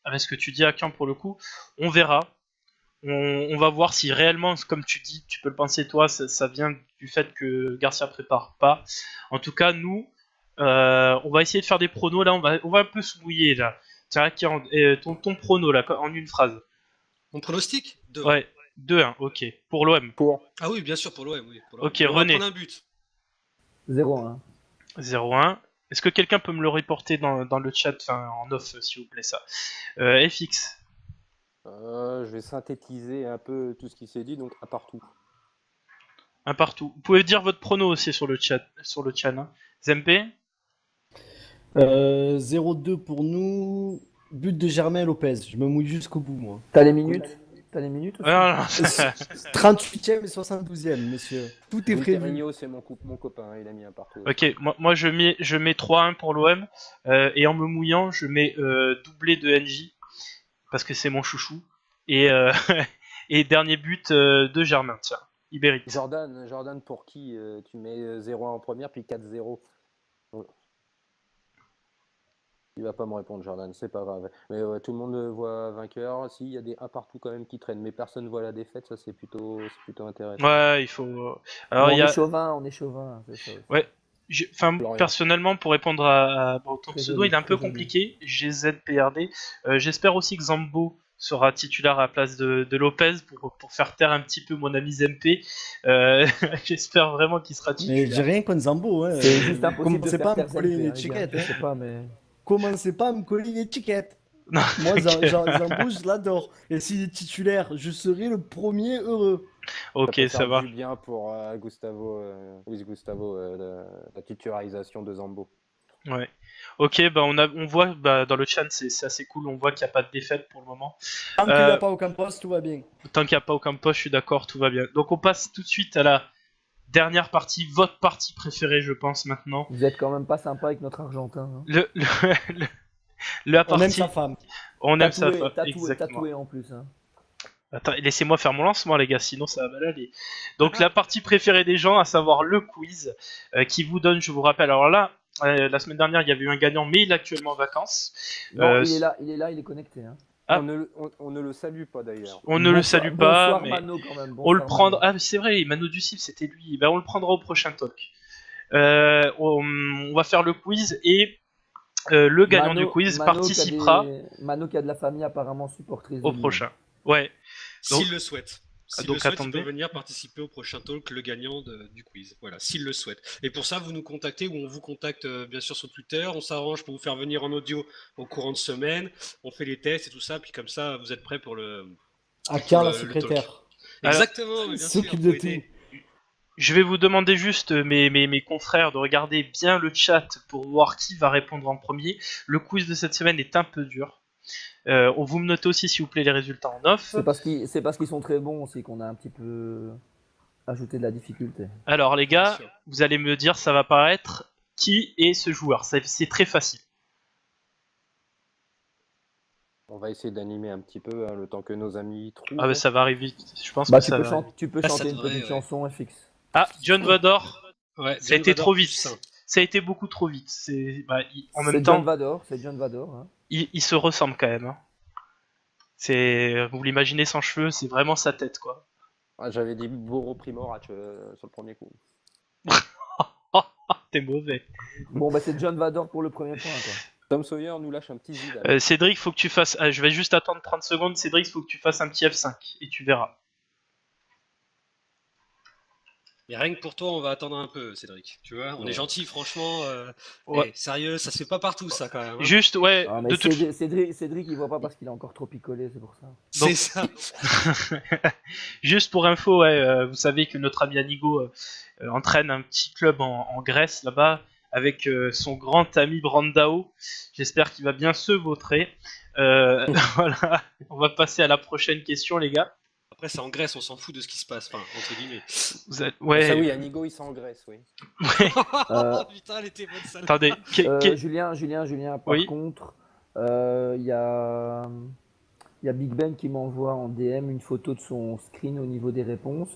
avec ce que tu dis, Akian, pour le coup. On verra. On va voir si réellement, comme tu dis, tu peux le penser toi, ça vient du fait que Garcia prépare pas. En tout cas, nous, on va essayer de faire des pronos. Là, on va un peu se mouiller là. Tiens, Akian, ton prono là, en une phrase. Mon pronostic 2-1. Ouais, 2-1, ok. Pour l'OM. Ah oui, bien sûr, pour l'OM. Oui, pour l'OM. Ok, On va René. prendre un but. 0-1. 0-1. Est-ce que quelqu'un peut me le reporter dans le chat, enfin en off, s'il vous plaît, ça. FX. Je vais synthétiser un peu tout ce qui s'est dit, donc à partout. Un partout. Vous pouvez dire votre prono aussi sur le chat. Hein. Zempe. 0-2 pour nous. But de Germain Lopez. Je me mouille jusqu'au bout, moi. T'as les minutes aussi Ah, non, 38e et 72e, messieurs. Tout est prévu. Rigno, c'est mon copain, hein, il a mis un partout. ok, moi je mets 3-1 pour l'OM. Et en me mouillant, je mets doublé de NJ. Parce que c'est mon chouchou. Et, et dernier but de Germain, tiens. Ibérique. Jordan pour qui tu mets 0-1 en première, puis 4-0. Il va pas me répondre, Jordan, c'est pas grave. Mais tout le monde voit vainqueur. Si, il y a des 1 partout quand même qui traînent, mais personne voit la défaite, ça c'est plutôt intéressant. Ouais, il faut. Alors, on est chauvin, c'est ça aussi. Ouais. Florian. personnellement, pour répondre à bon, ton Très pseudo, joli, il est un peu très joli. compliqué. GZPRD. J'espère aussi que Zambo sera titulaire à la place de Lopez pour faire taire un petit peu mon ami Zempe. J'espère vraiment qu'il sera Mais titulaire. j'ai rien contre Zambo. Hein. C'est juste impossible de Commencez faire pas à me taire coller Zempe, une hein, les gars. étiquette. Je Hein. sais pas, mais... Commencez pas à me coller une étiquette. Non, Moi, ok. Zambo, je l'adore. Et s'il est titulaire, je serai le premier heureux. Ok, peut ça faire va. du bien pour Gustavo, Luis Gustavo, la titularisation de Zambo. Ouais. Ok, bah on voit bah, dans le chat, c'est assez cool. On voit qu'il n'y a pas de défaite pour le moment. Tant qu'il n'y Euh, a pas aucun poste, tout va bien. Tant qu'il n'y a pas aucun poste, je suis d'accord, tout va bien. Donc on passe tout de suite à la dernière partie, votre partie préférée, je pense maintenant. Vous êtes quand même pas sympa avec notre Argentin. Hein. La On aime partie, sa femme. on aime sa Tatoué, femme, tatoué, exactement. tatoué en plus. Hein. Attends, laissez-moi faire mon lancement, les gars, sinon ça va mal aller. Donc la partie préférée des gens, à savoir le quiz, qui vous donne, je vous rappelle, alors là, la semaine dernière, il y avait eu un gagnant, mais il est actuellement en vacances. Non, il est là, il est connecté. Hein. Ah. On ne le salue pas d'ailleurs. On ne le Bonsoir- salue pas, bonsoir mais Mano, quand même. on le Bonsoir, prendra. Mano. Ah, c'est vrai, Mano Ducif, c'était lui. Ben, on le prendra au prochain talk. On va faire le quiz et le gagnant du quiz participera Mano qui a de la famille apparemment supportrice. au prochain. Ouais. Donc- S'il le souhaite. S'il donc le souhaite, attendez. il peut venir participer au prochain talk, le gagnant du quiz. Voilà, s'il le souhaite. Et pour ça, vous nous contactez ou on vous contacte bien sûr sur Twitter. On s'arrange pour vous faire venir en audio au courant de semaine. On fait les tests et tout ça. Puis comme ça, vous êtes prêts pour le. Aka, la le secrétaire. Alors, Exactement, mais bien sûr. S'occupe faut de tout. aider. Je vais vous demander juste, mes confrères, de regarder bien le chat pour voir qui va répondre en premier. Le quiz de cette semaine est un peu dur. Vous me notez aussi, s'il vous plaît, les résultats en off. C'est parce qu'ils sont très bons aussi qu'on a un petit peu ajouté de la difficulté. Alors, les Bien gars, sûr. vous allez me dire, ça va paraître qui est ce joueur. C'est très facile. On va essayer d'animer un petit peu hein, le temps que nos amis trouvent. Ah, bah, ça va arriver vite. Je pense Bah, que ça va. tu peux Ah, ça chanter une devrait, petite ouais. chanson FX. Ah, John Vador. Ouais, Ça a John été Vador trop plus vite. sain. Ça a été beaucoup trop vite. En même C'est temps, John Vador, c'est John Vador. Hein. il se ressemble quand même. Hein. Vous l'imaginez sans cheveux, c'est vraiment sa tête, quoi. Ah, j'avais dit Boro Primorac sur le premier coup. T'es mauvais. Bon, bah c'est John Vador pour le premier point. Quoi. Tom Sawyer nous lâche un petit Zidane. Cédric, faut que tu fasses. Je vais juste attendre 30 secondes. Cédric, faut que tu fasses un petit F5 et tu verras. Et rien que pour toi, on va attendre un peu, Cédric. Tu vois, on est gentil, franchement. Ouais. Sérieux, ça se fait pas partout, ça, quand même. Hein. Juste, ouais. Ah, mais de toute Cédric, il voit pas parce qu'il est encore trop picolé, c'est pour ça. C'est ça. Juste pour info, ouais, vous savez que notre ami Anigo entraîne un petit club en Grèce là-bas avec son grand ami Brandao. J'espère qu'il va bien se vautrer. Voilà, on va passer à la prochaine question, les gars. Après, c'est en Grèce, on s'en fout de ce qui se passe, enfin, entre guillemets. Ouais. Ça oui, Anigo il s'engraisse, oui. Putain, elle était bonne, celle-là. Attendez. Julien, par Oui. contre, il y a Big Ben qui m'envoie en DM une photo de son screen au niveau des réponses.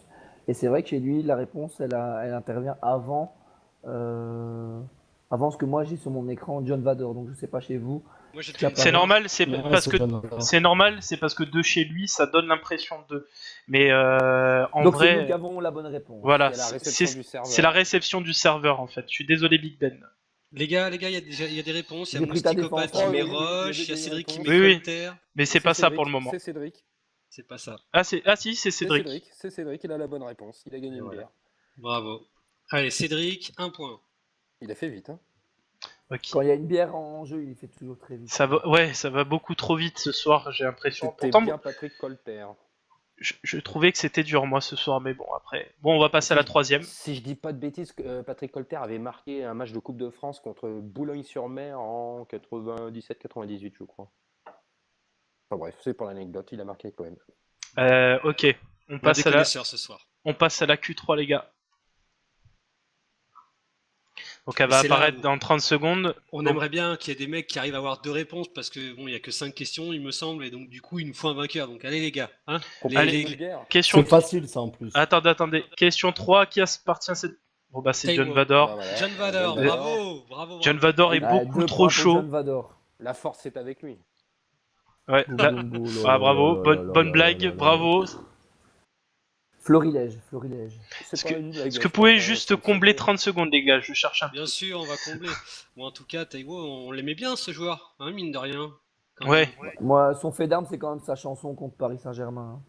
Et c'est vrai que chez lui, la réponse, elle intervient avant ce que moi j'ai sur mon écran, John Vador. Donc je sais pas chez vous. Moi, j'ai C'est C'est normal, c'est Ouais, parce c'est que John Vador. c'est parce que de chez lui, ça donne l'impression de. Mais en Donc c'est nous vrai, qui avons la bonne réponse. voilà, C'est la réception du serveur. c'est la réception du serveur en fait. Je suis désolé, Big Ben. Les gars, il y a des réponses. Il y J'ai a pris ta Mousticopathe défense. qui met Oh, oui, Roche, il il y y a a des Cédric qui réponses. met Oui, oui. Colter. Mais c'est pas ça pour le moment. C'est Cédric. C'est pas ça. Ah si, c'est Cédric. C'est Cédric, il a la bonne réponse. Il a gagné une Voilà. bière. Bravo. Allez, Cédric, 1 point. Il a fait vite, hein. Ok. Quand il y a une bière en jeu, il fait toujours très vite. Ça va beaucoup trop vite ce soir, j'ai l'impression. C'était Pourtant, bien Patrick Colter. je trouvais que c'était dur moi ce soir, mais bon après. Bon, on va passer à la troisième. Si je dis pas de bêtises, Patrick Colter avait marqué un match de Coupe de France contre Boulogne-sur-Mer en 97-98, je crois. Enfin bref, c'est pour l'anecdote, il a marqué quand même. Ok, On a des connaisseurs ce soir. on passe à la Q3 les gars. Donc elle va C'est là apparaître où- dans 30 secondes. On Donc, aimerait bien qu'il y ait des mecs qui arrivent à avoir 2 réponses parce que bon, il y a que 5 questions, il me semble, et donc du coup, il nous faut un vainqueur. Donc allez les gars, hein. Allez. Une bière. question. C'est facile, ça, en plus. Attendez. Question 3, qui appartient à cette. Bon bah c'est Taïwan. John Vador. Bah, voilà. John Vador, John Vador. bravo. John Vador est Ah, beaucoup 2 trop points pour chaud. John Vador. La force est avec lui. Ouais, là- Ah, bravo, bonne blague, bravo. Florilège. Est-ce pas une blague, Est-ce je que vous pense, pouvez hein, juste ça me combler semble. 30 secondes, les gars? Je cherche un Bien peu. sûr, on va combler. Bon, en tout cas, Taiwo, on l'aimait bien ce joueur, hein, mine de rien. Quand Ouais. même. Moi, son fait d'armes, c'est quand même sa chanson contre Paris Saint-Germain.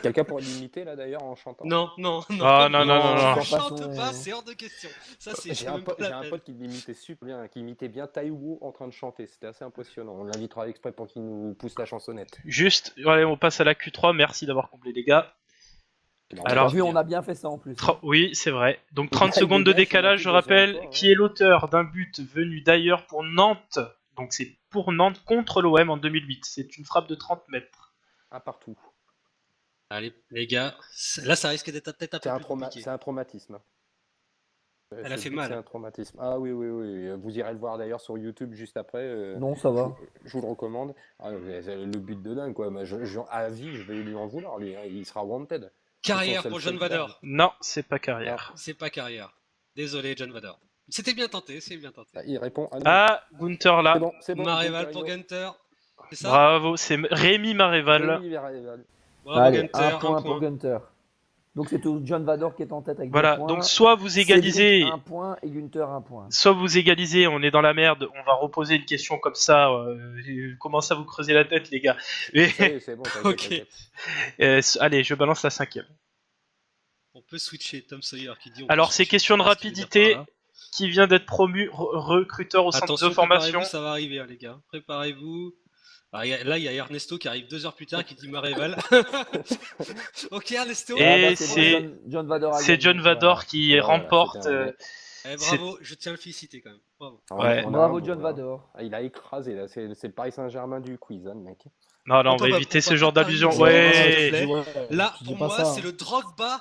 Quelqu'un pourrait l'imiter là d'ailleurs en chantant? Non, Ah, non, non, non, tu non. ne sans chantes façon. pas, c'est hors de question. Ça, c'est J'ai même pas j'ai la un peine. pote qui l'imitait super bien, qui imitait bien Taïwo en train de chanter. C'était assez impressionnant. On l'invitera exprès pour qu'il nous pousse la chansonnette. Juste, allez, on passe à la Q3. Merci d'avoir comblé, les gars. Normal. Alors, T'as vu, on a bien fait ça en plus. Oui, c'est vrai. Donc Le 30 gars, il secondes de dégage, il a décalage, plus je besoin de rappelle, toi, hein. qui est l'auteur d'un but venu d'ailleurs pour Nantes. Donc c'est pour Nantes contre l'OM en 2008. C'est une frappe de 30 mètres. Un partout. Allez, les gars, là, ça risque d'être peut-être un C'est peu un, plus compliqué. c'est un traumatisme. Elle a Ce fait but, mal. C'est un traumatisme. Ah oui, oui, oui. Vous irez le voir d'ailleurs sur YouTube juste après. Non, ça va. Je vous le recommande. Ah, le but de dingue, quoi. À vie, je vais lui en vouloir, lui, hein. Il sera wanted. Carrière C'est son pour seul John fait de Vador. Non, c'est pas carrière. C'est pas carrière. Désolé, John Vador. C'était bien tenté, c'est bien tenté. Ah, il répond à nous. Ah, Gunther là. C'est bon. Maréval pour Gunter, Gunter. C'est ça? Bravo, c'est Rémi Maréval. Rémi Verreval. Bravo Allez, Gunter, un point pour Gunter. Donc c'est tout John Vador qui est en tête avec Voilà, 2 points. donc soit vous égalisez, Cédric, 1 point et Gunter 1 point. soit vous égalisez, on est dans la merde, on va reposer une question comme ça. Commencez à vous creuser la tête, les gars. Et, Ça y est, c'est bon. Ok. T'inquiète. allez, je balance la 5e. On peut switcher Tom Sawyer qui dit. Alors, c'est question de rapidité. Qui vient d'être promu recruteur au centre Attention, de formation. ça va arriver, hein, les gars. Préparez-vous. Là, il y a Ernesto qui arrive 2 heures plus tard qui dit Maréval. Ok, Ernesto. Et c'est John Vador. C'est John Vador qui Voilà, remporte. Bravo, je tiens à le féliciter quand même. Bravo. Ouais. Bravo John Vador. Il a écrasé là. C'est le Paris Saint-Germain du quiz, hein, le mec. Non, on va éviter ce genre d'allusion. Ouais. Là, pour moi, c'est le Drogba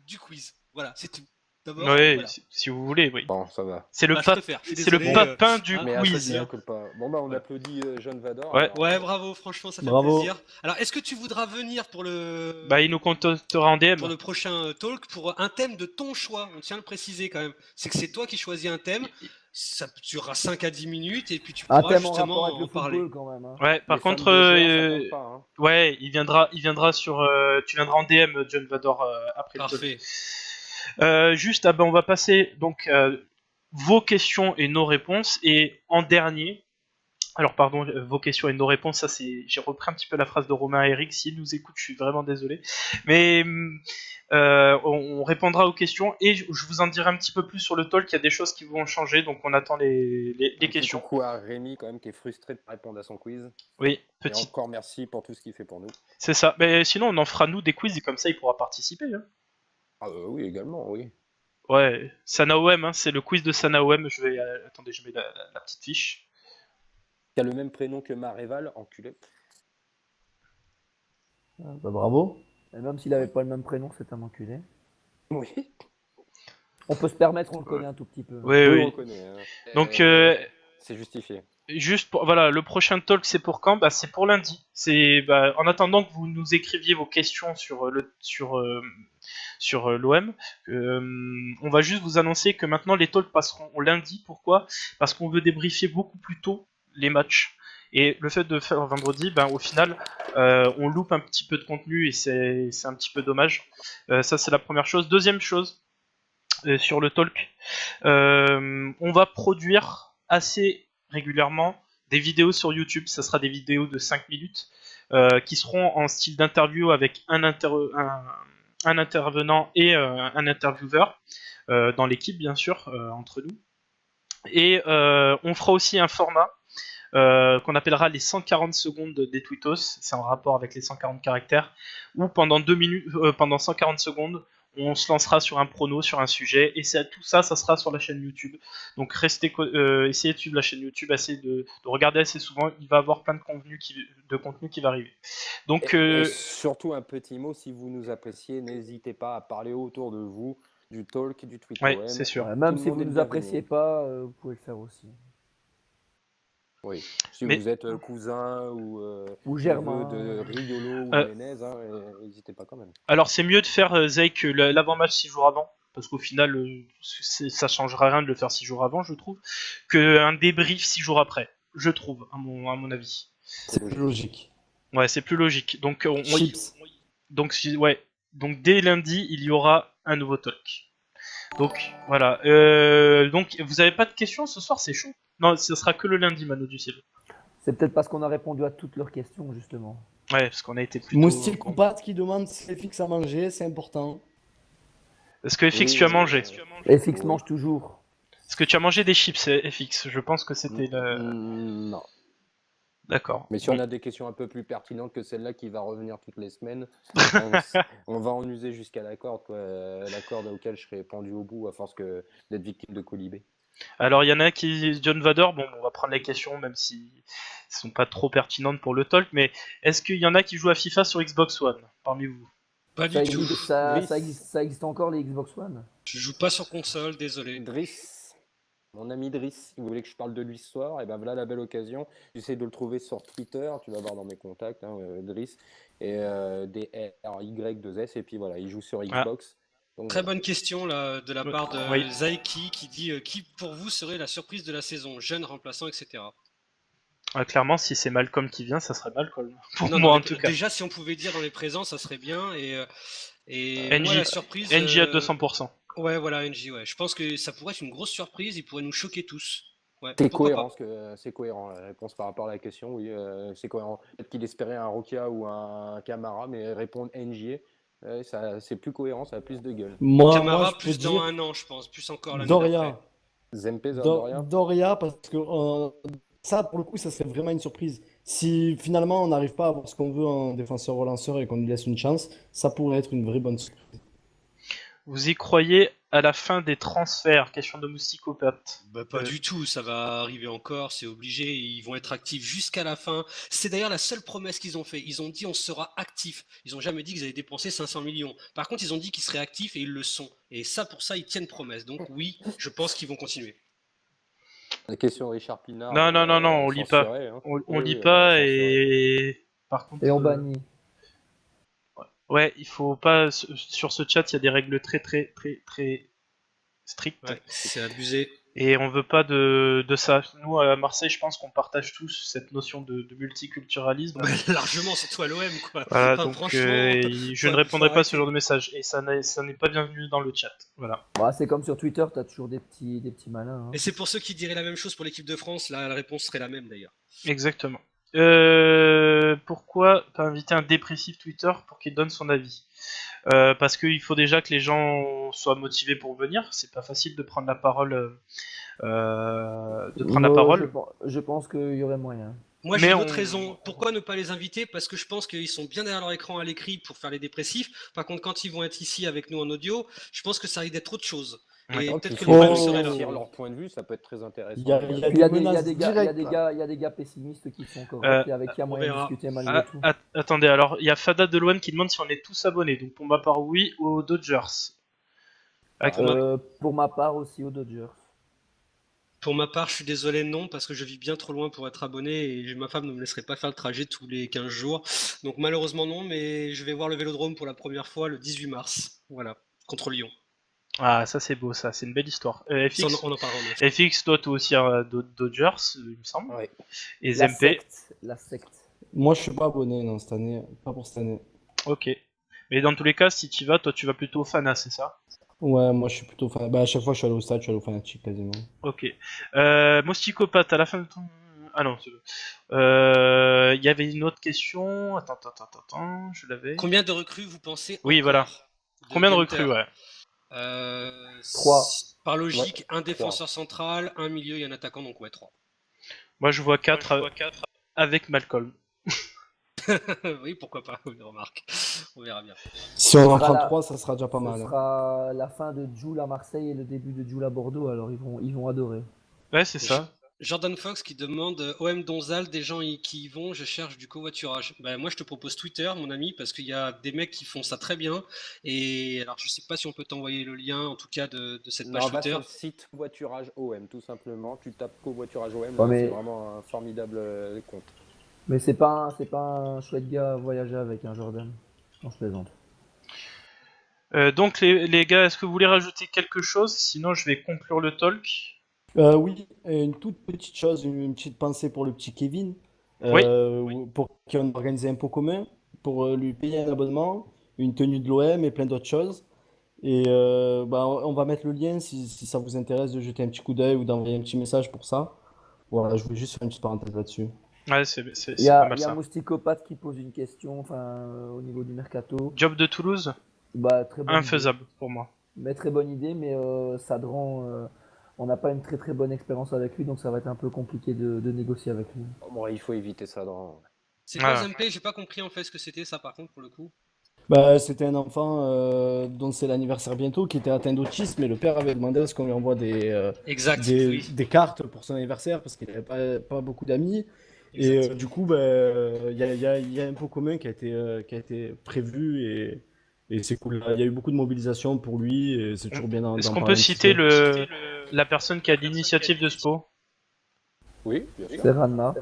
du quiz. Voilà, c'est tout. D'abord, Ouais, voilà. si vous voulez, oui. Bon, ça va. C'est le, Bah, je préfère. Je suis c'est le désolé, papin du Mais quiz. que pas. Bon bah on applaudit John Vador. Ouais. alors. Ouais, bravo, franchement, ça fait Bravo. plaisir. Alors, est-ce que tu voudras venir pour le Bah, il nous contactera en DM. pour le prochain talk pour un thème de ton choix? On tient à le préciser quand même. C'est que c'est toi qui choisis un thème. Ça durera 5 à 10 minutes et puis tu Un pourras thème en justement rapport avec le en parler. football quand même. Hein. Ouais, par Les fans contre, de GR, ça compte pas, hein. ouais, il viendra sur. Tu viendras en DM, John Vador, après le Parfait. juste, on va passer donc vos questions et nos réponses. Et en dernier, alors pardon, vos questions et nos réponses, ça c'est, j'ai repris un petit peu la phrase de Romain et Eric. S'ils nous écoutent, je suis vraiment désolé. Mais on répondra aux questions et je vous en dirai un petit peu plus sur le talk. Il y a des choses qui vont changer, donc on attend les Un petit questions. coucou à Rémi quand même qui est frustré de pas répondre à son quiz. Oui, Et petit, encore merci pour tout ce qu'il fait pour nous. c'est ça. Mais sinon, on en fera nous des quiz et comme ça, il pourra participer. Hein. Ah oui également, oui. Ouais, Sanaom, hein, c'est le quiz de Sanaom. Je vais, attendez, je mets la petite fiche. Qui a le même prénom que Maréval, enculé. Bah, bravo. Et même s'il avait pas le même prénom, c'est un enculé. Oui. On peut se permettre, on le connaît un tout petit peu. Oui, On oui. le connaît, hein. Donc, c'est justifié. juste pour, voilà, le prochain talk, c'est pour quand? Bah, c'est pour lundi. C'est, en attendant que vous nous écriviez vos questions sur l'OM, on va juste vous annoncer que maintenant les talks passeront au lundi. Pourquoi? Parce qu'on veut débriefer beaucoup plus tôt les matchs. Et le fait de faire vendredi, au final, on loupe un petit peu de contenu et c'est un petit peu dommage. Ça, c'est la première chose. Deuxième chose, sur le talk, on va produire assez régulièrement des vidéos sur YouTube. Ça sera des vidéos de 5 minutes qui seront en style d'interview avec un intervenant et un intervieweur dans l'équipe, bien sûr, entre nous. Et on fera aussi un format qu'on appellera les 140 secondes des tweetos. C'est en rapport avec les 140 caractères, où pendant 140 secondes, on se lancera sur un prono, sur un sujet, et tout ça sera sur la chaîne YouTube. Donc essayez de suivre la chaîne YouTube, essayez de regarder assez souvent, il va y avoir plein de contenu qui va arriver. Donc, Et surtout un petit mot, si vous nous appréciez, n'hésitez pas à parler autour de vous du talk, du tweet ouais, OM. c'est sûr. Ouais, même Tout le si monde vous est ne nous bienvenu. appréciez pas, vous pouvez le faire aussi. Oui. Si Mais- vous êtes cousin ou Germain. de Riolo ou Menez, n'hésitez pas quand même. Alors c'est mieux de faire Zeke l'avant-match 6 jours avant, parce qu'au final ça changera rien de le faire 6 jours avant, je trouve, qu'un débrief 6 jours après, je trouve, à mon avis. C'est plus logique. Ouais, c'est plus logique. Donc Chips. ouais, Donc dès lundi, il y aura un nouveau talk. Donc voilà. Donc vous avez pas de questions ce soir, c'est chaud. Non, ce sera que le lundi, Mano du Ciel. C'est peut-être parce qu'on a répondu à toutes leurs questions, justement. Ouais, parce qu'on a été plutôt. Moustique ou Pat qui demande si c'est fixe à manger, c'est important. Est-ce que FX Oui, tu as mangé FX Oui. mange toujours. Est-ce que tu as mangé des chips, FX? Je pense que c'était le. Non. D'accord. Mais si Bon. on a des questions un peu plus pertinentes que celle-là qui va revenir toutes les semaines, on va en user jusqu'à la corde, quoi. La corde auquel je serai pendu au bout à force d'être victime de colibé. Alors il y en a qui John Vader, bon on va prendre les questions même si elles sont pas trop pertinentes pour le talk, mais est-ce qu'il y en a qui jouent à FIFA sur Xbox One parmi vous? Pas Ça du tout. existe, ça existe encore les Xbox One? Je joue pas sur console, désolé. Driss, mon ami Driss, si vous voulez que je parle de lui ce soir, et ben voilà la belle occasion. J'essaie de le trouver sur Twitter, tu vas voir dans mes contacts, hein, Driss, et DRY2S, et puis voilà, il joue sur Xbox. Donc, Très voilà. bonne question là, de la part de Oui. Zaiki qui dit qui pour vous serait la surprise de la saison, jeune, remplaçant, etc. Clairement si c'est Malcolm qui vient, ça serait Malcolm. Pour Non, moi dans en les- tout cas. Déjà, si on pouvait dire dans les présents, ça serait bien. Et NJ moi, la surprise. NJ à 200%. Ouais, voilà, NJ, ouais. Je pense que ça pourrait être une grosse surprise. Il pourrait nous choquer tous. Ouais, C'est pourquoi cohérent, pas. c'est cohérent la réponse par rapport à la question, oui, c'est cohérent. Peut-être qu'il espérait un Rokia ou un Camara, mais répondre NJ, ça, c'est plus cohérent, ça a plus de gueule. Moi, Camara, je peux plus dans dire un an, je pense. Plus encore l'année Doria. d'après. Zempe, Doria. Doria, parce que ça, pour le coup, ça serait vraiment une surprise. Si finalement on n'arrive pas à avoir ce qu'on veut en défenseur-relanceur et qu'on lui laisse une chance, ça pourrait être une vraie bonne surprise. Vous y croyez à la fin des transferts? Question de mousticopathe. Bah, pas du tout, ça va arriver encore, c'est obligé, ils vont être actifs jusqu'à la fin. C'est d'ailleurs la seule promesse qu'ils ont fait. Ils ont dit on sera actifs. Ils ont jamais dit qu'ils allaient dépenser 500 millions. Par contre, ils ont dit qu'ils seraient actifs et ils le sont. Et ça, pour ça, ils tiennent promesse. Donc oui, je pense qu'ils vont continuer. La question de Richard Pinard. Non, on lit pas. censurée, hein. On Oui, lit oui, pas censurée. et par contre. Et on bannit. Ouais, il faut pas. Sur ce chat, il y a des règles très strictes. Ouais, c'est abusé. Et on veut pas de ça. Nous, à Marseille, je pense qu'on partage tous cette notion de multiculturalisme. Ouais, largement, surtout à l'OM, quoi. Voilà, Enfin, donc franchement, je ne faut répondrai pas à ce arrêter. genre de message. Et ça n'est pas bienvenu dans le chat. Voilà. Bah, c'est comme sur Twitter, t'as toujours des petits malins. Hein. Et c'est pour ceux qui diraient la même chose pour l'équipe de France, la réponse serait la même d'ailleurs. Exactement. Pourquoi pas inviter un dépressif Twitter pour qu'il donne son avis? Parce qu'il faut déjà que les gens soient motivés pour venir. C'est pas facile de prendre la parole. Je pense qu'il y aurait moyen. Moi, j'ai Mais une autre on- raison. Pourquoi ne pas les inviter? Parce que je pense qu'ils sont bien derrière leur écran à l'écrit pour faire les dépressifs. Par contre, quand ils vont être ici avec nous en audio, je pense que ça risque d'être autre chose. Ouais. Et Donc, peut-être il que faut les Oh. fans même seraient là. éclaircir leur point de vue, ça peut être très intéressant. Il y a Puis il y des a des, il y a menaces des gars, il y a directes, des là. gars, il y a des gars pessimistes qui sont corrects et avec qui il y a on moyen de verra. discuter malgré tout. Attendez, alors il y a Fada de l'OM qui demande si on est tous abonnés. Donc pour ma part, oui, aux Dodgers. Pour ma part aussi aux Dodgers. Pour ma part, je suis désolé, non, parce que je vis bien trop loin pour être abonné et ma femme ne me laisserait pas faire le trajet tous les 15 jours. Donc malheureusement, non, mais je vais voir le Vélodrome pour la première fois le 18 mars. Voilà, contre Lyon. Ah, ça c'est beau, ça, c'est une belle histoire. Ça, FX, on en parlera en effet. FX, toi, toi aussi à Dodgers, il me semble. Ouais. Et La Zempe, secte. Moi, je suis pas abonné non, cette année, pas pour cette année. ok. Mais dans tous les cas, si tu vas, toi tu vas plutôt au Fana, c'est ça? Ouais, moi, je suis plutôt fan. Bah, à chaque fois, je suis allé au stade, je suis allé au Fanatic quasiment. Ok. Mousticopathe, à la fin de ton. Ah non, c'est bon. Il y avait une autre question. Attends, je l'avais. Combien de recrues vous pensez Oui, encore voilà. Combien de Gunter recrues, ouais. Trois. Par logique, Ouais, un défenseur central, un milieu et un attaquant, donc ouais, 3. Moi je vois 4 avec Malcolm. Oui, pourquoi pas, oui, remarque. On verra bien. Si on en sera prend là. 3, ça sera déjà pas Ce mal. sera la fin de Joule à Marseille et le début de Joule à Bordeaux, alors ils vont adorer. Ouais, c'est ça. Jordan Fox qui demande OM Donzal, des gens qui y vont, je cherche du covoiturage. Ben, moi je te propose Twitter, mon ami, parce qu'il y a des mecs qui font ça très bien. Et alors je sais pas si on peut t'envoyer le lien, en tout cas, de cette Non, page va Twitter. sur le site covoiturage OM, tout simplement. Tu tapes covoiturage OM, Ouais, là, mais- c'est vraiment un formidable compte. Mais c'est pas un chouette gars à voyager avec un Jordan. Non, je plaisante. Donc les gars, est-ce que vous voulez rajouter quelque chose? Sinon je vais conclure le talk. Oui, une toute petite chose, une petite pensée pour le petit Kevin, Oui. pour qu'on organise un pot commun, pour lui payer un abonnement une tenue de l'OM et plein d'autres choses. Et bah, on va mettre le lien si ça vous intéresse de jeter un petit coup d'œil ou d'envoyer un petit message pour ça. Voilà, je voulais juste faire une petite parenthèse là-dessus. Ouais, c'est Il y pas a, mal il y a ça. Mousticopathe qui pose une question au niveau du mercato. Job de Toulouse, Bah, très bonne idée. infaisable pour moi. Mais très bonne idée, mais Sadran, on n'a pas une très très bonne expérience avec lui, donc ça va être un peu compliqué de négocier avec lui. Bon, il faut éviter ça dans. C'est quoi Ah. Zemplay? J'ai pas compris en fait ce que c'était ça par contre pour le coup. Bah, c'était un enfant dont c'est l'anniversaire bientôt qui était atteint d'autisme et le père avait demandé à ce qu'on lui envoie Exact, oui. des cartes pour son anniversaire parce qu'il n'avait pas beaucoup d'amis. Et Exact. du coup, il y a un pot commun qui a été prévu et c'est cool. Il y a eu beaucoup de mobilisation pour lui et c'est toujours bien Est-ce d'en qu'on parler peut un petit citer peu. la personne qui a l'initiative de ce pot? Oui, bien sûr. C'est Ranma.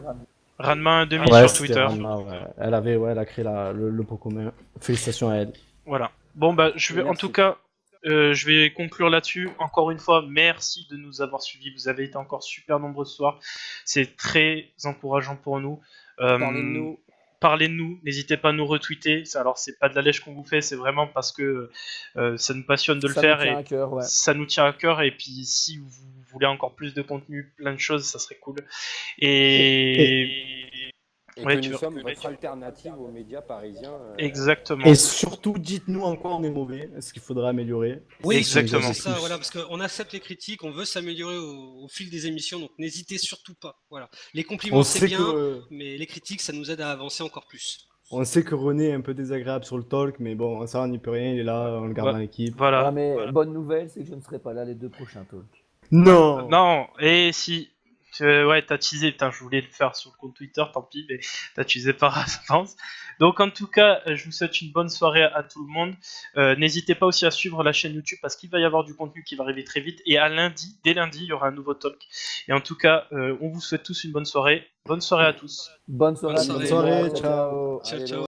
Ranma 1,5 Ouais, sur c'était Twitter. Ranma, ouais. Elle a créé le pot commun. Félicitations à elle. Voilà. Bon bah je vais en Merci. tout cas je vais conclure là-dessus. Encore une fois, merci de nous avoir suivis. Vous avez été encore super nombreux ce soir. C'est très encourageant pour nous. Parlez de nous. Parlez de nous. N'hésitez pas à nous retweeter. Alors c'est pas de la lèche qu'on vous fait, c'est vraiment parce que ça nous passionne de le Ça faire nous tient et à cœur, ouais. ça nous tient à cœur. Et puis si vous voulez encore plus de contenu, plein de choses, ça serait cool. Et Ouais, que tu nous veux- sommes votre alternative aux médias parisiens. Exactement. Et surtout, dites-nous en quoi on est mauvais, ce qu'il faudrait améliorer. Oui, Exactement. c'est ça, voilà, parce qu'on accepte les critiques, on veut s'améliorer au fil des émissions, donc n'hésitez surtout pas. Voilà. Les compliments On c'est sait bien, que, mais les critiques ça nous aide à avancer encore plus. on sait que René est un peu désagréable sur le talk, mais bon, ça on n'y peut rien, il est là, on le garde Ouais. dans l'équipe. Voilà. Ah, mais bonne nouvelle, c'est que je ne serai pas là les 2 prochains talks. Non! Non, et si. Ouais, t'as teasé, putain, je voulais le faire sur le compte Twitter, tant pis, mais t'as teasé par avance. Donc en tout cas, je vous souhaite une bonne soirée à tout le monde. N'hésitez pas aussi à suivre la chaîne YouTube parce qu'il va y avoir du contenu qui va arriver très vite. Et dès lundi, il y aura un nouveau talk. Et en tout cas, on vous souhaite tous une bonne soirée. Bonne soirée à tous. Bonne soirée à Bonne tous. soirée. Ciao. Ciao, ciao.